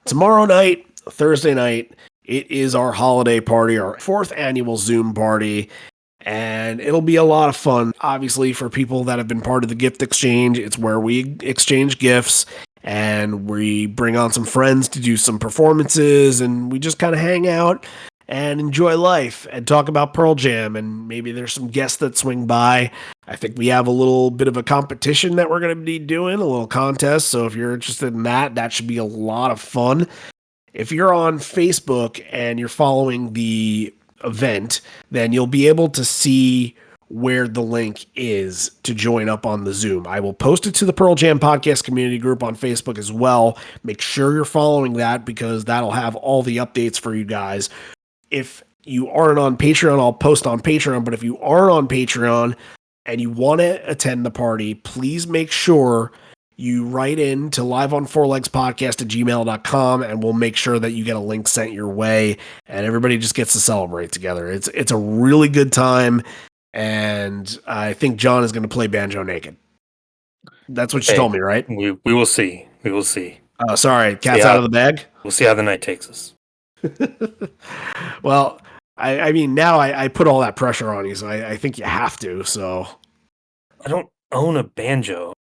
tomorrow night, Thursday night, it is our holiday party, our 4th annual Zoom party, and it'll be a lot of fun. Obviously, for people that have been part of the gift exchange, it's where we exchange gifts, and we bring on some friends to do some performances, and we just kind of hang out and enjoy life and talk about Pearl Jam, and maybe there's some guests that swing by. I think we have a little bit of a competition that we're going to be doing, a little contest, so if you're interested in that, that should be a lot of fun. If you're on Facebook and you're following the event, then you'll be able to see where the link is to join up on the Zoom. I will post it to the Pearl Jam Podcast community group on Facebook as well. Make sure you're following that because that'll have all the updates for you guys. If you aren't on Patreon, I'll post on Patreon, but if you aren't on Patreon and you want to attend the party, please make sure you write in to liveon4legspodcast@gmail.com and we'll make sure that you get a link sent your way and everybody just gets to celebrate together. It's a really good time, and I think John is going to play banjo naked. That's what you told me, right? We will see. We will see. Sorry, cat's out of the bag. We'll see how the night takes us. Well, I mean, now I put all that pressure on you, so I think you have to. So I don't own a banjo.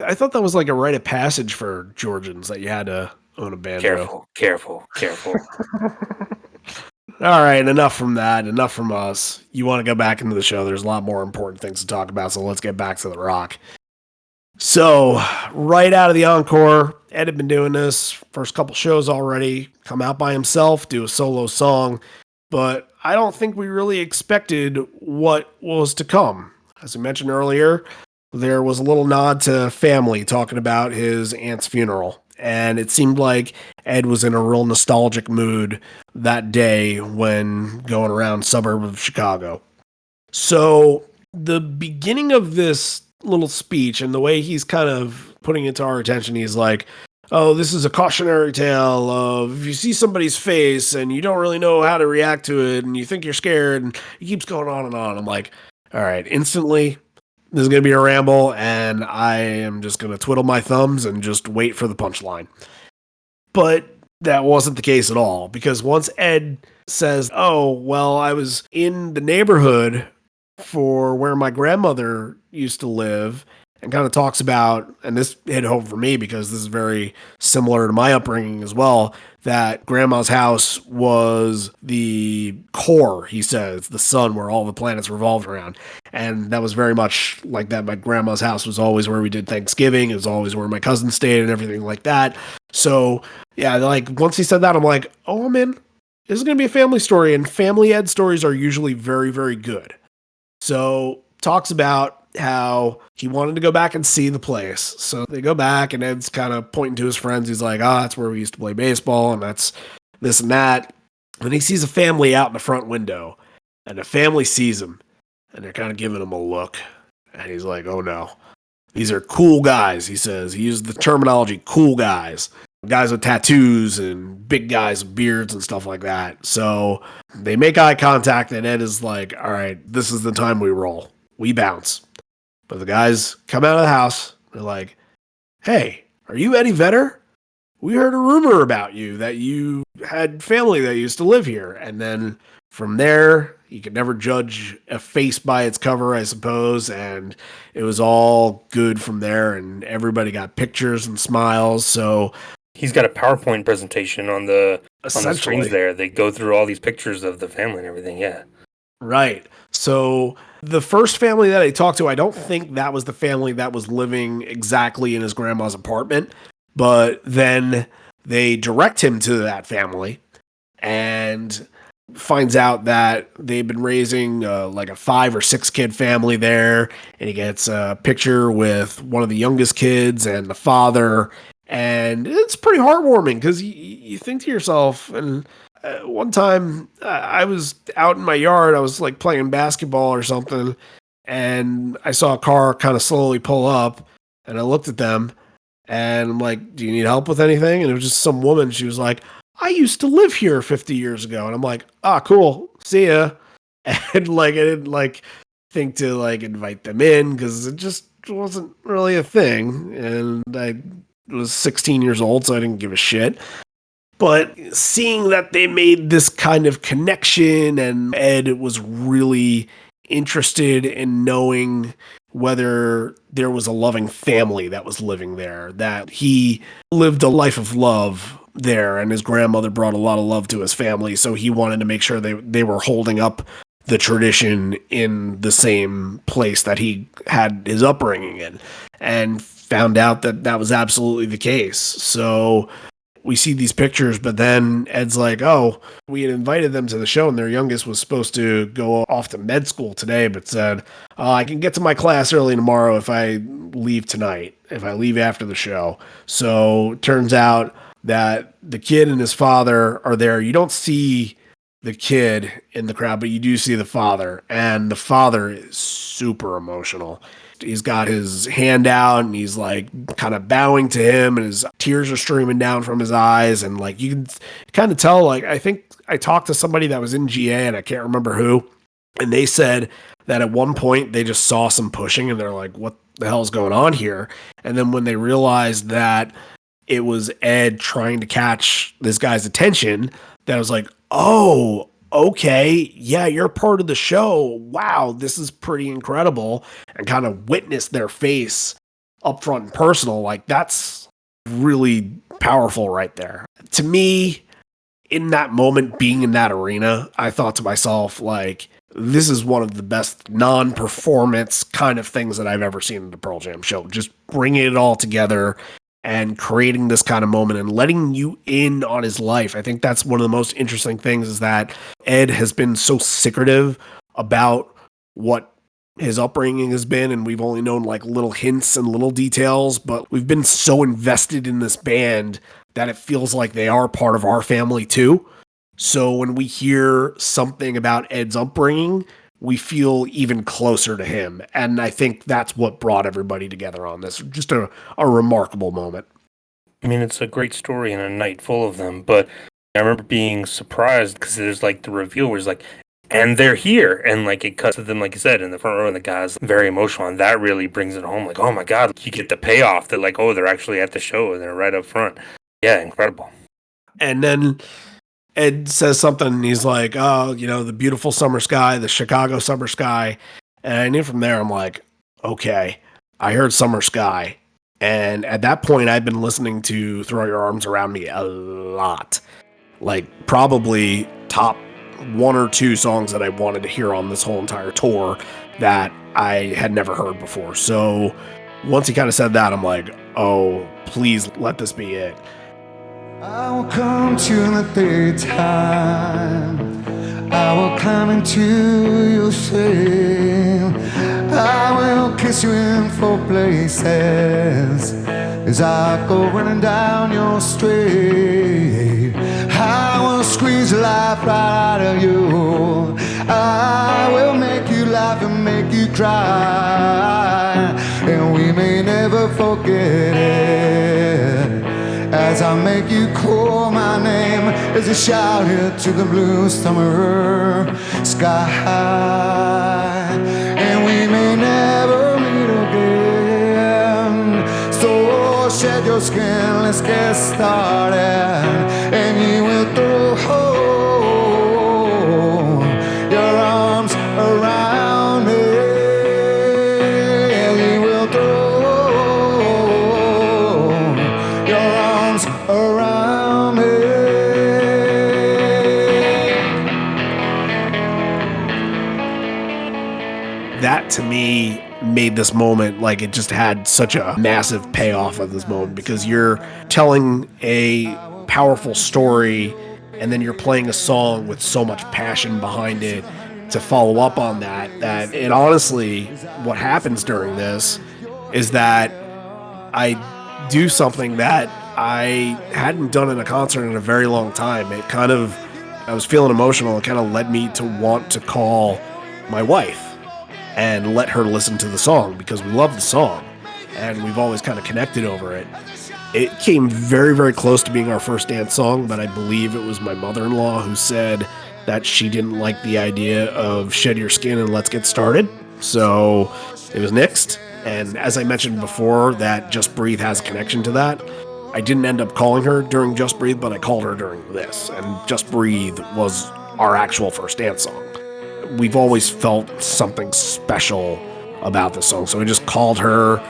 I thought that was like a rite of passage for Georgians that you had to on a banjo. Careful. All right, enough from that. Enough from us. You want to go back into the show. There's a lot more important things to talk about, so let's get back to The Rock. So, right out of the encore, Ed had been doing this first couple shows already, come out by himself, do a solo song, but I don't think we really expected what was to come. As we mentioned earlier, there was a little nod to family talking about his aunt's funeral. And it seemed like Ed was in a real nostalgic mood that day when going around suburb of Chicago. So the beginning of this little speech and the way he's kind of putting it to our attention, he's like, oh, this is a cautionary tale of if you see somebody's face and you don't really know how to react to it and you think you're scared, and he keeps going on and on. I'm like, all right, instantly, this is going to be a ramble, and I am just going to twiddle my thumbs and just wait for the punchline. But that wasn't the case at all, because once Ed says, oh, well, I was in the neighborhood for where my grandmother used to live, and kind of talks about, and this hit home for me because this is very similar to my upbringing as well, that grandma's house was the core, he says, the sun where all the planets revolved around. And that was very much like that. My grandma's house was always where we did Thanksgiving. It was always where my cousin stayed and everything like that. So, yeah, like once he said that, I'm like, oh, I'm in. This is going to be a family story, and family Ed stories are usually very, very good. So, talks about how he wanted to go back and see the place. So they go back, and Ed's kind of pointing to his friends. He's like, that's where we used to play baseball, and that's this and that. And he sees a family out in the front window, and the family sees him, and they're kind of giving him a look. And he's like, oh no, these are cool guys, he says. He used the terminology cool guys. Guys with tattoos and big guys with beards and stuff like that. So they make eye contact, and Ed is like, all right, this is the time we roll. We bounce. But the guys come out of the house. They're like, hey, are you Eddie Vedder? We heard a rumor about you that you had family that used to live here. And then from there, you could never judge a face by its cover, I suppose. And it was all good from there. And everybody got pictures and smiles. So he's got a PowerPoint presentation on the screens there. They go through all these pictures of the family and everything. Yeah. Right. So the first family that I talked to, I don't think that was the family that was living exactly in his grandma's apartment, but then they direct him to that family and finds out that they've been raising like a 5 or 6 kid family there, and he gets a picture with one of the youngest kids and the father, and it's pretty heartwarming because you think to yourself, and one time I was out in my yard, I was like playing basketball or something, and I saw a car kind of slowly pull up, and I looked at them, and I'm like, do you need help with anything? And it was just some woman. She was like, I used to live here 50 years ago. And I'm like, cool. See ya. And like, I didn't like think to like invite them in because it just wasn't really a thing. And I was 16 years old, so I didn't give a shit. But seeing that they made this kind of connection, and Ed was really interested in knowing whether there was a loving family that was living there, that he lived a life of love there, and his grandmother brought a lot of love to his family, so he wanted to make sure they were holding up the tradition in the same place that he had his upbringing in, and found out that that was absolutely the case. So we see these pictures, but then Ed's like, we had invited them to the show, and their youngest was supposed to go off to med school today, but said, I can get to my class early tomorrow if I leave tonight, if I leave after the show. So it turns out that the kid and his father are there. You don't see the kid in the crowd, but you do see the father, and the father is super emotional. He's got his hand out, and he's like kind of bowing to him, and his tears are streaming down from his eyes. And like, you can kind of tell, like, I think I talked to somebody that was in GA, and I can't remember who, and they said that at one point they just saw some pushing, and they're like, what the hell is going on here? And then when they realized that it was Ed trying to catch this guy's attention, that was like, oh, okay, yeah, you're part of the show. Wow, this is pretty incredible. And kind of witness their face up front and personal. Like, that's really powerful right there. To me, in that moment, being in that arena, I thought to myself, like, this is one of the best non-performance kind of things that I've ever seen in the Pearl Jam show. Just bringing it all together and creating this kind of moment and letting you in on his life. I think that's one of the most interesting things, is that Ed has been so secretive about what his upbringing has been, and we've only known like little hints and little details, but we've been so invested in this band that it feels like they are part of our family too. So when we hear something about Ed's upbringing, we feel even closer to him. And I think that's what brought everybody together on this. Just a remarkable moment. I mean, it's a great story and a night full of them, but I remember being surprised because there's like the reveal where it's like, and they're here. And like it cuts to them, like you said, in the front row, and the guy's very emotional. And that really brings it home. Like, oh my God, you get the payoff that like, oh, they're actually at the show and they're right up front. Yeah, incredible. And then Ed says something, and he's like, oh, the beautiful summer sky, the Chicago summer sky. And I knew from there, I'm like, okay, I heard summer sky. And at that point, I'd been listening to Throw Your Arms Around Me a lot. Like, probably top 1 or 2 songs that I wanted to hear on this whole entire tour that I had never heard before. So once he kind of said that, I'm like, oh, please let this be it. I will come to in the daytime. I will climb into your shade. I will kiss you in 4 places as I go running down your street. I will squeeze the life right out of you. I will make you laugh and make you cry, and we may never forget it. As I make you call my name, as I shout it to the blue summer sky, and we may never meet again. So shed your skin, let's get started, and you will throw your arms around me. You will throw your arms around me. That to me made this moment, like, it just had such a massive payoff of this moment, because you're telling a powerful story and then you're playing a song with so much passion behind it to follow up on that it honestly, what happens during this is that I do something that I hadn't done in a concert in a very long time. I was feeling emotional. It kind of led me to want to call my wife and let her listen to the song, because we love the song and we've always kind of connected over it. It came very, very close to being our first dance song, but I believe it was my mother-in-law who said that she didn't like the idea of Shed Your Skin and Let's Get Started. So it was nixed. And as I mentioned before, that Just Breathe has a connection to that. I didn't end up calling her during Just Breathe, but I called her during this. And Just Breathe was our actual first dance song. We've always felt something special about this song. So I just called her.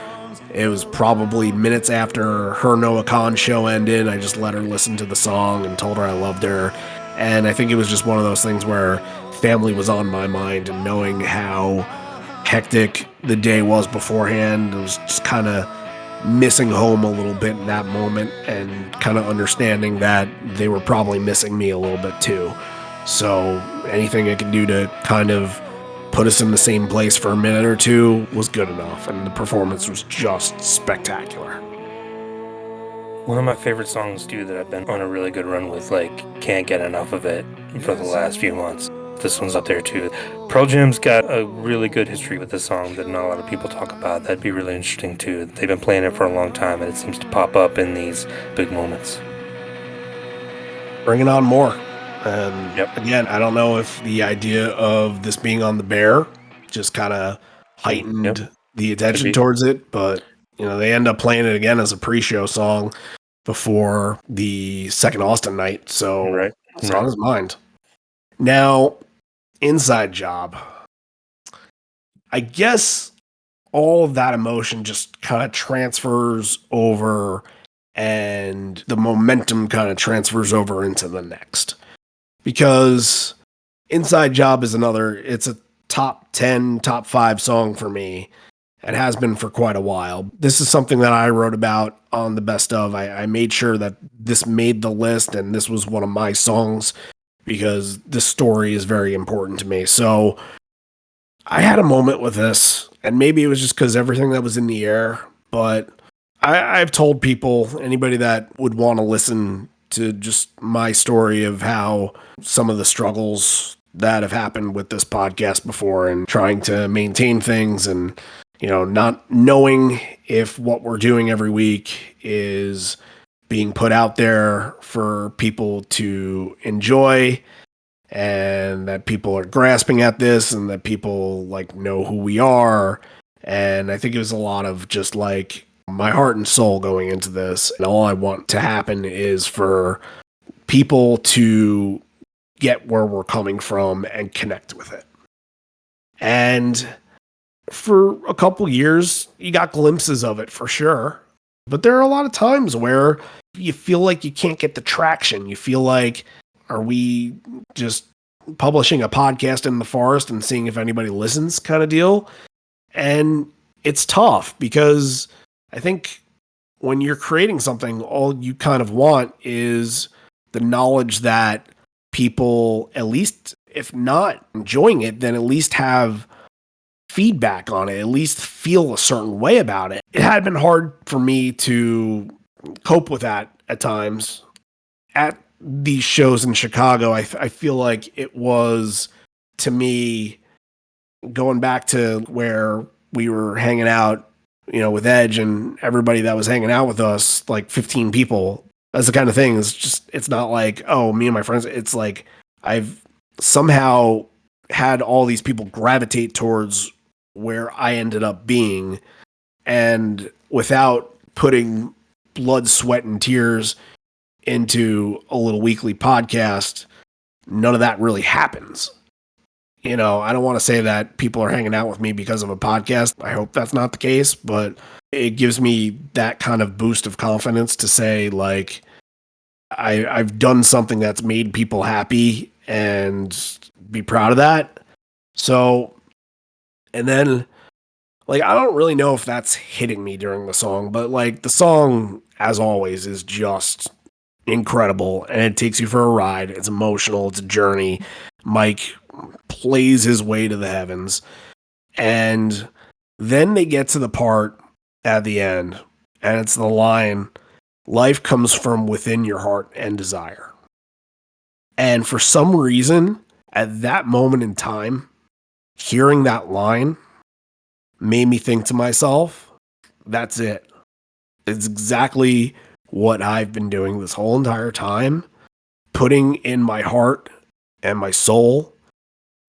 It was probably minutes after her Noah Khan show ended. I just let her listen to the song and told her I loved her. And I think it was just one of those things where family was on my mind, and knowing how hectic the day was beforehand, I was just kind of missing home a little bit in that moment, and kind of understanding that they were probably missing me a little bit too. So anything I could do to kind of put us in the same place for a minute or two was good enough, and the performance was just spectacular. One of my favorite songs, too, that I've been on a really good run with, like, can't get enough of it for the last few months. This one's up there, too. Pearl Jam's got a really good history with this song that not a lot of people talk about. That'd be really interesting, too. They've been playing it for a long time, and it seems to pop up in these big moments. Bring it on more. And Again, I don't know if the idea of this being on the Bear just kind of heightened the attention towards it, but they end up playing it again as a pre-show song before the second Austin night, so it's on his mind. Now, Inside Job. I guess all of that emotion just kind of transfers over and the momentum kind of transfers over into the next. Because Inside Job is it's a top 10, top 5 song for me. It has been for quite a while. This is something that I wrote about on the best of. I made sure that this made the list, and this was one of my songs because this story is very important to me. So I had a moment with this, and maybe it was just because everything that was in the air, but I've told people, anybody that would want to listen to just my story of how some of the struggles that have happened with this podcast before and trying to maintain things and, not knowing if what we're doing every week is being put out there for people to enjoy and that people are grasping at this and that people know who we are. And I think it was a lot of just my heart and soul going into this. And all I want to happen is for people to get where we're coming from and connect with it. And for a couple years, you got glimpses of it for sure. But there are a lot of times where you feel like you can't get the traction. You feel like, are we just publishing a podcast in the forest and seeing if anybody listens kind of deal? And it's tough because I think when you're creating something, all you kind of want is the knowledge that people, at least if not enjoying it, then at least have feedback on it, at least feel a certain way about it. It had been hard for me to cope with that at times. At these shows in Chicago, I feel like it was, to me, going back to where we were hanging out, with Edge and everybody that was hanging out with us, 15 people. That's the kind of thing. It's not like, oh, me and my friends. It's like I've somehow had all these people gravitate towards where I ended up being, and without putting blood, sweat, and tears into a little weekly podcast, none of that really happens. I don't want to say that people are hanging out with me because of a podcast. I hope that's not the case, but it gives me that kind of boost of confidence to say, I've done something that's made people happy and be proud of that. So, and then, I don't really know if that's hitting me during the song, but the song, as always, is just incredible, and it takes you for a ride. It's emotional. It's a journey. Mike plays his way to the heavens, and then they get to the part at the end, and it's the line, "Life comes from within your heart and desire." And for some reason, at that moment in time, hearing that line made me think to myself, that's it. It's exactly what I've been doing this whole entire time, putting in my heart and my soul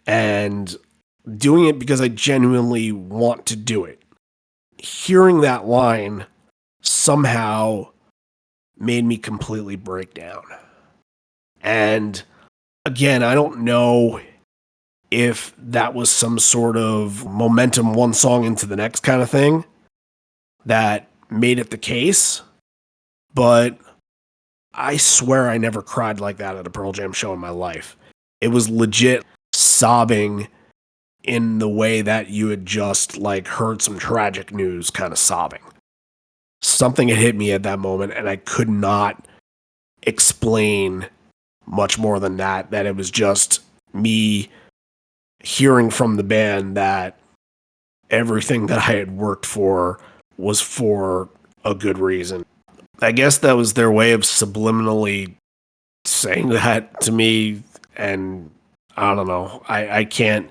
and doing it because I genuinely want to do it. Hearing that line somehow made me completely break down. And again, I don't know if that was some sort of momentum, one song into the next kind of thing that made it the case, but I swear I never cried like that at a Pearl Jam show in my life. It was legit sobbing in the way that you had just heard some tragic news kind of sobbing. Something had hit me at that moment, and I could not explain much more than that it was just me hearing from the band that everything that I had worked for was for a good reason. I guess that was their way of subliminally saying that to me, and I don't know. I can't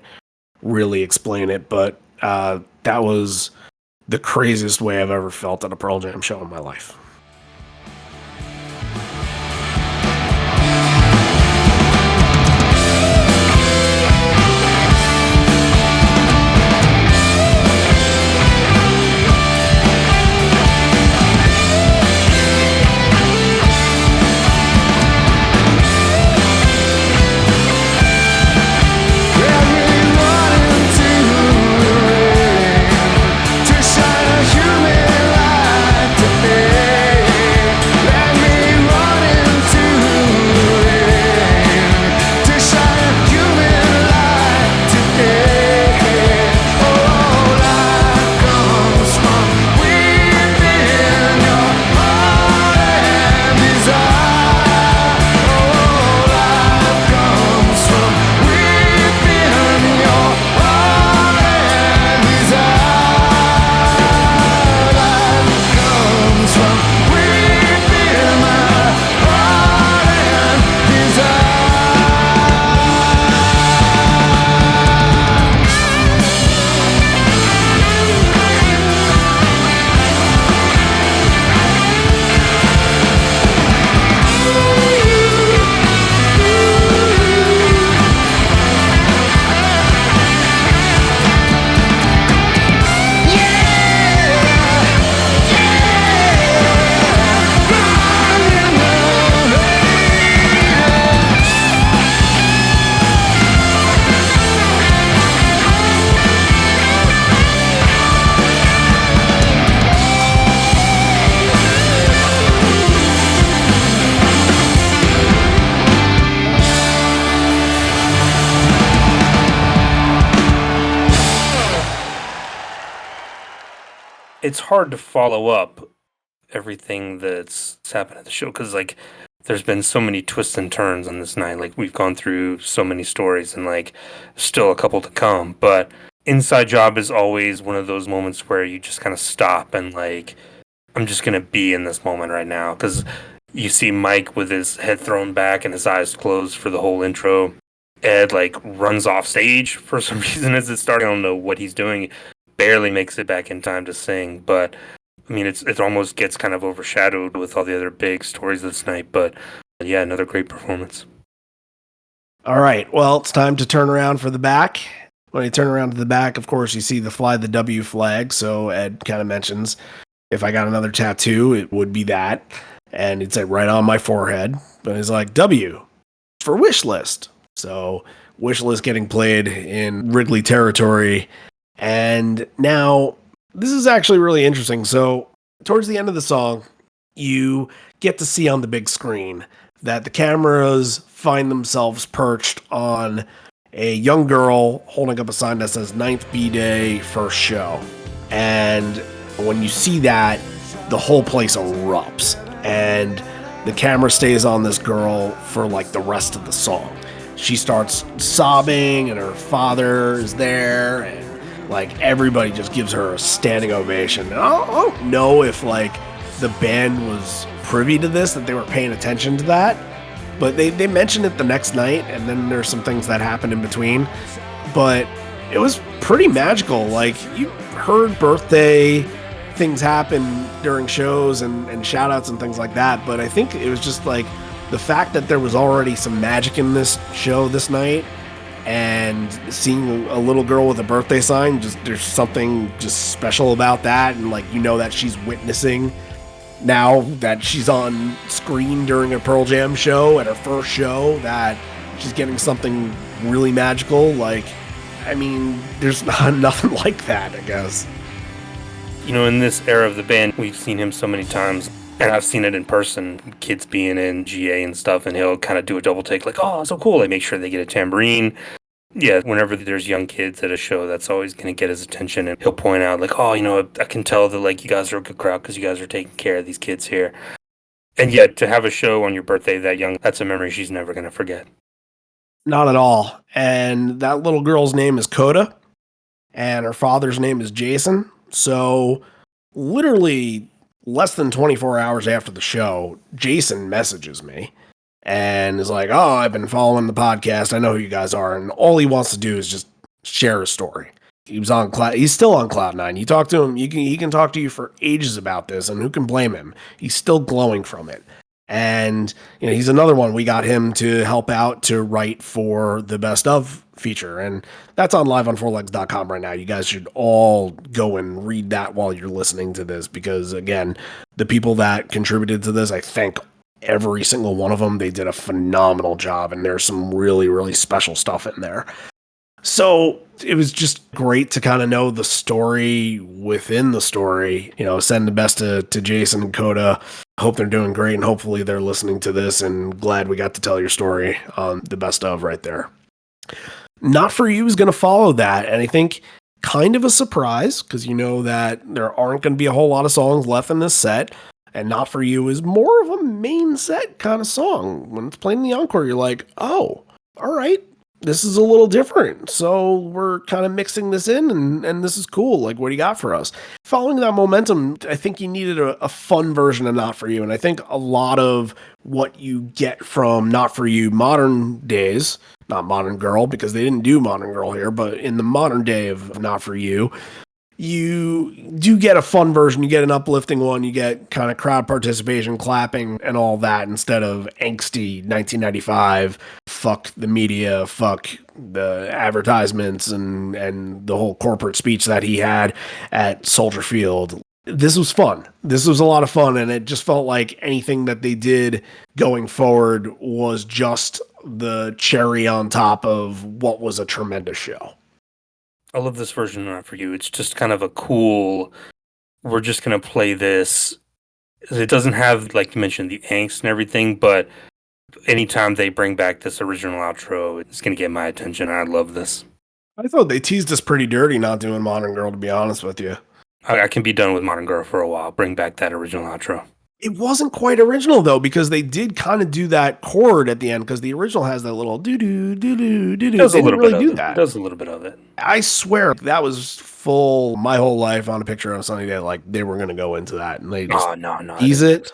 really explain it, but that was the craziest way I've ever felt at a Pearl Jam show in my life. To shine a human light to me. it's hard to follow up everything that's happened at the show because like there's been so many twists and turns on this night. Like we've gone through so many stories and like still a couple to come. But Inside Job is always one of those moments where you just kind of stop and like I'm just gonna be in this moment right now because you see Mike with his head thrown back and his eyes closed for the whole intro. Ed like runs off stage for some reason as it's starting. I don't know what he's doing. Barely makes it back in time to sing, but I mean it almost gets kind of overshadowed with all the other big stories this night. But yeah, another great performance. All right, well, it's time to turn around for the back. When you turn around to the back, of course, you see the Fly the W flag. So Ed kind of mentions, if I got another tattoo, it would be that. And it's right on my forehead. But he's like, W for wish list. So wish list getting played in Wrigley territory. And now this is actually really interesting. So towards the end of the song, you get to see on the big screen that the cameras find themselves perched on a young girl holding up a sign that says 9th B-Day first show. And when you see that, the whole place erupts. And the camera stays on this girl for like the rest of the song. She starts sobbing and her father is there and like everybody just gives her a standing ovation. And I don't know if like the band was privy to this, that they were paying attention to that. But they mentioned it the next night, and then there's some things that happened in between. But it was pretty magical. Like, you heard birthday things happen during shows and shout-outs and things like that. But I think it was just, like, the fact that there was already some magic in this show this night, and seeing a little girl with a birthday sign, just there's something just special about that. And, like, you know that she's witnessing now that she's on screen during a Pearl Jam show at her first show, that she's getting something really magical. Like, I mean, there's nothing like that, I guess. You know, in this era of the band, we've seen him so many times, and I've seen it in person, kids being in GA and stuff, and he'll kind of do a double take, like, oh, so cool. They make sure they get a tambourine. Yeah, whenever there's young kids at a show, that's always going to get his attention. And he'll point out, like, oh, you know, I can tell that, like, you guys are a good crowd because you guys are taking care of these kids here. And yet, to have a show on your birthday that young, that's a memory she's never going to forget. Not at all. And that little girl's name is Coda, and her father's name is Jason. So, literally less than 24 hours after the show, Jason messages me and is like, oh, I've been following the podcast. I know who you guys are. And all he wants to do is just share a story. He's still on cloud nine. You talk to him, he can talk to you for ages about this, and who can blame him? He's still glowing from it. And you know, he's another one. We got him to help out to write for the Best Of feature, and that's on liveonfourlegs.com right now. You guys should all go and read that while you're listening to this, because again, the people that contributed to this, I thank every single one of them. They did a phenomenal job, and there's some really, really special stuff in there. So it was just great to kind of know the story within the story. You know, send the best to Jason and Coda. Hope they're doing great, and hopefully they're listening to this, and glad we got to tell your story on the Best Of right there. Not For You is going to follow that, and I think kind of a surprise, because you know that there aren't going to be a whole lot of songs left in this set, and Not For You is more of a main set kind of song. When it's played in the encore, you're like, oh, all right, this is a little different. So we're kind of mixing this in, and this is cool. Like, what do you got for us? Following that momentum, I think you needed a fun version of Not For You. And I think a lot of what you get from Not For You modern days, not Modern Girl, because they didn't do Modern Girl here, but in the modern day of Not For You, you do get a fun version. You get an uplifting one. You get kind of crowd participation, clapping, and all that, instead of angsty 1995, fuck the media, fuck the advertisements, and the whole corporate speech that he had at Soldier Field. This was fun. This was a lot of fun, and it just felt like anything that they did going forward was just the cherry on top of what was a tremendous show. I love this version of Not For You. It's just kind of a cool, we're just going to play this. It doesn't have, like you mentioned, the angst and everything, but anytime they bring back this original outro, it's going to get my attention. I love this. I thought they teased us pretty dirty not doing Modern Girl, to be honest with you. I can be done with Modern Girl for a while. Bring back that original outro. It wasn't quite original though, because they did kind of do that chord at the end, because the original has that little doo doo doo doo doo doo. Does a They little didn't really bit do of it. that. Does a little bit of it. I swear that was full my whole life on a picture on a sunny day. Like they were going to go into that, and they just No. ease it,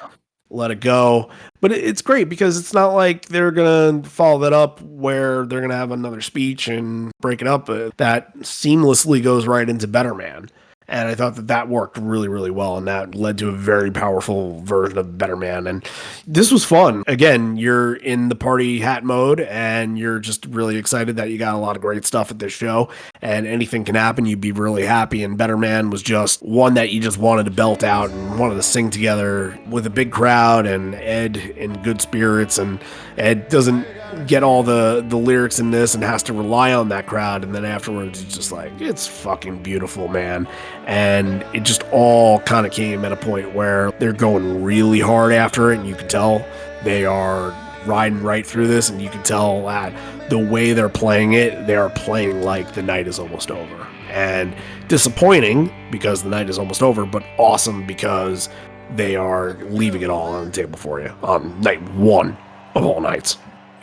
let it go. But it's great because it's not like they're going to follow that up where they're going to have another speech and break it up. That seamlessly goes right into Better Man. And I thought that worked really, really well. And that led to a very powerful version of Better Man. And this was fun. Again, you're in the party hat mode and you're just really excited that you got a lot of great stuff at this show. And anything can happen. You'd be really happy. And Better Man was just one that you just wanted to belt out and wanted to sing together with a big crowd, and Ed in good spirits. And Ed doesn't get all the lyrics in this and has to rely on that crowd, and then afterwards he's just like, it's fucking beautiful, man. And it just all kind of came at a point where they're going really hard after it, and you can tell they are riding right through this, and you can tell that the way they're playing it, they are playing like the night is almost over. And disappointing because the night is almost over, but awesome because they are leaving it all on the table for you on night one of all nights.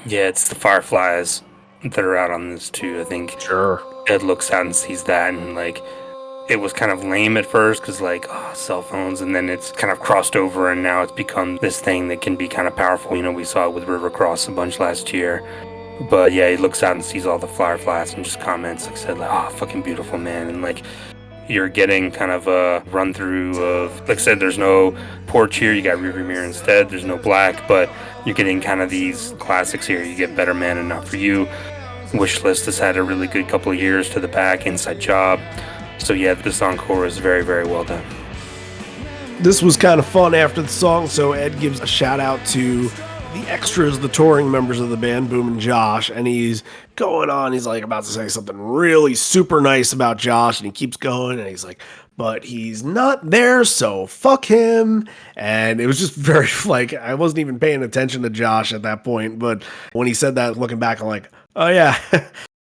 Yeah, it's the Fireflies that are out on this too. I think Sure. Ed looks out and sees that, and like it was kind of lame at first because cell phones, and then it's kind of crossed over, and now it's become this thing that can be kind of powerful. You know, we saw it with River Cross a bunch last year. But yeah, he looks out and sees all the Fireflies and just comments, like said, fucking beautiful, man. And like you're getting kind of a run through of, like I said, there's no porch here, you got Rearviewmirror instead, there's no black, but you're getting kind of these classics here. You get Better Man and Not For You. Wishlist has had a really good couple of years to the back, Inside Job. So yeah, this encore is very, very well done. This was kind of fun after the song, so Ed gives a shout out to the extras, the touring members of the band, Boom and Josh, and he's going on, he's like about to say something really super nice about Josh, and he keeps going, and he's like, but he's not there, so fuck him. And it was just very, like, I wasn't even paying attention to Josh at that point, but when he said that, looking back, I'm like, oh yeah,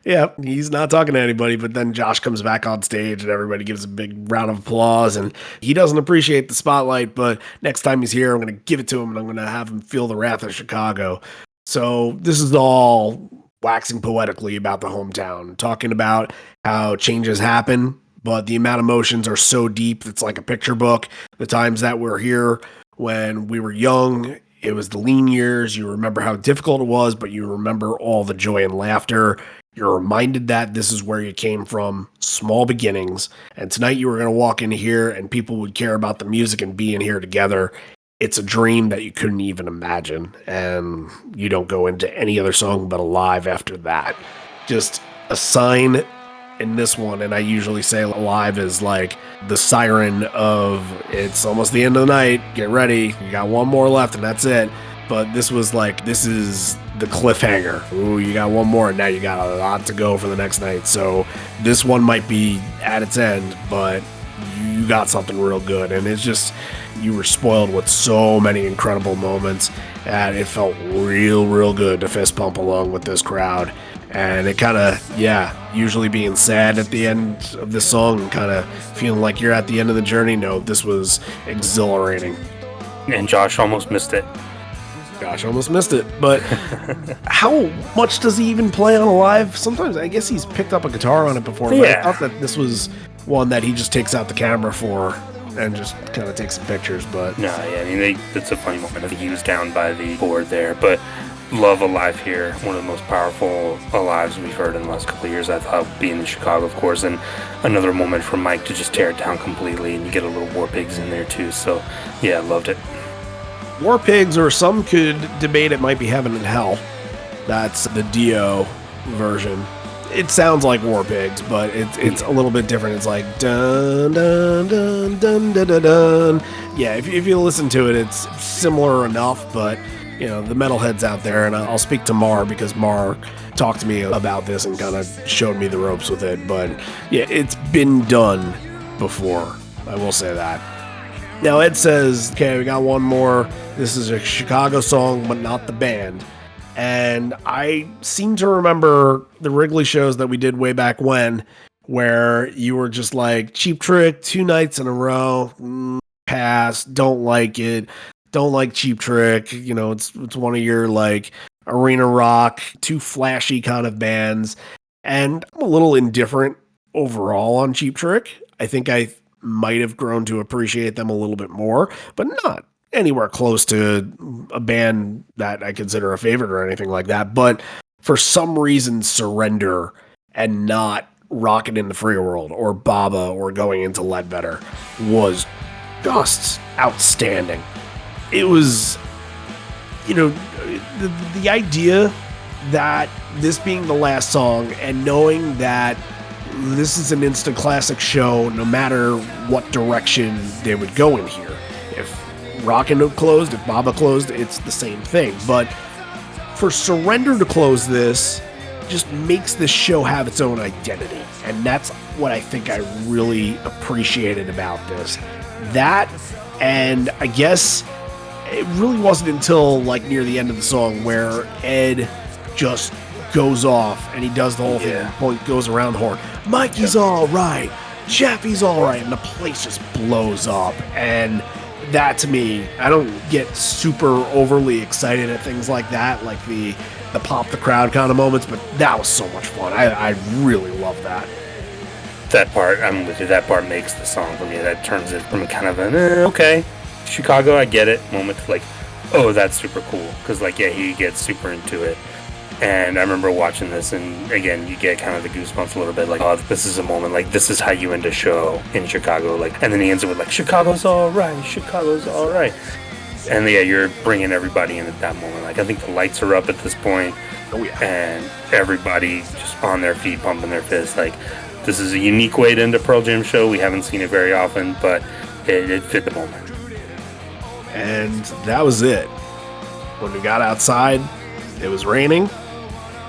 yeah, he's not talking to anybody. But then Josh comes back on stage and everybody gives a big round of applause, and he doesn't appreciate the spotlight, but next time he's here, I'm going to give it to him and I'm going to have him feel the wrath of Chicago. So this is all waxing poetically about the hometown, talking about how changes happen, but the amount of emotions are so deep, it's like a picture book. The times that we're here when we were young, it was the lean years. You remember how difficult it was, but you remember all the joy and laughter. You're reminded that this is where you came from, small beginnings. And tonight you were going to walk in here and people would care about the music and being here together. It's a dream that you couldn't even imagine. And you don't go into any other song but Alive after that. Just a sign in this one, and I usually say Alive is like the siren of it's almost the end of the night, get ready, you got one more left and that's it. But this was like, this is the cliffhanger. Ooh, you got one more and now you got a lot to go for the next night. So this one might be at its end, but you got something real good. And it's just, you were spoiled with so many incredible moments, and it felt real good to fist pump along with this crowd. And it kind of, usually being sad at the end of this song and kind of feeling like you're at the end of the journey. No, this was exhilarating. And Josh almost missed it. Josh almost missed it. But how much does he even play on Alive? Sometimes I guess he's picked up a guitar on it before. But I thought that this was one that he just takes out the camera for and just kind of takes some pictures. But no, I mean, it's a funny moment. I think he was down by the board there, but love Alive here. One of the most powerful Alives we've heard in the last couple of years, I thought, being in Chicago, of course, and another moment for Mike to just tear it down completely, and you get a little War Pigs in there too. So yeah, loved it. War Pigs, or some could debate it might be Heaven and Hell. That's the Dio version. It sounds like War Pigs, but it's a little bit different. It's like dun dun dun dun dun dun dun. Yeah, if you listen to it, it's similar enough, but you know, the metalheads out there, and I'll speak to Mar because Mar talked to me about this and kind of showed me the ropes with it. But yeah, it's been done before. I will say that. Now Ed says, okay, we got one more. This is a Chicago song, but not the band. And I seem to remember the Wrigley shows that we did way back when. where you were just like, Cheap Trick, 2 nights in a row, pass, don't like it, don't like Cheap Trick, you know, it's one of your like arena rock, too flashy kind of bands, and I'm a little indifferent overall on Cheap Trick. I think I might have grown to appreciate them a little bit more, but not anywhere close to a band that I consider a favorite or anything like that. But for some reason, Surrender and not Rocket in the Free World or Baba or Going into Ledbetter was just outstanding. It was, you know, the idea that this being the last song and knowing that this is an instant classic show no matter what direction they would go in here. If Rockin' closed, if Baba closed, it's the same thing. But for Surrender to close this just makes this show have its own identity. And that's what I think I really appreciated about this. That, and I guess it really wasn't until like near the end of the song where Ed just goes off and he does the whole thing. Point goes around the horn. Mikey's all right. Jeffy's all right. And the place just blows up. And that to me, I don't get super overly excited at things like that, like the pop the crowd kind of moments, but that was so much fun. I really love that. That part, I'm with you, that part makes the song for me. That turns it from kind of an, okay, Chicago, I get it, moment to like, oh, that's super cool. Because, like, yeah, he gets super into it. And I remember watching this, and again, you get kind of the goosebumps a little bit, like, oh, this is a moment, like, this is how you end a show in Chicago, like, and then he ends it with, like, Chicago's all right, Chicago's all right. And yeah, you're bringing everybody in at that moment. Like, I think the lights are up at this point, and everybody just on their feet, pumping their fists. Like, this is a unique way to end a Pearl Jam show. We haven't seen it very often, but it fit the moment. And that was it. When we got outside, it was raining,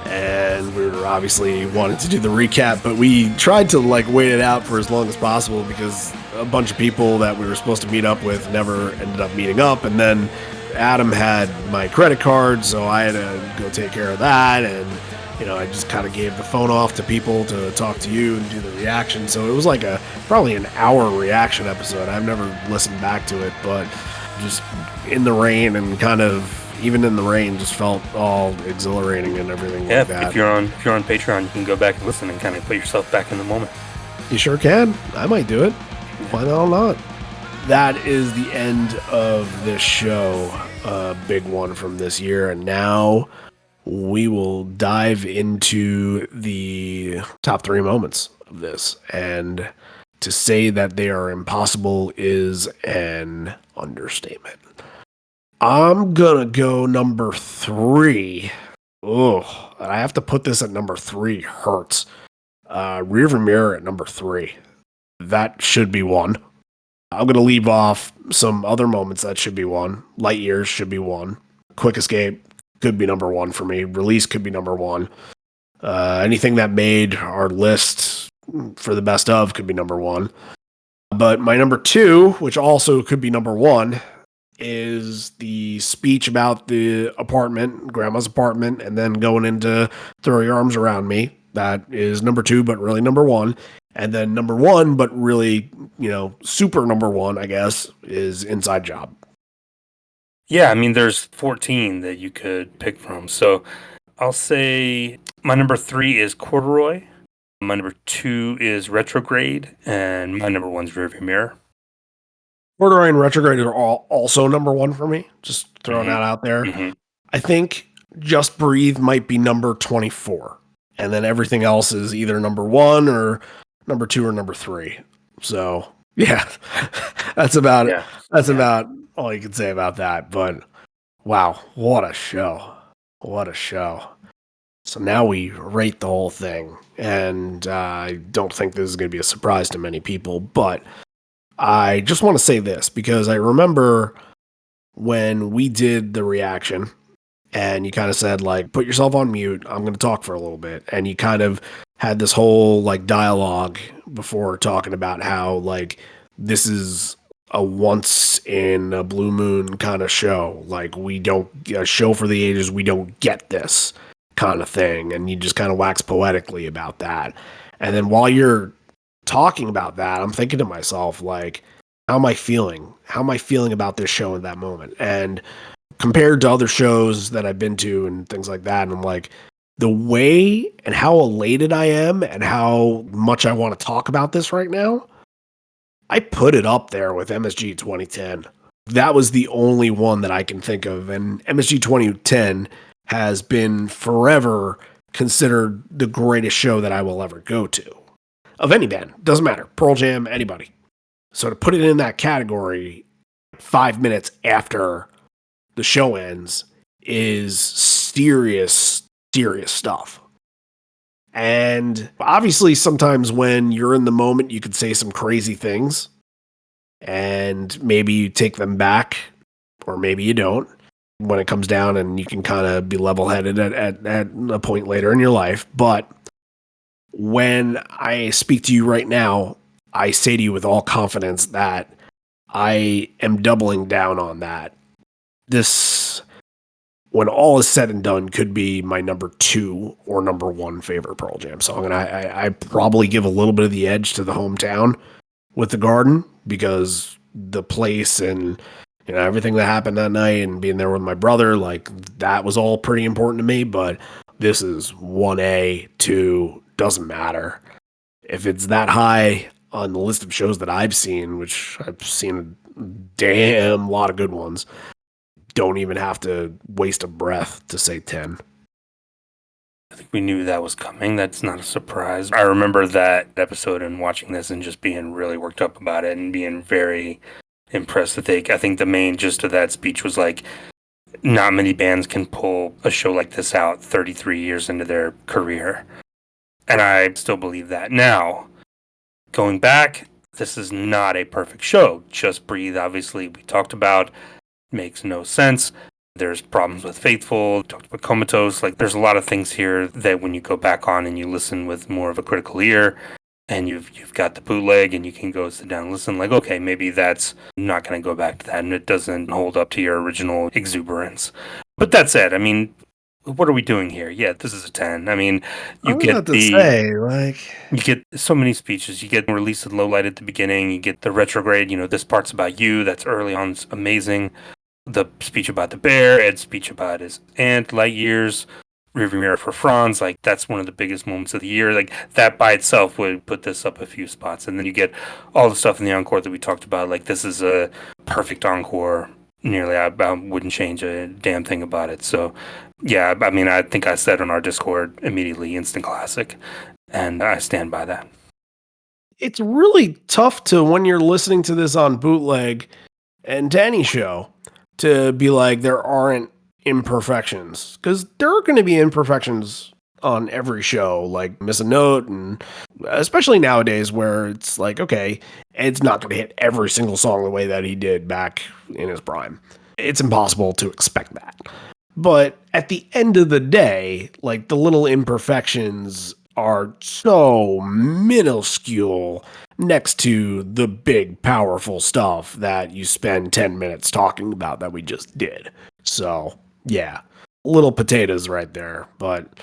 and we were obviously wanting to do the recap, but we tried to like wait it out for as long as possible because a bunch of people that we were supposed to meet up with never ended up meeting up. And then Adam had my credit card, so I had to go take care of that. And, you know, I just kind of gave the phone off to people to talk to you and do the reaction. So it was like probably an hour reaction episode. I've never listened back to it, but just in the rain and kind of even in the rain just felt all exhilarating and everything like that. If you're on Patreon, you can go back and listen and kind of put yourself back in the moment. You sure can. I might do it. Why the hell not? That is the end of this show. A big one from this year. And now we will dive into the top 3 moments of this. And to say that they are impossible is an understatement. I'm gonna go number 3. Oh, I have to put this at number 3. Hurts. Rearviewmirror at number 3. That should be 1. I'm gonna leave off some other moments that should be 1. Light Years should be 1. Quick Escape could be number 1 for me. Release could be number 1. Anything that made our list for the best of could be number 1. But my number 2, which also could be number 1, is the speech about the apartment, grandma's apartment, and then going into Throw Your Arms Around Me. That is number 2, but really number 1. And then number 1, but really, you know, super number 1, I guess, is Inside Job. Yeah, I mean, there's 14 that you could pick from. So I'll say my number 3 is Corduroy. My number 2 is Retrograde. And my number 1 is Rearviewmirror. Corduroy and Retrograde are also number 1 for me. Just throwing that out there. Mm-hmm. I think Just Breathe might be number 24. And then everything else is either number 1 or number 2 or number 3. So, yeah, that's about it. That's about all you can say about that. But, wow, what a show. What a show. So now we rate the whole thing. And I don't think this is going to be a surprise to many people, but I just want to say this because I remember when we did the reaction and you kind of said, like, put yourself on mute. I'm going to talk for a little bit. And you kind of had this whole, like, dialogue before talking about how, like, this is a once in a blue moon kind of show. Like, a show for the ages, we don't get this kind of thing. And you just kind of wax poetically about that. And then while you're talking about that, I'm thinking to myself, like, how am I feeling? How am I feeling about this show in that moment? And compared to other shows that I've been to and things like that, and I'm like, the way and how elated I am and how much I want to talk about this right now, I put it up there with MSG 2010. That was the only one that I can think of. And MSG 2010 has been forever considered the greatest show that I will ever go to. Of any band. Doesn't matter. Pearl Jam, anybody. So to put it in that category 5 minutes after the show ends is serious stuff. And obviously sometimes when you're in the moment, you could say some crazy things and maybe you take them back or maybe you don't when it comes down, and you can kind of be level-headed at a point later in your life. But when I speak to you right now, I say to you with all confidence that I am doubling down on that. This, when all is said and done, could be my number 2 or number 1 favorite Pearl Jam song. And I probably give a little bit of the edge to the Hometown with The Garden, because the place and everything that happened that night and being there with my brother, like, that was all pretty important to me. But this is 1A, 2, doesn't matter. If it's that high on the list of shows that I've seen, which I've seen a damn lot of good ones, don't even have to waste a breath to say 10. I think we knew that was coming. That's not a surprise. I remember that episode and watching this and just being really worked up about it and being very impressed. I think the main gist of that speech was like, not many bands can pull a show like this out 33 years into their career. And I still believe that. Now, going back, this is not a perfect show. Just Breathe, obviously, we talked about, makes no sense. There's problems with Faithful, we talked about Comatose. Like, there's a lot of things here that when you go back on and you listen with more of a critical ear, and you've got the bootleg and you can go sit down and listen, like, okay, maybe that's not going to go back to that and it doesn't hold up to your original exuberance. But that said, I mean, what are we doing here? Yeah, this is a 10. I mean, you get so many speeches. You get Release and Low Light at the beginning. You get the retrograde, this part's about you. That's early on. It's amazing. The speech about the bear, Ed's speech about his aunt, Light Years, Rearview Mirror for Frans, like, that's one of the biggest moments of the year. Like, that by itself would put this up a few spots. And then you get all the stuff in the encore that we talked about. Like, this is a perfect encore. Nearly, I wouldn't change a damn thing about it. So, yeah, I mean, I think I said on our Discord immediately, instant classic. And I stand by that. It's really tough to, when you're listening to this on bootleg and to any show, to be like, there aren't imperfections, because there are going to be imperfections on every show, like miss a note, and especially nowadays where it's like, okay, Ed's not going to hit every single song the way that he did back in his prime. It's impossible to expect that. But at the end of the day, like, the little imperfections are so minuscule next to the big, powerful stuff that you spend 10 minutes talking about that we just did. So, yeah, little potatoes right there. But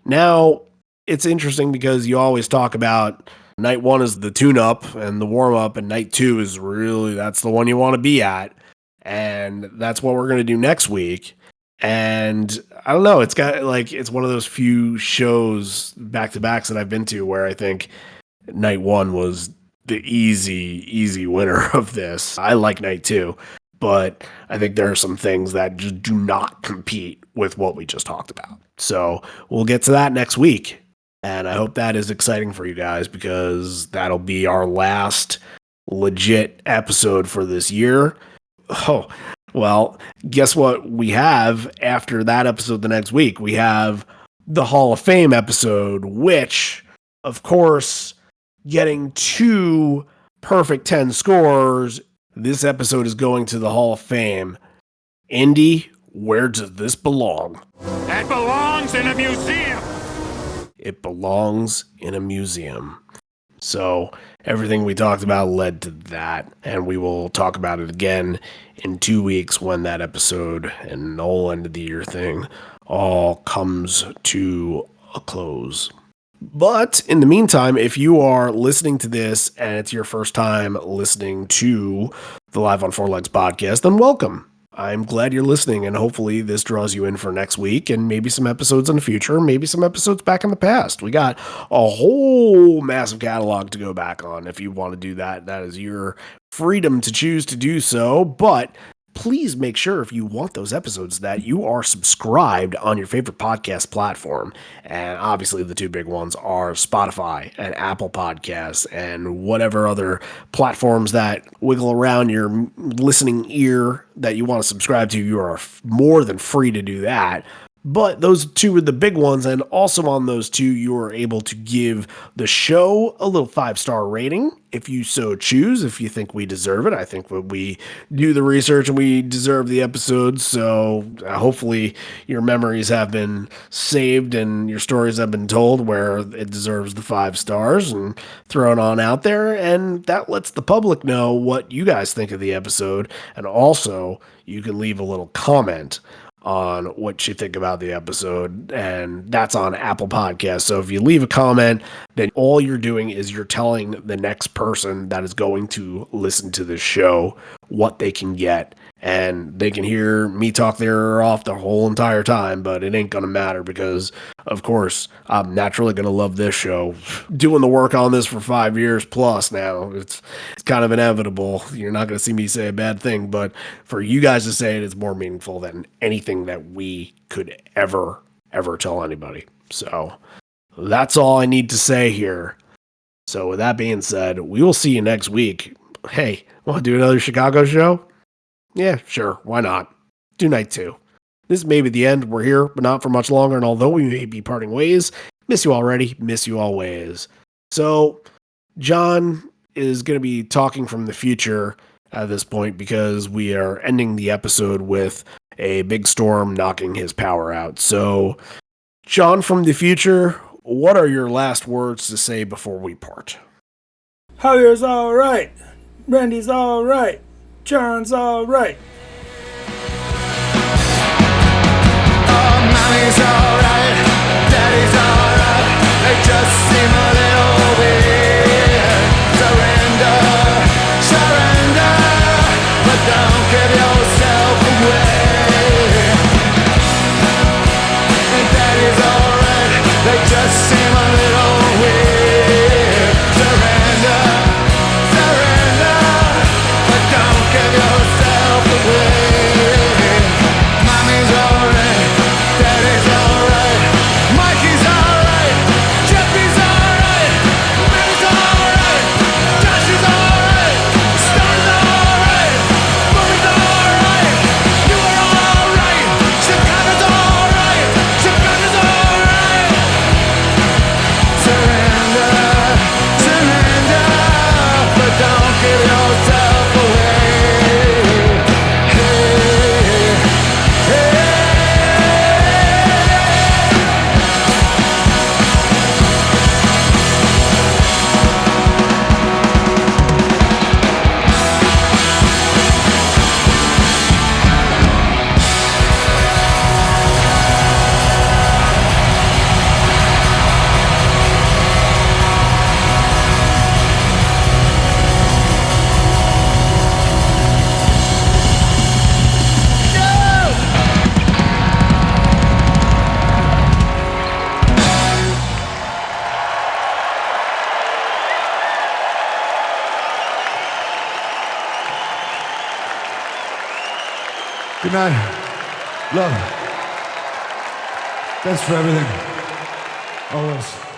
now it's interesting because you always talk about night 1 is the tune-up and the warm-up, and night 2 is really, that's the one you want to be at. And that's what we're going to do next week. And I don't know, it's got, like, it's one of those few shows back-to-backs that I've been to where I think night 1 was the easy winner of this. I like night 2, but I think there are some things that just do not compete with what we just talked about. So we'll get to that next week. And I hope that is exciting for you guys, because that'll be our last legit episode for this year. Oh, well, guess what we have after that episode the next week? We have the Hall of Fame episode, which, of course, getting 2 perfect 10 scores, this episode is going to the Hall of Fame. Indy, where does this belong? That belongs in a museum. It belongs in a museum. So everything we talked about led to that, and we will talk about it again in 2 weeks when that episode and the whole end of the year thing all comes to a close. But in the meantime, if you are listening to this and it's your first time listening to the Live on Four Legs podcast, then welcome. I'm glad you're listening, and hopefully this draws you in for next week and maybe some episodes in the future, maybe some episodes back in the past. We got a whole massive catalog to go back on. If you want to do that, that is your freedom to choose to do so, but please make sure, if you want those episodes, that you are subscribed on your favorite podcast platform. And obviously the two big ones are Spotify and Apple Podcasts and whatever other platforms that wiggle around your listening ear that you want to subscribe to. You are more than free to do that. But those two are the big ones, and also on those two, you are able to give the show a little 5-star rating if you so choose, if you think we deserve it. I think when we do the research and we deserve the episodes, so hopefully your memories have been saved and your stories have been told where it deserves the 5 stars and thrown on out there, and that lets the public know what you guys think of the episode, and also you can leave a little comment on what you think about the episode, and that's on Apple Podcasts. So if you leave a comment, then all you're doing is you're telling the next person that is going to listen to this show what they can get, and they can hear me talk their ear off the whole entire time, but it ain't gonna matter because, of course, I'm naturally gonna love this show. Doing the work on this for 5 years plus now, it's kind of inevitable. You're not gonna see me say a bad thing, but for you guys to say it is more meaningful than anything that we could ever tell anybody. So that's all I need to say here. So with that being said, we will see you next week. Hey, want to do another Chicago show? Yeah, sure. Why not? Do night 2. This may be the end. We're here, but not for much longer. And although we may be parting ways, miss you already, miss you always. So John is going to be talking from the future at this point because we are ending the episode with a big storm knocking his power out. So John from the future, what are your last words to say before we part? Javier's all right. Randy's all right. John's all right. Oh, mommy's alright, daddy's alright. They just seem a little weird. Surrender, but don't give yourself away. And daddy's alright, they just seem a little weird. Surrender, but don't give yourself away. Mommy's alright, daddy's alright, Mikey's alright, Jeffy's alright, Mary's alright, Josh is alright, Star's alright, Bowie's alright, you are alright, Chicago's alright, Chicago's alright. Surrender, but don't give yourself away. Good night. Love. Thanks for everything. Always.